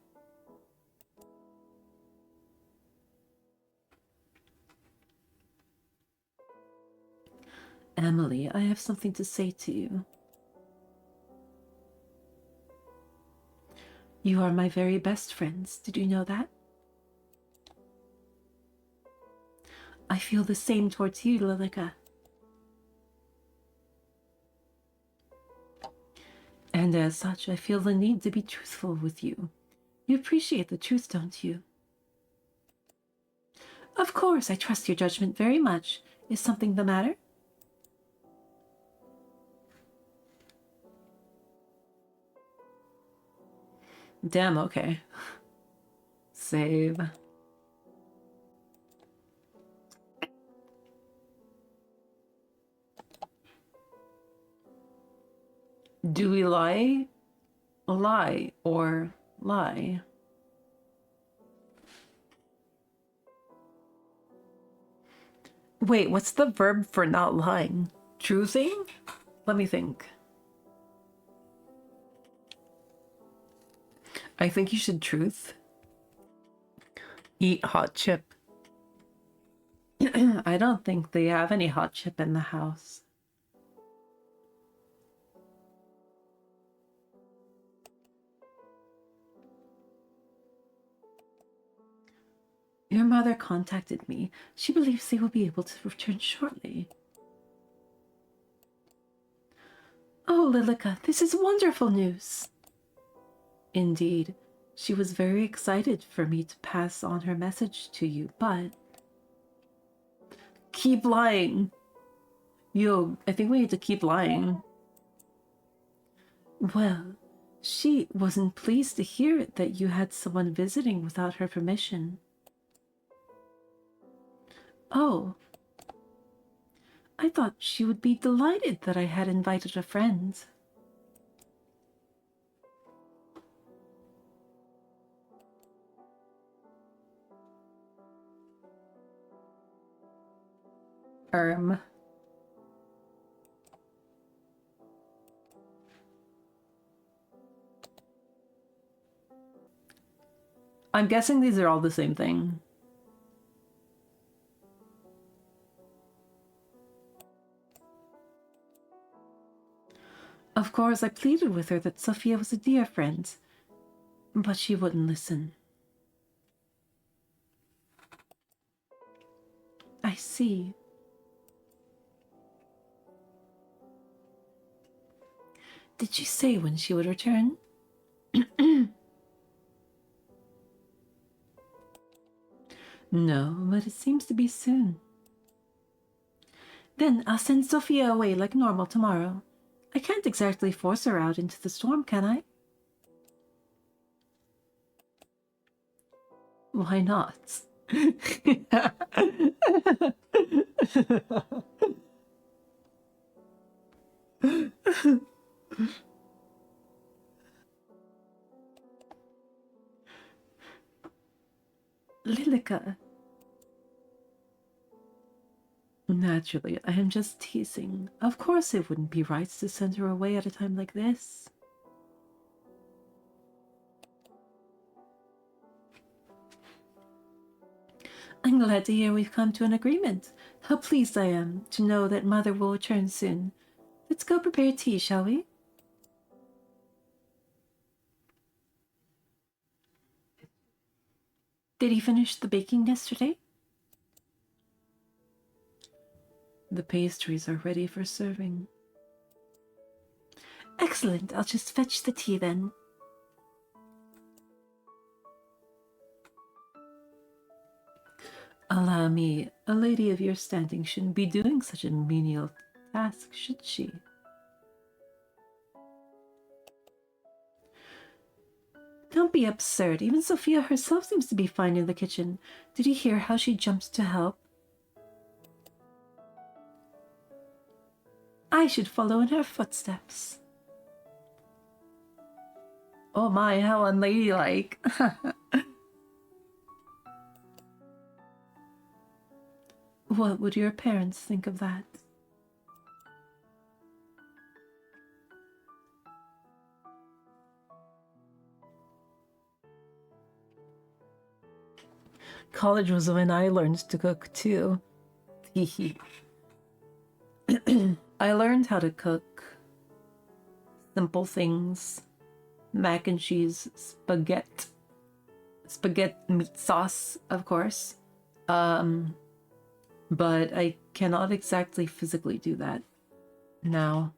Amelie, I have something to say to you. You are my very best friends. Did you know that? I feel the same towards you, Lilica. And as such, I feel the need to be truthful with you. You appreciate the truth, don't you? Of course, I trust your judgment very much. Is something the matter? Damn, okay. Save. Do we lie? Lie or lie? Wait, what's the verb for not lying? Truthing? Let me think. I think you should truth. Eat hot chip. I don't think they have any hot chip in the house. Your mother contacted me. She believes they will be able to return shortly. Oh, Lilica, this is wonderful news. Indeed, she was very excited for me to pass on her message to you, but... Keep lying. Yo, I think we need to keep lying. Well, she wasn't pleased to hear that you had someone visiting without her permission. Oh. I thought she would be delighted that I had invited a friend. I'm guessing these are all the same thing. Of course, I pleaded with her that Sophia was a dear friend, but she wouldn't listen. I see. Did she say when she would return? No, but it seems to be soon. Then I'll send Sophia away like normal tomorrow. I can't exactly force her out into the storm, can I? Why not? Lilica. Naturally, I am just teasing. Of course it wouldn't be right to send her away at a time like this. I'm glad to hear we've come to an agreement. How pleased I am to know that Mother will return soon. Let's go prepare tea, shall we? Did he finish the baking yesterday? The pastries are ready for serving. Excellent. I'll just fetch the tea then. Allow me, a lady of your standing shouldn't be doing such a menial task, should she? Don't be absurd. Even Sophia herself seems to be fine in the kitchen. Did you hear how she jumps to help? I should follow in her footsteps. Oh my, how unladylike. What would your parents think of that? College was when I learned to cook too. Hehe. I learned how to cook simple things. Mac and cheese, spaghetti meat sauce, of course. But I cannot exactly physically do that now.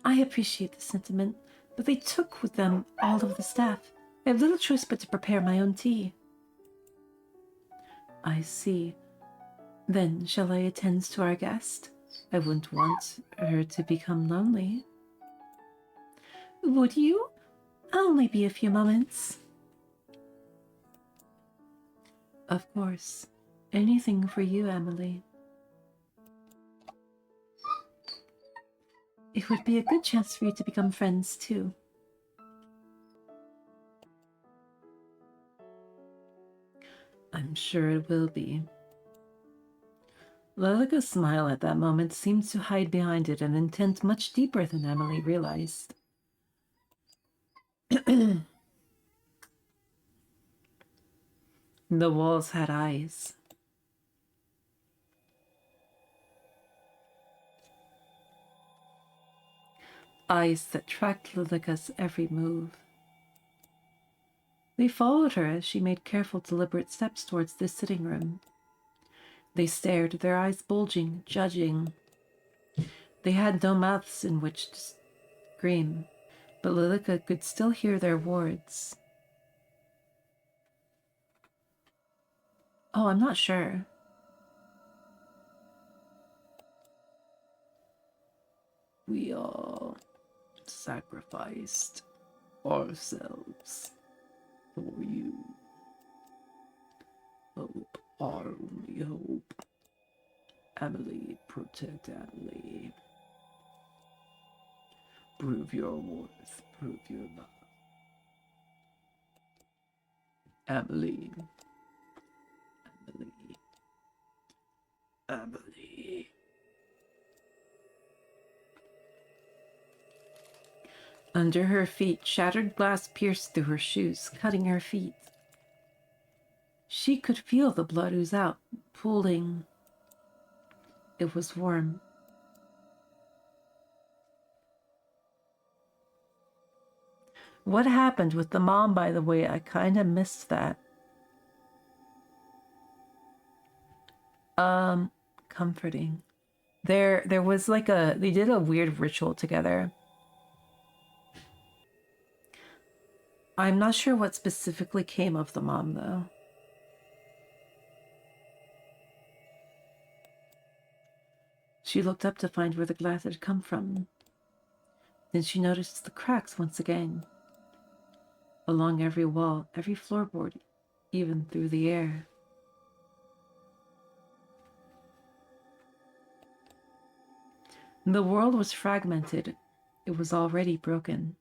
I appreciate the sentiment, but they took with them all of the staff. I have little choice but to prepare my own tea. I see. Then shall I attend to our guest? I wouldn't want her to become lonely. Would you? Only be a few moments. Of course. Anything for you, Amelie. It would be a good chance for you to become friends, too. I'm sure it will be. Lilica's smile at that moment seemed to hide behind it an intent much deeper than Amelie realized. The walls had eyes. Eyes that tracked Lilica's every move. They followed her as she made careful, deliberate steps towards the sitting room. They stared, their eyes bulging, judging. They had no mouths in which to scream, but Lilica could still hear their words. Oh, I'm not sure. We all sacrificed ourselves for you. Hope, our only hope. Amelie, protect Amelie. Prove your worth, prove your love. Amelie. Amelie. Amelie. Under her feet, shattered glass pierced through her shoes, cutting her feet. She could feel the blood ooze out, pooling. It was warm. What happened with the mom, by the way? I kind of missed that. Comforting. There was like they did a weird ritual together. I'm not sure what specifically came of the mom, though. She looked up to find where the glass had come from. Then she noticed the cracks once again. Along every wall, every floorboard, even through the air. The world was fragmented. It was already broken.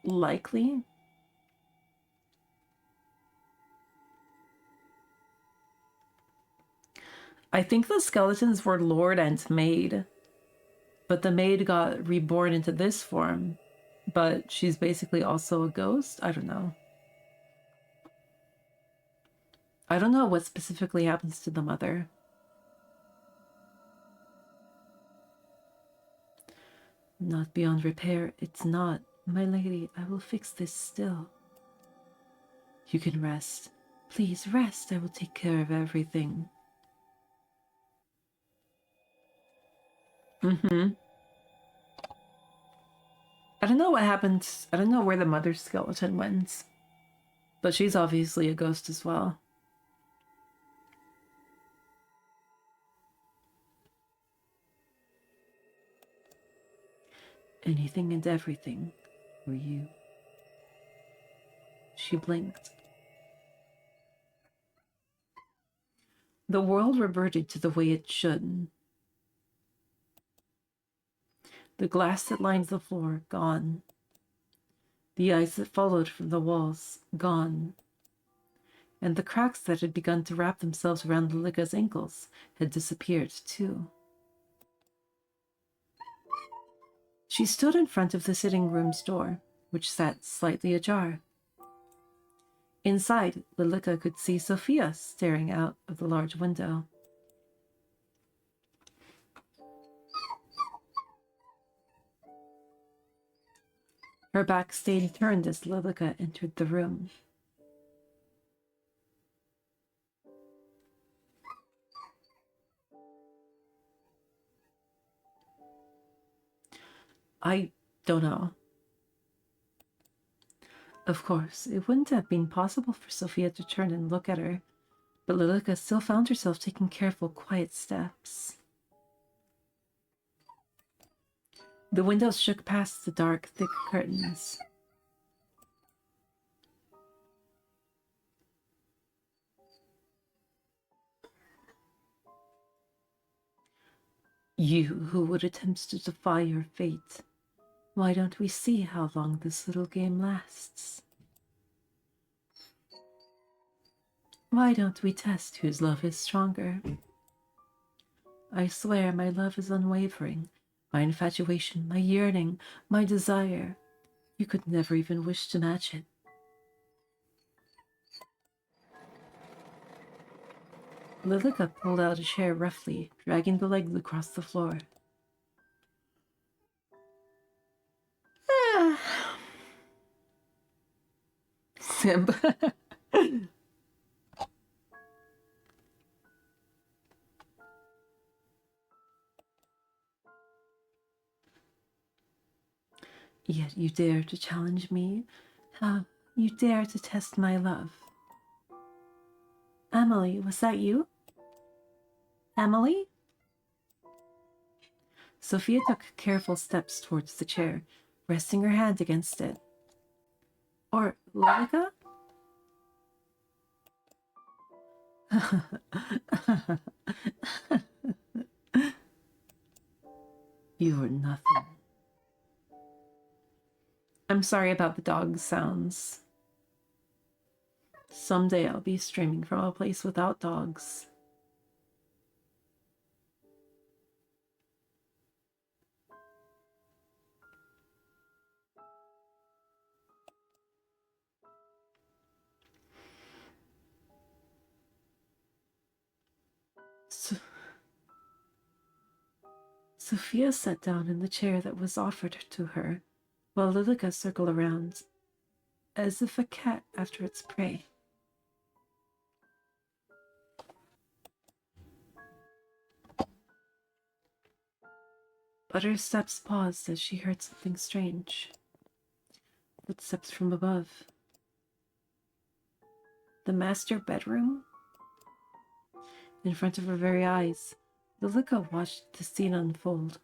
Likely? I think the skeletons were Lord and Maid. But the maid got reborn into this form. But she's basically also a ghost? I don't know. I don't know what specifically happens to the mother. Not beyond repair, it's not. My lady, I will fix this still. You can rest. Please rest, I will take care of everything. I don't know what happened. I don't know where the mother's skeleton went. But she's obviously a ghost as well. Anything and everything for you. She blinked. The world reverted to the way it should. The glass that lined the floor, gone. The eyes that followed from the walls, gone. And the cracks that had begun to wrap themselves around Lilica's ankles had disappeared too. She stood in front of the sitting room's door, which sat slightly ajar. Inside, Lilica could see Sophia staring out of the large window. Her back stayed turned as Lilica entered the room. I don't know. Of course, it wouldn't have been possible for Sophia to turn and look at her, but Lilica still found herself taking careful, quiet steps. The windows shook past the dark, thick curtains. You who would attempt to defy your fate, why don't we see how long this little game lasts? Why don't we test whose love is stronger? I swear my love is unwavering, my infatuation, my yearning, my desire. You could never even wish to match it. Lilica pulled out a chair roughly, dragging the legs across the floor. Simp. Yet you dare to challenge me? How you dare to test my love? Amelie, was that you? Amelie? Sophia took careful steps towards the chair, resting her hand against it. Or Lilica? You are nothing. I'm sorry about the dog sounds. Someday I'll be streaming from a place without dogs. Sophia sat down in the chair that was offered to her, while Lilica circled around, as if a cat after its prey. But her steps paused as she heard something strange. Footsteps from above. The master bedroom? In front of her very eyes, Lilica watched the scene unfold.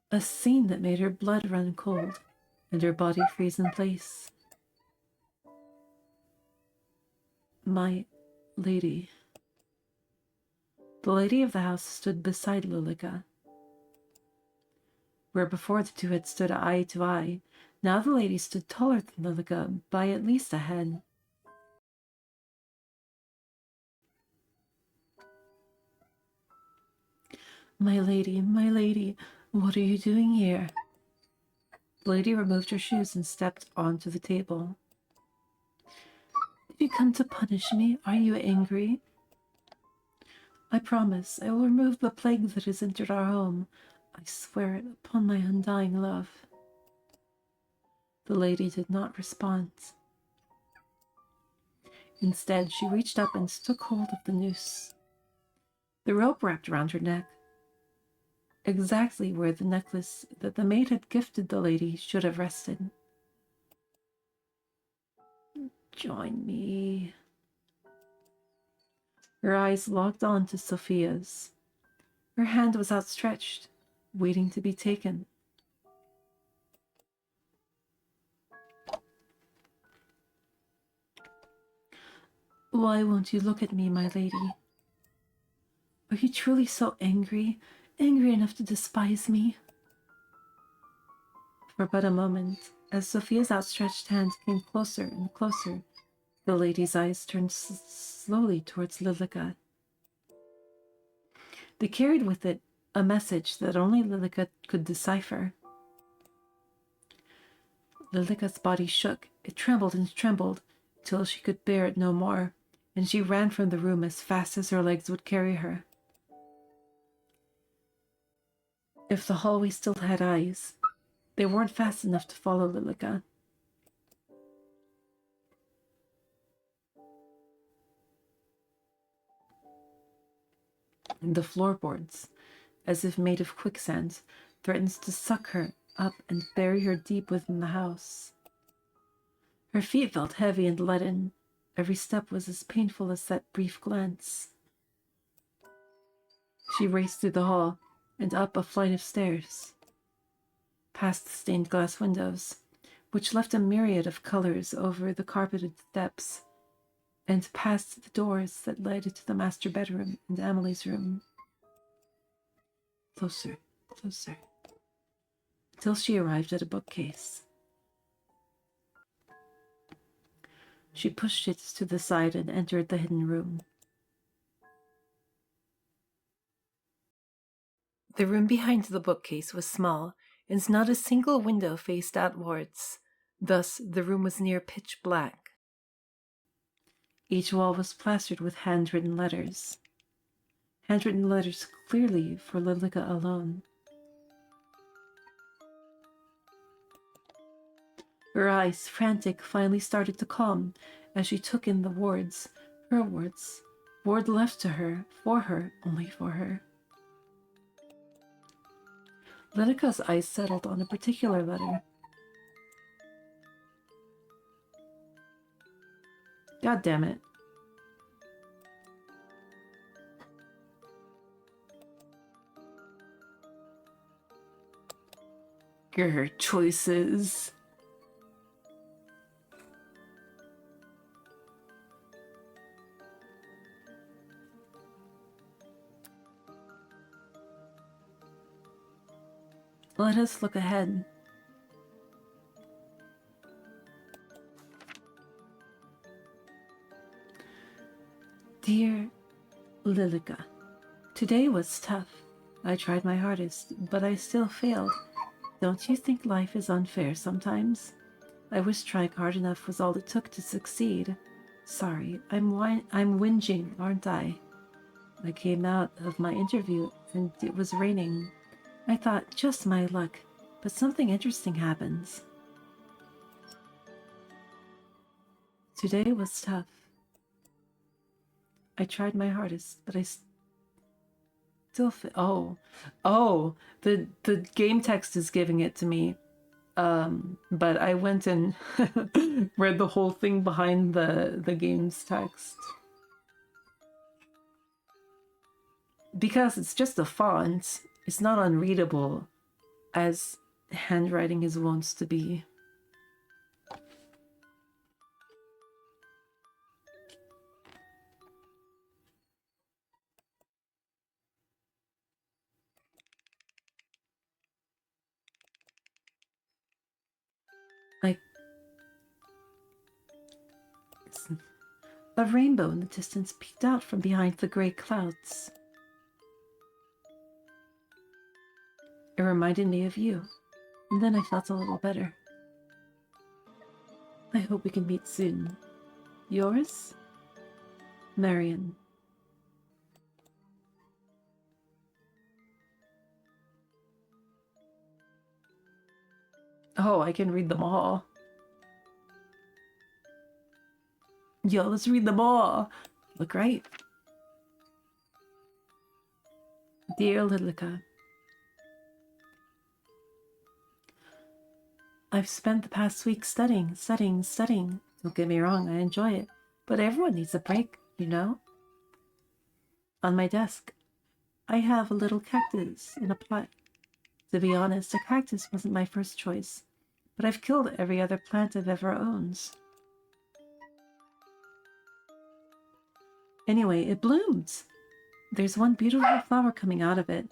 A scene that made her blood run cold and her body freeze in place. My lady. The lady of the house stood beside Lilica. Where before the two had stood eye to eye, now the lady stood taller than Lilica by at least a head. My lady, what are you doing here? The lady removed her shoes and stepped onto the table. Have you come to punish me? Are you angry? I promise I will remove the plague that has entered our home. I swear it upon my undying love. The lady did not respond. Instead, she reached up and took hold of the noose. The rope wrapped around her neck, exactly where the necklace that the maid had gifted the lady should have rested. Join me. Her eyes locked on to Sophia's. Her hand was outstretched, waiting to be taken. Why won't you look at me, my lady? Are you truly so angry? Angry enough to despise me? For but a moment, as Sophia's outstretched hand came closer and closer, the lady's eyes turned slowly towards Lilica. They carried with it a message that only Lilica could decipher. Lilica's body shook. It trembled and trembled till she could bear it no more, and she ran from the room as fast as her legs would carry her. If the hallway still had eyes, they weren't fast enough to follow Lilica. The floorboards, as if made of quicksand, threatened to suck her up and bury her deep within the house. Her feet felt heavy and leaden. Every step was as painful as that brief glance. She raced through the hall and up a flight of stairs, past the stained glass windows, which left a myriad of colors over the carpeted steps, and past the doors that led to the master bedroom and Amelie's room. Closer, closer, till she arrived at a bookcase. She pushed it to the side and entered the hidden room. The room behind the bookcase was small, and not a single window faced outwards. Thus, the room was near pitch black. Each wall was plastered with handwritten letters. Handwritten letters clearly for Lilica alone. Her eyes, frantic, finally started to calm as she took in the words, her words, word left to her, for her, only for her. Lilica's eyes settled on a particular letter. God damn it. Your choices. Let us look ahead. Dear Lilica, today was tough. I tried my hardest, but I still failed. Don't you think life is unfair sometimes? I wish trying hard enough was all it took to succeed. Sorry, I'm whinging, aren't I? I came out of my interview and it was raining. I thought, just my luck, but something interesting happens. Today was tough. I tried my hardest, but I still the game text is giving it to me. But I went and read the whole thing behind the game's text. Because it's just a font, it's not unreadable as handwriting is wont to be. A rainbow in the distance peeked out from behind the gray clouds. It reminded me of you, and then I felt a little better. I hope we can meet soon. Yours? Marion. Oh, I can read them all. Yo, let's read them all. Look right. Dear Lilica, I've spent the past week studying. Don't get me wrong, I enjoy it. But everyone needs a break, you know? On my desk, I have a little cactus in a pot. To be honest, a cactus wasn't my first choice, but I've killed every other plant I've ever owned. Anyway, it bloomed. There's one beautiful flower coming out of it.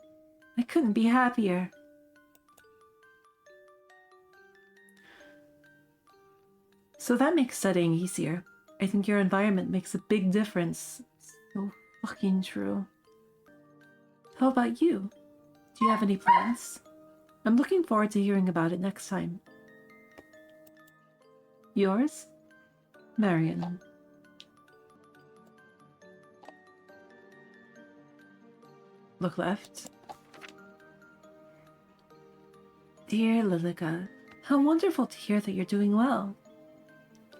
I couldn't be happier. So that makes studying easier. I think your environment makes a big difference. So fucking true. How about you? Do you have any plans? I'm looking forward to hearing about it next time. Yours? Marion. Look left. Dear Lilica, how wonderful to hear that you're doing well.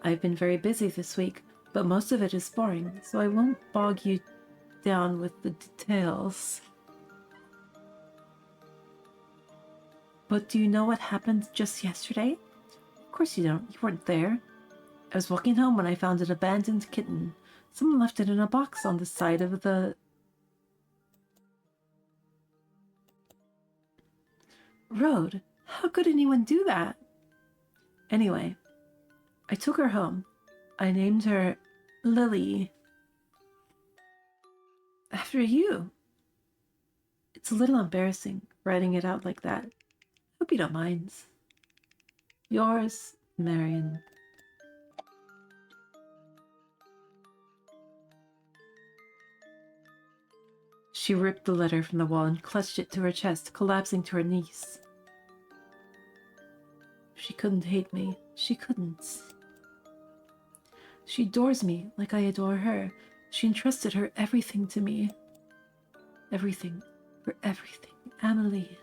I've been very busy this week, but most of it is boring, so I won't bog you down with the details. But do you know what happened just yesterday? Of course you don't. You weren't there. I was walking home when I found an abandoned kitten. Someone left it in a box on the side of the road. How could anyone do that? Anyway, I took her home. I named her Lily. After you. It's a little embarrassing, writing it out like that. Hope you don't mind. Yours, Marion. She ripped the letter from the wall and clutched it to her chest, collapsing to her knees. She couldn't hate me. She couldn't. She adores me like I adore her. She entrusted her everything to me. Everything. For everything. Amelie.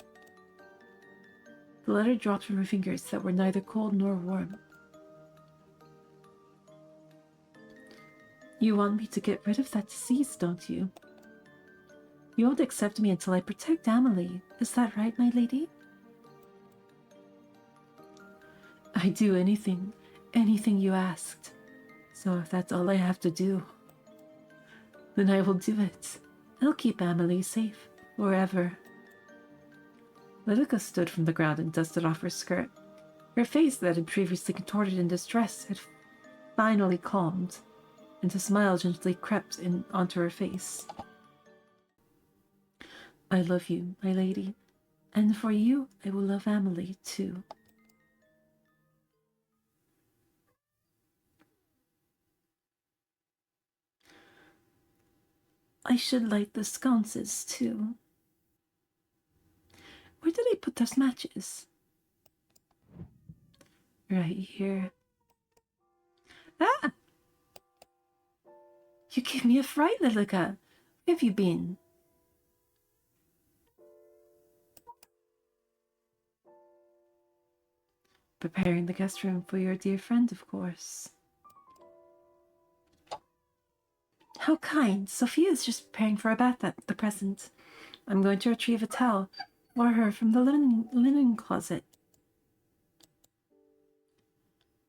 The letter dropped from her fingers that were neither cold nor warm. You want me to get rid of that disease, don't you? You won't accept me until I protect Amelie. Is that right, my lady? I'd do anything you asked. So if that's all I have to do, then I will do it. I'll keep Amelie safe, forever. Lydica stood from the ground and dusted off her skirt. Her face, that had previously contorted in distress, had finally calmed, and a smile gently crept in onto her face. I love you, my lady, and for you I will love Amelie, too. I should light the sconces, too. Where did I put those matches? Right here. Ah! You gave me a fright, Lilica. Where have you been? Preparing the guest room for your dear friend, of course. How kind. Sophia's just preparing for a bath at the present. I'm going to retrieve a towel for her from the linen closet.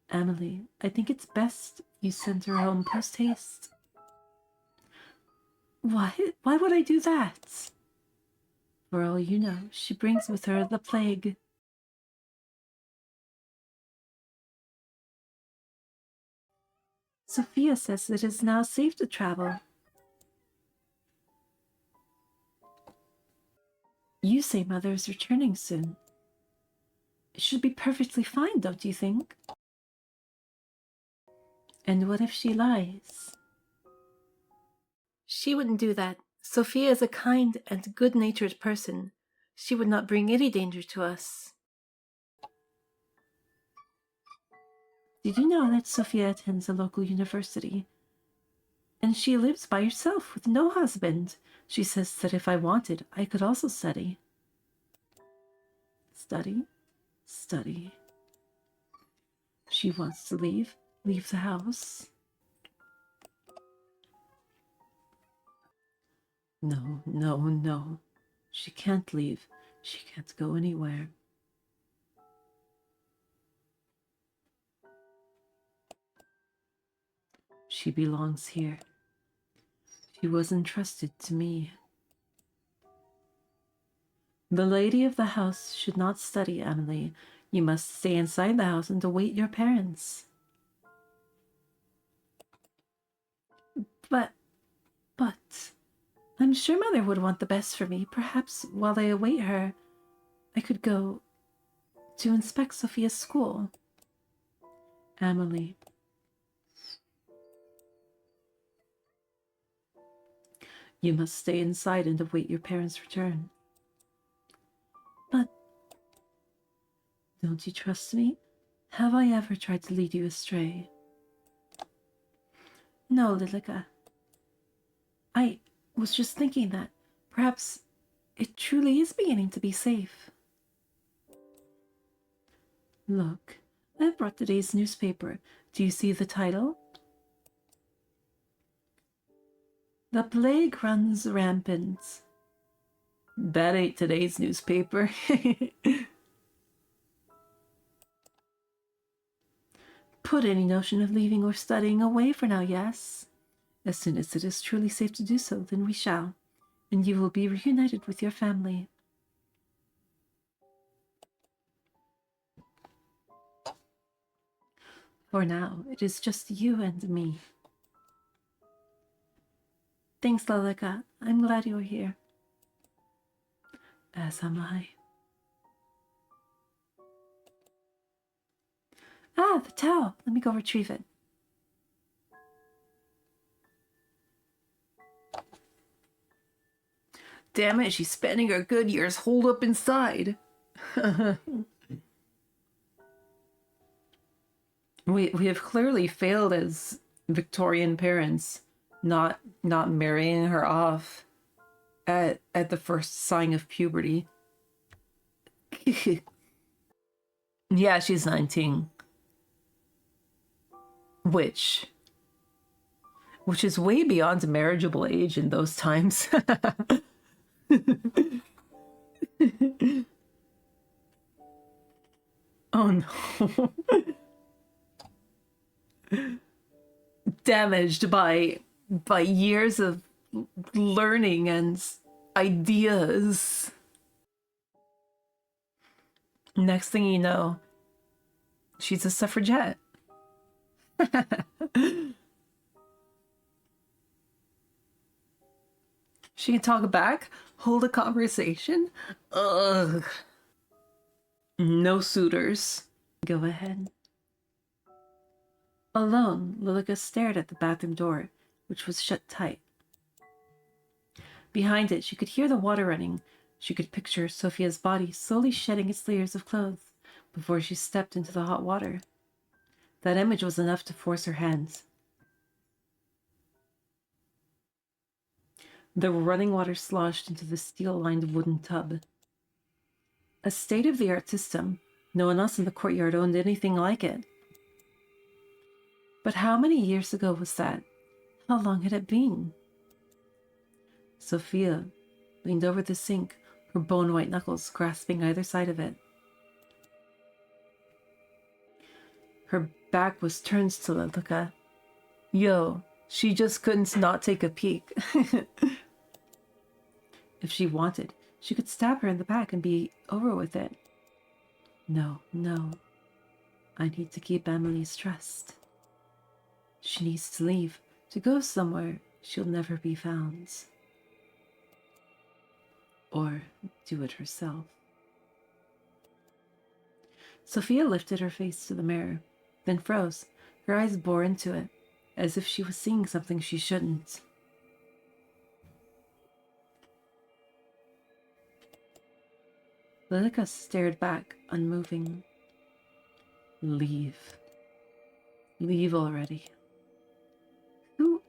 Amelie, I think it's best you send her home post-haste. What? Why would I do that? For all you know, she brings with her the plague. Sophia says it is now safe to travel. You say Mother is returning soon. It should be perfectly fine, don't you think? And what if she lies? She wouldn't do that. Sophia is a kind and good-natured person. She would not bring any danger to us. Did you know that Sophia attends a local university? And she lives by herself with no husband. She says that if I wanted, I could also study. Study? Study. She wants to leave the house. No, no, no. She can't leave. She can't go anywhere. She belongs here. She was entrusted to me. The lady of the house should not study, Amelie. You must stay inside the house and await your parents. But, I'm sure Mother would want the best for me. Perhaps while I await her, I could go to inspect Sophia's school. Amelie. You must stay inside and await your parents' return. But don't you trust me? Have I ever tried to lead you astray? No, Lilica. I was just thinking that perhaps it truly is beginning to be safe. Look, I've brought today's newspaper. Do you see the title? The plague runs rampant. That ain't today's newspaper. Put any notion of leaving or studying away for now, yes? As soon as it is truly safe to do so, then we shall, and you will be reunited with your family. For now, it is just you and me. Thanks, Lalika. I'm glad you're here. As am I. Ah, the towel. Let me go retrieve it. Damn it, she's spending her good years holed up inside. We have clearly failed as Victorian parents, not marrying her off at the first sign of puberty. Yeah, she's 19. Which is way beyond marriageable age in those times. Oh no. Damaged by years of learning and ideas. Next thing you know, she's a suffragette. She can talk back, hold a conversation. Ugh. No suitors. Go ahead. Alone, Lilica stared at the bathroom door, which was shut tight. Behind it, she could hear the water running. She could picture Sophia's body slowly shedding its layers of clothes before she stepped into the hot water. That image was enough to force her hands. The running water sloshed into the steel-lined wooden tub. A state-of-the-art system. No one else in the courtyard owned anything like it. But how many years ago was that? How long had it been? Sophia leaned over the sink, her bone-white knuckles grasping either side of it. Her back was turned to Lilica. Yo, she just couldn't not take a peek. If she wanted, she could stab her in the back and be over with it. No. I need to keep Amelie's trust. She needs to leave, to go somewhere she'll never be found. Or do it herself. Sophia lifted her face to the mirror, then froze. Her eyes bore into it, as if she was seeing something she shouldn't. Lilica stared back, unmoving. Leave. Leave already. Who?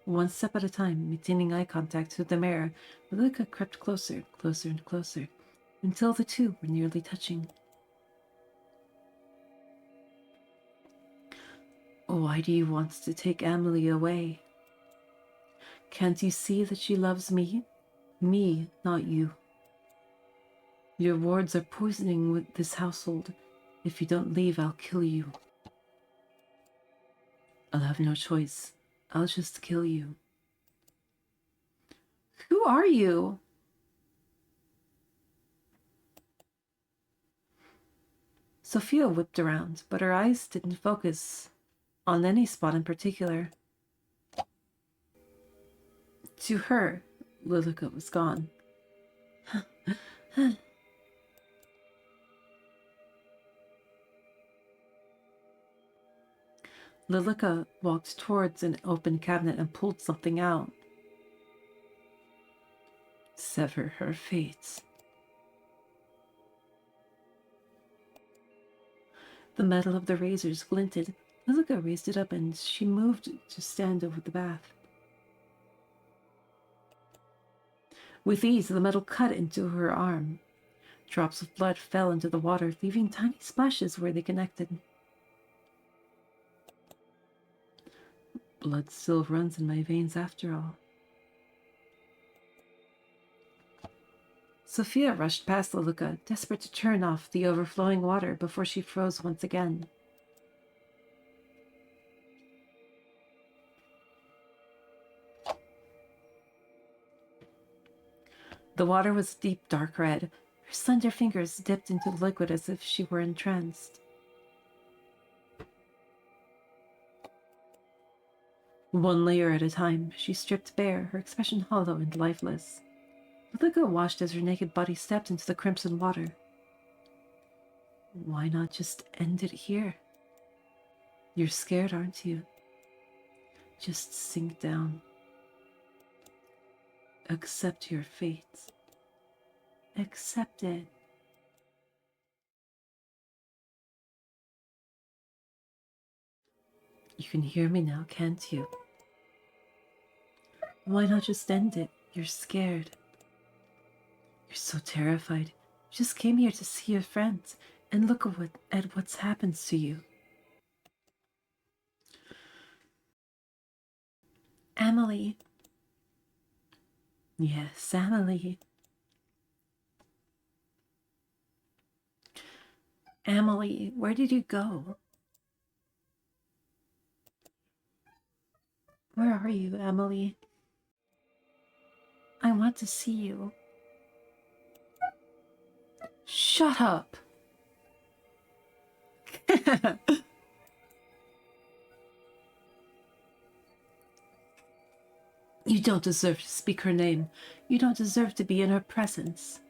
One step at a time, maintaining eye contact with the mirror, Lilica crept closer, closer and closer, until the two were nearly touching. Why do you want to take Amelie away? Can't you see that she loves me? Me, not you. Your words are poisoning with this household. If you don't leave, I'll kill you. I'll have no choice. I'll just kill you. Who are you? Sophia whipped around, but her eyes didn't focus on any spot in particular. To her, Lilica was gone. Lilica walked towards an open cabinet and pulled something out. sever her fate. The metal of the razors glinted. Lilica raised it up and she moved to stand over the bath. With ease, the metal cut into her arm. Drops of blood fell into the water, leaving tiny splashes where they connected. Blood still runs in my veins after all. Sophia rushed past Lilica, desperate to turn off the overflowing water before she froze once again. The water was deep, dark red. Her slender fingers dipped into the liquid as if she were entranced. One layer at a time, she stripped bare, her expression hollow and lifeless. Lilica watched as her naked body stepped into the crimson water. Why not just end it here? You're scared, aren't you? Just sink down. Accept your fate. Accept it. You can hear me now, can't you? Why not just end it? You're scared. You're so terrified. You just came here to see your friends, and look at what's happened to you. Amelie. Yes, Amelie. Amelie, where did you go? Where are you, Amelie? I want to see you. Shut up! You don't deserve to speak her name. You don't deserve to be in her presence.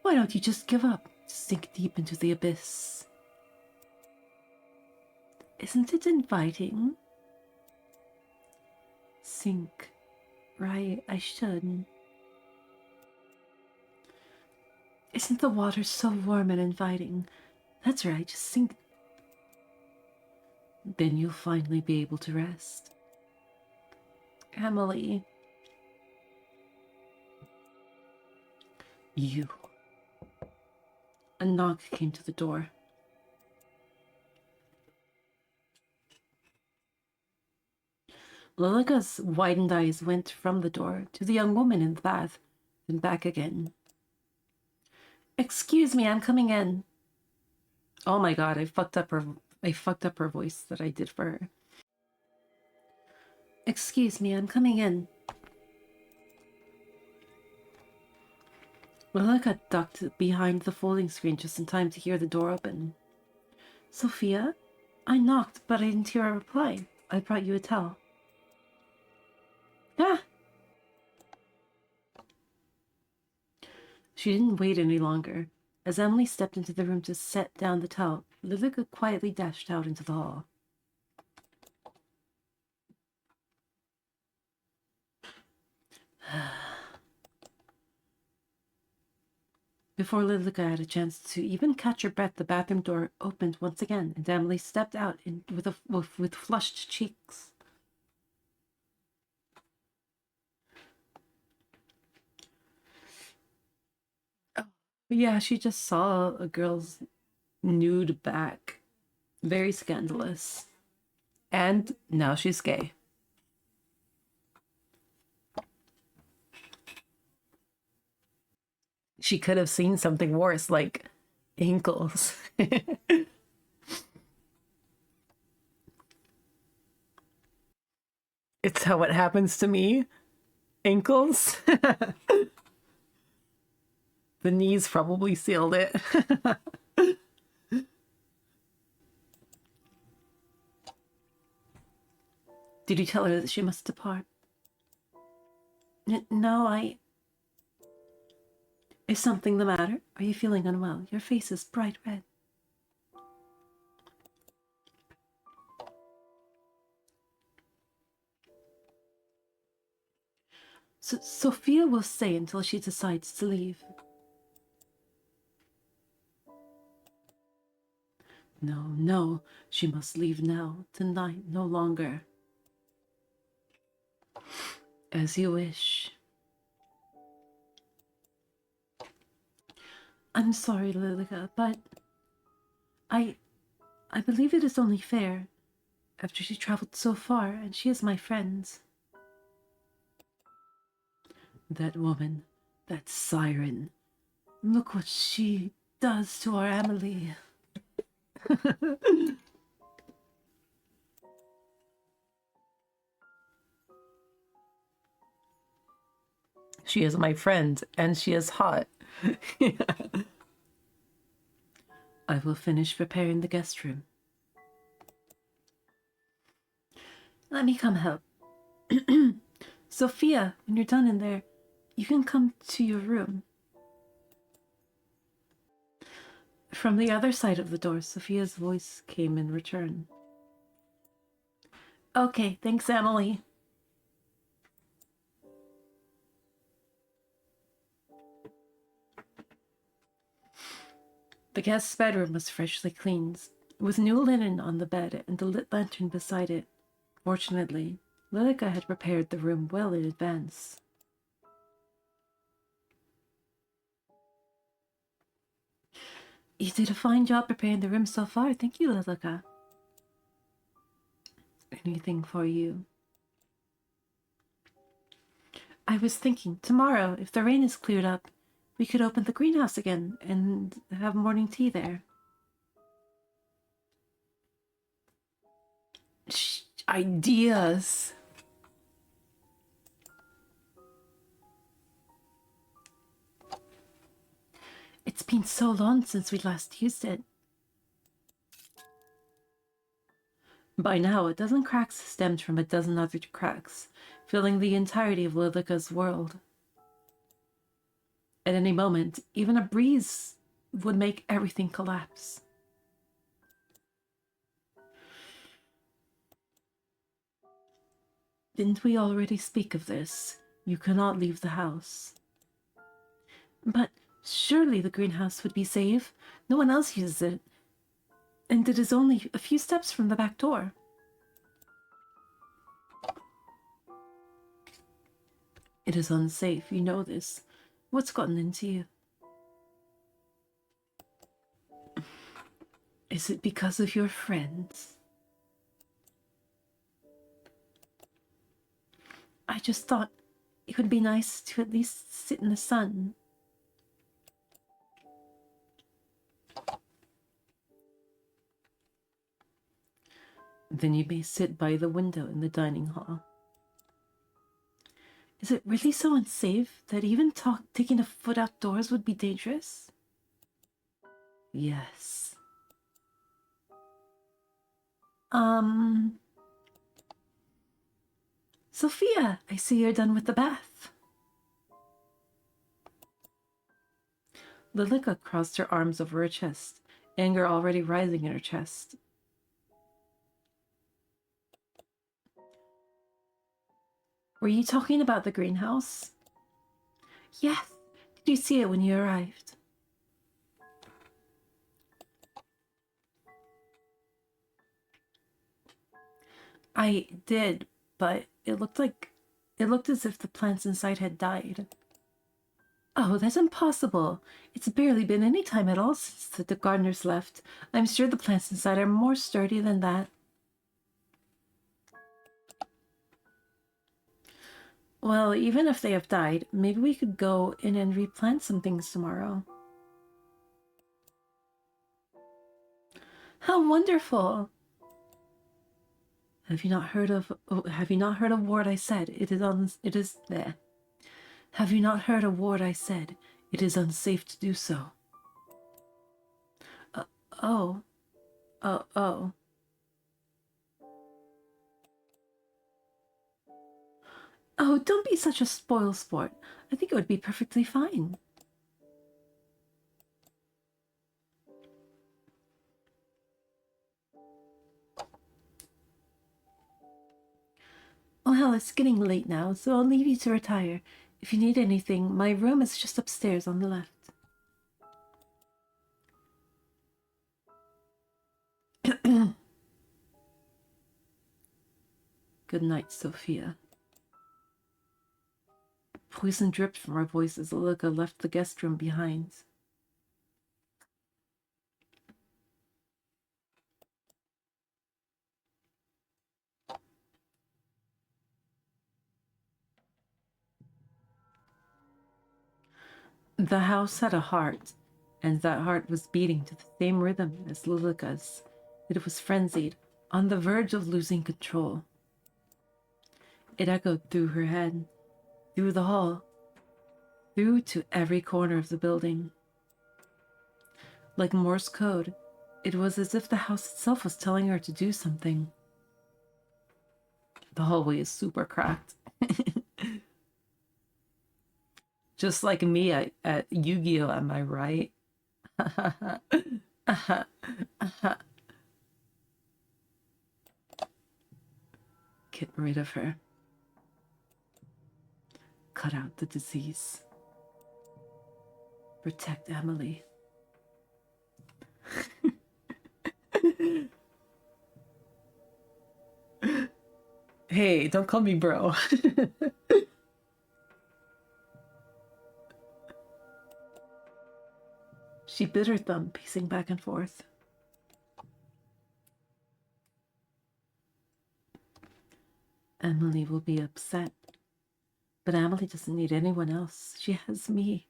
Why don't you just give up? Sink deep into the abyss. Isn't it inviting? Sink. Right, I should. Isn't the water so warm and inviting? That's right, just sink. Then you'll finally be able to rest. Amelie. You. A knock came to the door. Lilica's widened eyes went from the door to the young woman in the bath, then back again. Excuse me, I'm coming in. Oh my god, I fucked up her voice that I did for her. Excuse me, I'm coming in. Lilica ducked behind the folding screen just in time to hear the door open. Sophia? I knocked, but I didn't hear a reply. I brought you a towel. Ah! She didn't wait any longer. As Emily stepped into the room to set down the towel, Lilica quietly dashed out into the hall. Before Lilica had a chance to even catch her breath, the bathroom door opened once again, and Emily stepped out with flushed cheeks. Oh, yeah, she just saw a girl's nude back. Very scandalous. And now she's gay. She could have seen something worse, like ankles. It's how it happens to me. Ankles. The knees probably sealed it. Did you tell her that she must depart? No, Is something the matter? Are you feeling unwell? Your face is bright red. Sophia will stay until she decides to leave. No, no, she must leave now, tonight, no longer. As you wish. I'm sorry, Lilica, but I believe it is only fair, after she traveled so far, and she is my friend. That woman, that siren, look what she does to our Amelie. She is my friend, and she is hot. I will finish preparing the guest room. Let me come help. Sophia, when you're done in there, you can come to your room. From the other side of the door, Sophia's voice came in return. Okay, thanks, Amelie. The guest's bedroom was freshly cleaned, with new linen on the bed and a lit lantern beside it. Fortunately, Lilica had prepared the room well in advance. You did a fine job preparing the room so far. Thank you, Lilica. Anything for you? I was thinking, tomorrow, if the rain is cleared up, we could open the greenhouse again and have morning tea there. Shh, ideas. It's been so long since we last used it. By now, a dozen cracks stemmed from a dozen other cracks, filling the entirety of Lilica's world. At any moment, even a breeze would make everything collapse. Didn't we already speak of this? You cannot leave the house. But surely the greenhouse would be safe. No one else uses it. And it is only a few steps from the back door. It is unsafe, you know this. What's gotten into you? Is it because of your friends? I just thought it would be nice to at least sit in the sun. Then you may sit by the window in the dining hall. Is it really so unsafe that even taking a foot outdoors would be dangerous? Yes. Sophia, I see you're done with the bath. Lilica crossed her arms over her chest, anger already rising in her chest. Were you talking about the greenhouse? Yes. Did you see it when you arrived? I did, but it looked as if the plants inside had died. Oh, that's impossible. It's barely been any time at all since the gardeners left. I'm sure the plants inside are more sturdy than that. Well, even if they have died, maybe we could go in and replant some things tomorrow. How wonderful! Have you not heard of what I said? Have you not heard a word I said? It is unsafe to do so. Oh. Oh. Oh, don't be such a spoil sport. I think it would be perfectly fine. Well, it's getting late now, so I'll leave you to retire. If you need anything, my room is just upstairs on the left. Good night, Sophia. Poison dripped from her voice as Lilica left the guest room behind. The house had a heart, and that heart was beating to the same rhythm as Lilica's. It was frenzied, on the verge of losing control. It echoed through her head, through the hall, through to every corner of the building. Like Morse code, it was as if the house itself was telling her to do something. The hallway is super cracked. Just like me at Yu-Gi-Oh! Am I right? Get rid of her. Cut out the disease. Protect Amelie. Hey, don't call me bro. She bit her thumb, pacing back and forth. Amelie will be upset. But Amelie doesn't need anyone else. She has me.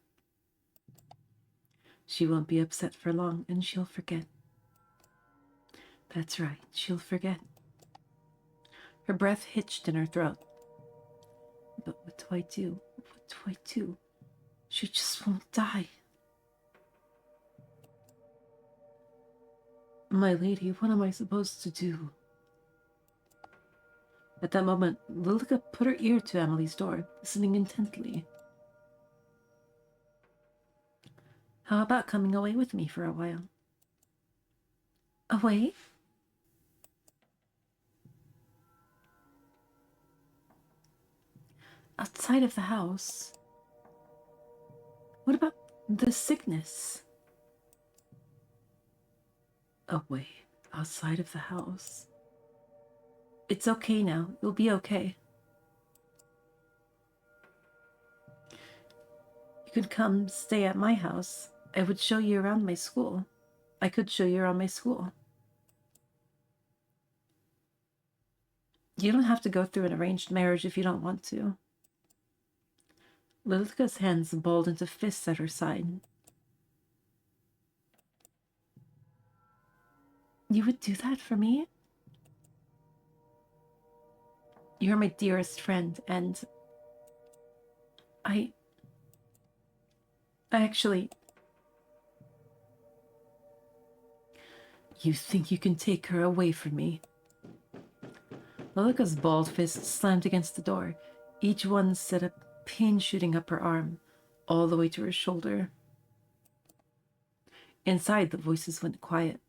She won't be upset for long, and she'll forget. That's right, she'll forget. Her breath hitched in her throat. But what do I do? What do I do? She just won't die. My lady, what am I supposed to do? At that moment, Lilica put her ear to Amelie's door, listening intently. How about coming away with me for a while? Away? Outside of the house? What about the sickness? Away, outside of the house. It's okay now. You'll be okay. You could come stay at my house. I would show you around my school. I could show you around my school. You don't have to go through an arranged marriage if you don't want to. Lilica's hands balled into fists at her side. You would do that for me? You're my dearest friend, and I actually... You think you can take her away from me? Lilica's balled fists slammed against the door. Each one set a pain shooting up her arm, all the way to her shoulder. Inside, the voices went quiet.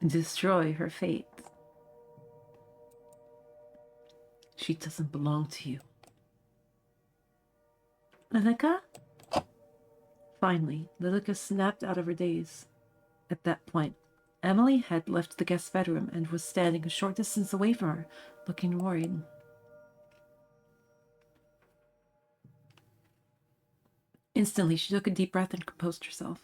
Destroy her fate. She doesn't belong to you. Lilica? Finally, Lilica snapped out of her daze. At that point, Amelie had left the guest bedroom and was standing a short distance away from her, looking worried. Instantly, she took a deep breath and composed herself.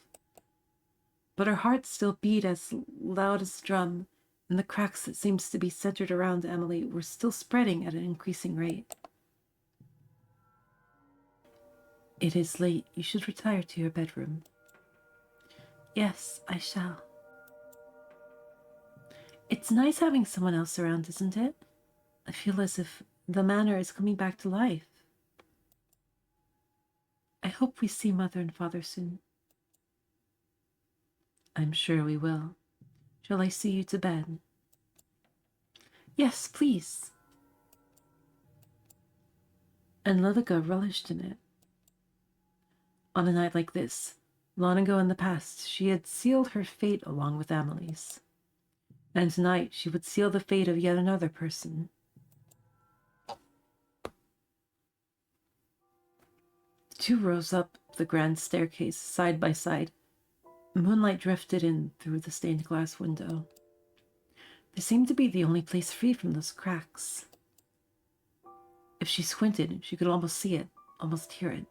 But her heart still beat as loud as a drum, and the cracks that seemed to be centered around Amelie were still spreading at an increasing rate. It is late. You should retire to your bedroom. Yes, I shall. It's nice having someone else around, isn't it? I feel as if the manor is coming back to life. I hope we see Mother and Father soon. I'm sure we will. Shall I see you to bed? Yes, please. and Lilica relished in it. On a night like this, long ago in the past, she had sealed her fate along with Amelie's. And tonight she would seal the fate of yet another person. The two rose up the grand staircase side by side. Moonlight drifted in through the stained glass window. They seemed to be the only place free from those cracks. If she squinted, she could almost see it, almost hear it.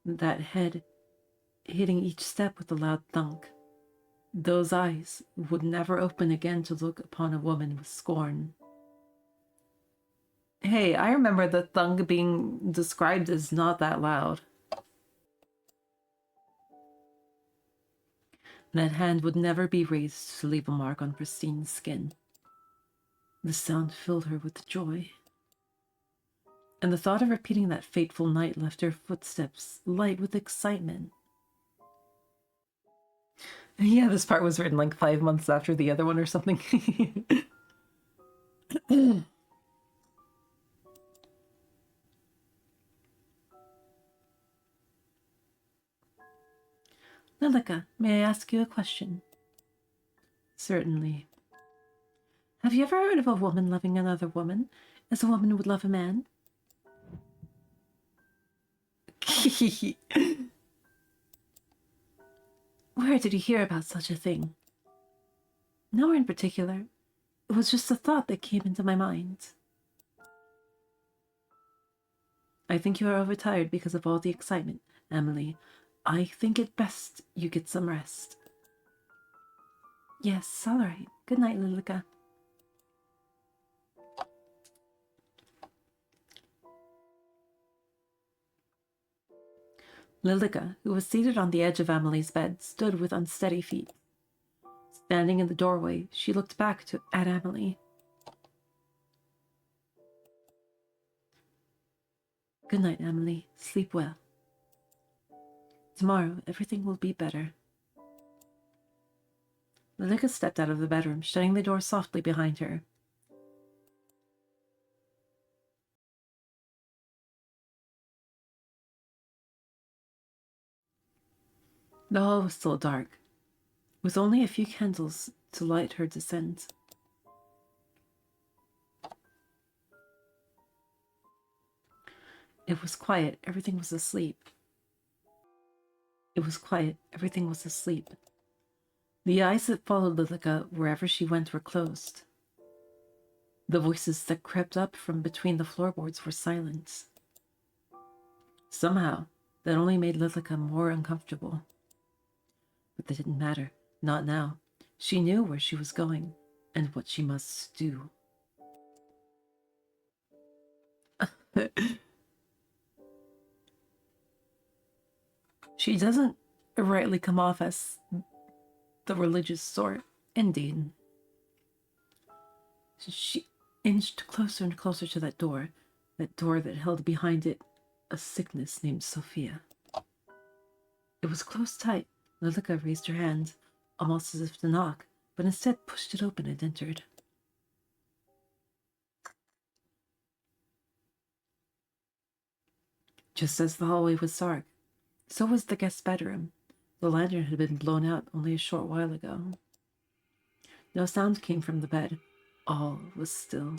That head hitting each step with a loud thunk. Those eyes would never open again to look upon a woman with scorn. Hey, I remember the thunk being described as not that loud. That hand would never be raised to leave a mark on pristine skin. The sound filled her with joy. And the thought of repeating that fateful night left her footsteps light with excitement. Yeah, this part was written like 5 months after the other one or something. Lilica, may I ask you a question? Certainly. Have you ever heard of a woman loving another woman as a woman would love a man? Where did you hear about such a thing? Nowhere in particular. It was just a thought that came into my mind. I think you are overtired because of all the excitement, Amelie. I think it best you get some rest. Yes, all right. Good night, Lilica. Lilica, who was seated on the edge of Amelie's bed, stood with unsteady feet. Standing in the doorway, she looked back at Amelie. Good night, Amelie. Sleep well. Tomorrow, everything will be better. Lilica stepped out of the bedroom, shutting the door softly behind her. The hall was still dark, with only a few candles to light her descent. It was quiet, everything was asleep. It was quiet, everything was asleep. The eyes that followed Lilica wherever she went were closed. The voices that crept up from between the floorboards were silent. Somehow, that only made Lilica more uncomfortable. But that didn't matter, not now. She knew where she was going, and what she must do. She doesn't rightly come off as the religious sort, indeed. She inched closer and closer to that door that held behind it a sickness named Sophia. It was closed tight. Lilica raised her hand, almost as if to knock, but instead pushed it open and entered. Just as the hallway was dark, so was the guest bedroom. The lantern had been blown out only a short while ago. No sound came from the bed. All was still.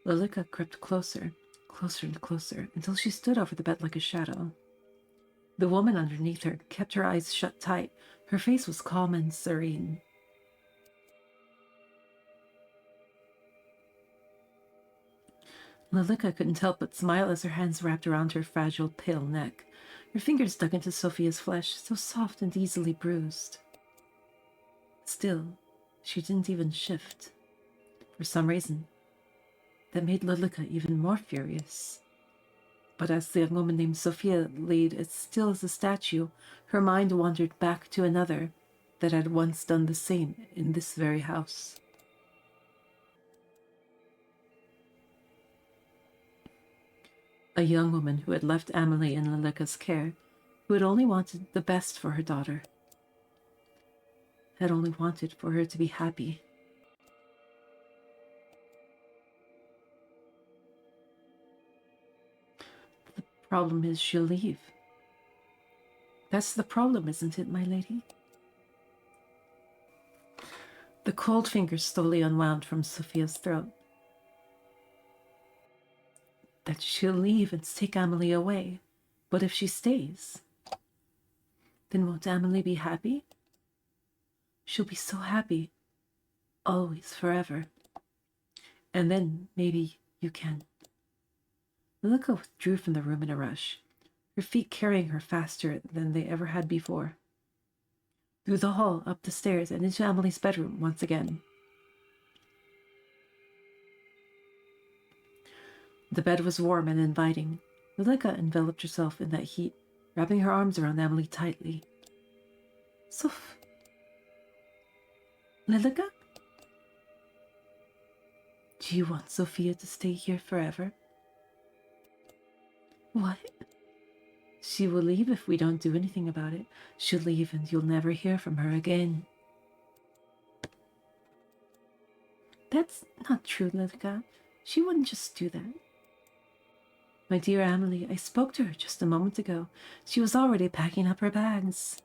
Lilica crept closer, closer and closer, until she stood over the bed like a shadow. The woman underneath her kept her eyes shut tight. Her face was calm and serene. Lilica couldn't help but smile as her hands wrapped around her fragile, pale neck. Her fingers dug into Sophia's flesh, so soft and easily bruised. Still, she didn't even shift. For some reason, that made Lilica even more furious. But as the young woman named Sophia laid as still as a statue, her mind wandered back to another that had once done the same in this very house. A young woman who had left Amelie in Lilica's care, who had only wanted the best for her daughter, had only wanted for her to be happy. Problem is, she'll leave. That's the problem, isn't it, my lady? The cold fingers slowly unwound from Sophia's throat. That she'll leave and take Amelie away. But if she stays, then won't Amelie be happy? She'll be so happy. Always, forever. And then maybe you can. Lilica withdrew from the room in a rush, her feet carrying her faster than they ever had before. Through the hall, up the stairs, and into Amelie's bedroom once again. The bed was warm and inviting. Lilica enveloped herself in that heat, wrapping her arms around Amelie tightly. Soph. Lilica? Do you want Sophia to stay here forever? What? She will leave if we don't do anything about it. She'll leave and you'll never hear from her again. That's not true, Lilica. She wouldn't just do that. My dear Amelie, I spoke to her just a moment ago. She was already packing up her bags.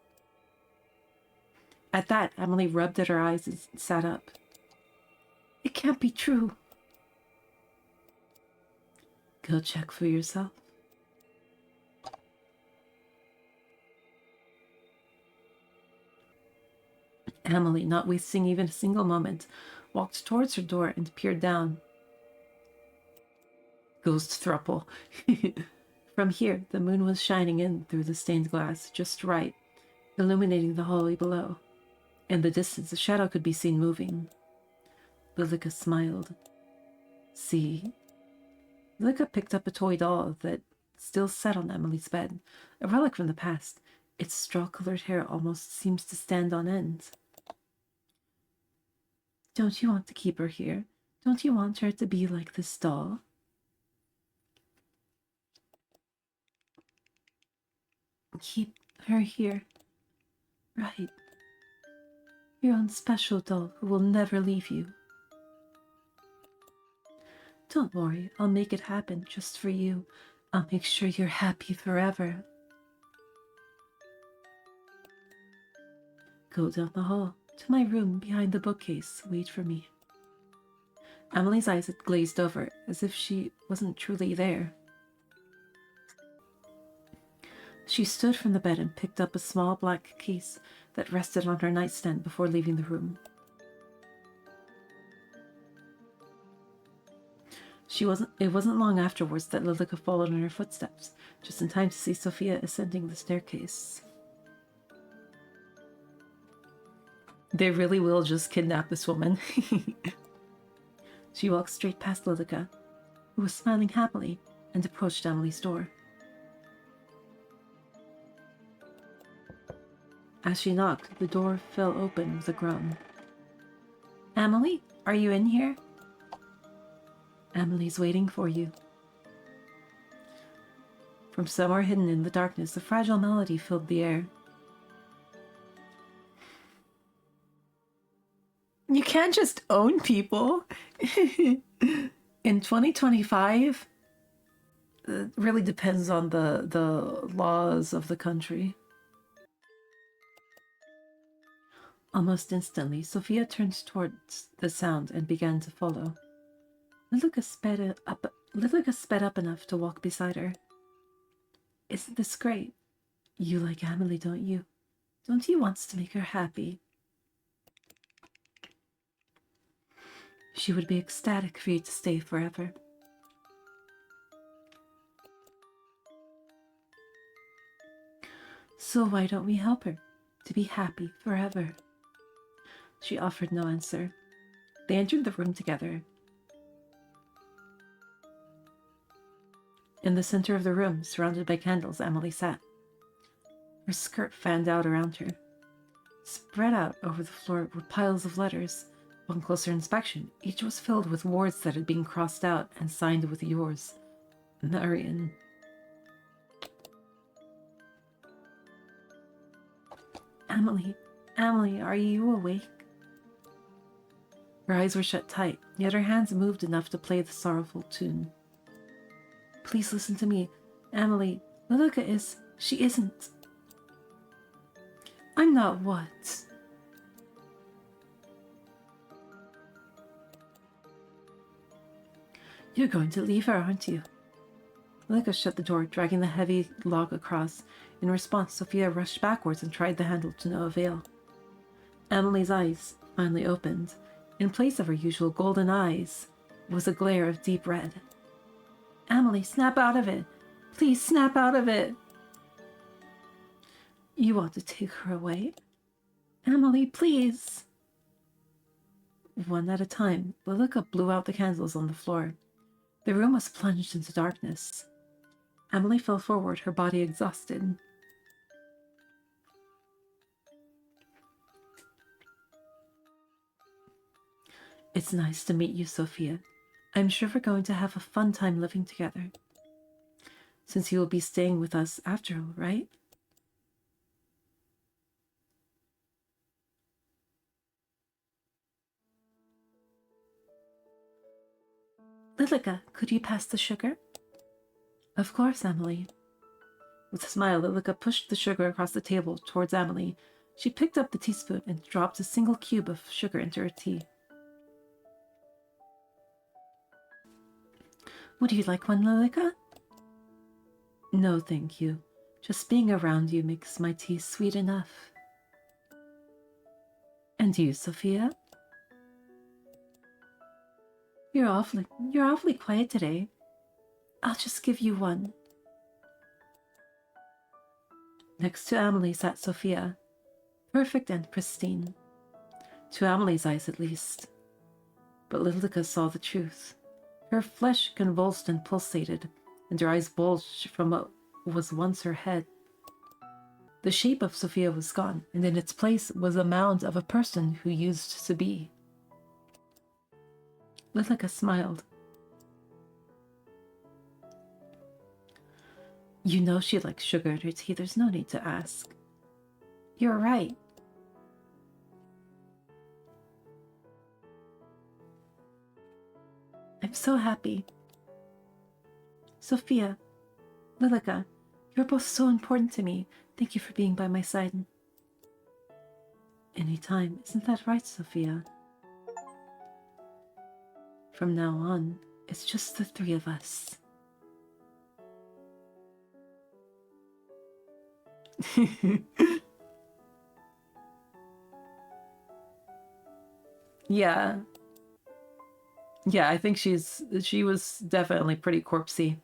At that, Amelie rubbed at her eyes and sat up. It can't be true. Go check for yourself. Amelie, not wasting even a single moment, walked towards her door and peered down. Ghost thruple. From here, the moon was shining in through the stained glass, just right, illuminating the hallway below. In the distance, a shadow could be seen moving. Lilica smiled. See? Lilica picked up a toy doll that still sat on Amelie's bed, a relic from the past. Its straw-colored hair almost seems to stand on end. Don't you want to keep her here? Don't you want her to be like this doll? Keep her here. Right. Your own special doll who will never leave you. Don't worry, I'll make it happen just for you. I'll make sure you're happy forever. Go down the hall, to my room behind the bookcase. Wait for me. Amelie's eyes had glazed over, as if she wasn't truly there. She stood from the bed and picked up a small black case that rested on her nightstand before leaving the room. It wasn't long afterwards that Lilica followed in her footsteps, just in time to see Sophia ascending the staircase. They really will just kidnap this woman. She walked straight past Lilica, who was smiling happily, and approached Amelie's door. As she knocked, the door fell open with a groan. Amelie, are you in here? Amelie's waiting for you. From somewhere hidden in the darkness, a fragile melody filled the air. You can't just own people. In 2025, it really depends on the laws of the country. Almost instantly, Sophia turned towards the sound and began to follow. Lilica sped up enough to walk beside her. Isn't this great? You like Amelie, don't you? Don't you want to make her happy? She would be ecstatic for you to stay forever. So why don't we help her to be happy forever? She offered no answer. They entered the room together. In the center of the room, surrounded by candles, Amelie sat. Her skirt fanned out around her. Spread out over the floor were piles of letters. On closer inspection, each was filled with words that had been crossed out and signed with yours, Marion. Amelie, are you awake? Her eyes were shut tight, yet her hands moved enough to play the sorrowful tune. Please listen to me. Amelie, Lilica is... She isn't. I'm not what? You're going to leave her, aren't you? Lilica shut the door, dragging the heavy log across. In response, Sophia rushed backwards and tried the handle to no avail. Amelie's eyes finally opened. In place of her usual golden eyes was a glare of deep red. Amelie, snap out of it! Please snap out of it! You want to take her away? Amelie, please! One at a time, Lilica blew out the candles on the floor. The room was plunged into darkness. Amelie fell forward, her body exhausted. It's nice to meet you, Sophia. I'm sure we're going to have a fun time living together. Since you will be staying with us after all, right? Lilica, could you pass the sugar? Of course, Amelie. With a smile, Lilica pushed the sugar across the table towards Amelie. She picked up the teaspoon and dropped a single cube of sugar into her tea. Would you like one, Lilica? No, thank you. Just being around you makes my tea sweet enough. And you, Sophia? You're awfully quiet today. I'll just give you one. Next to Amelie sat Sophia, perfect and pristine. To Amelie's eyes, at least. But Lilica saw the truth. Her flesh convulsed and pulsated, and her eyes bulged from what was once her head. The shape of Sophia was gone, and in its place was a mound of a person who used to be. Lilica smiled. You know she likes sugar in her tea, there's no need to ask. You're right. I'm so happy. Sophia, Lilica, you're both so important to me. Thank you for being by my side. Anytime, isn't that right, Sophia? From now on, it's just the three of us. Yeah. Yeah, I think she was definitely pretty corpsey.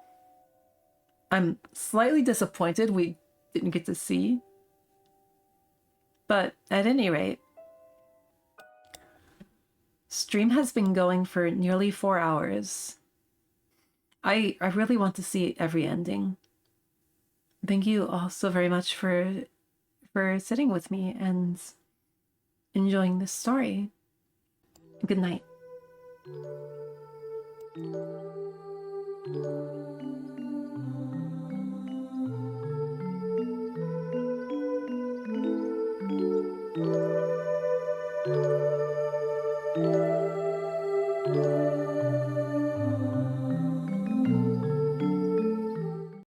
I'm slightly disappointed we didn't get to see. But at any rate, stream has been going for nearly 4 hours. I really want to see every ending. Thank you all so very much for sitting with me and enjoying this story. Good night.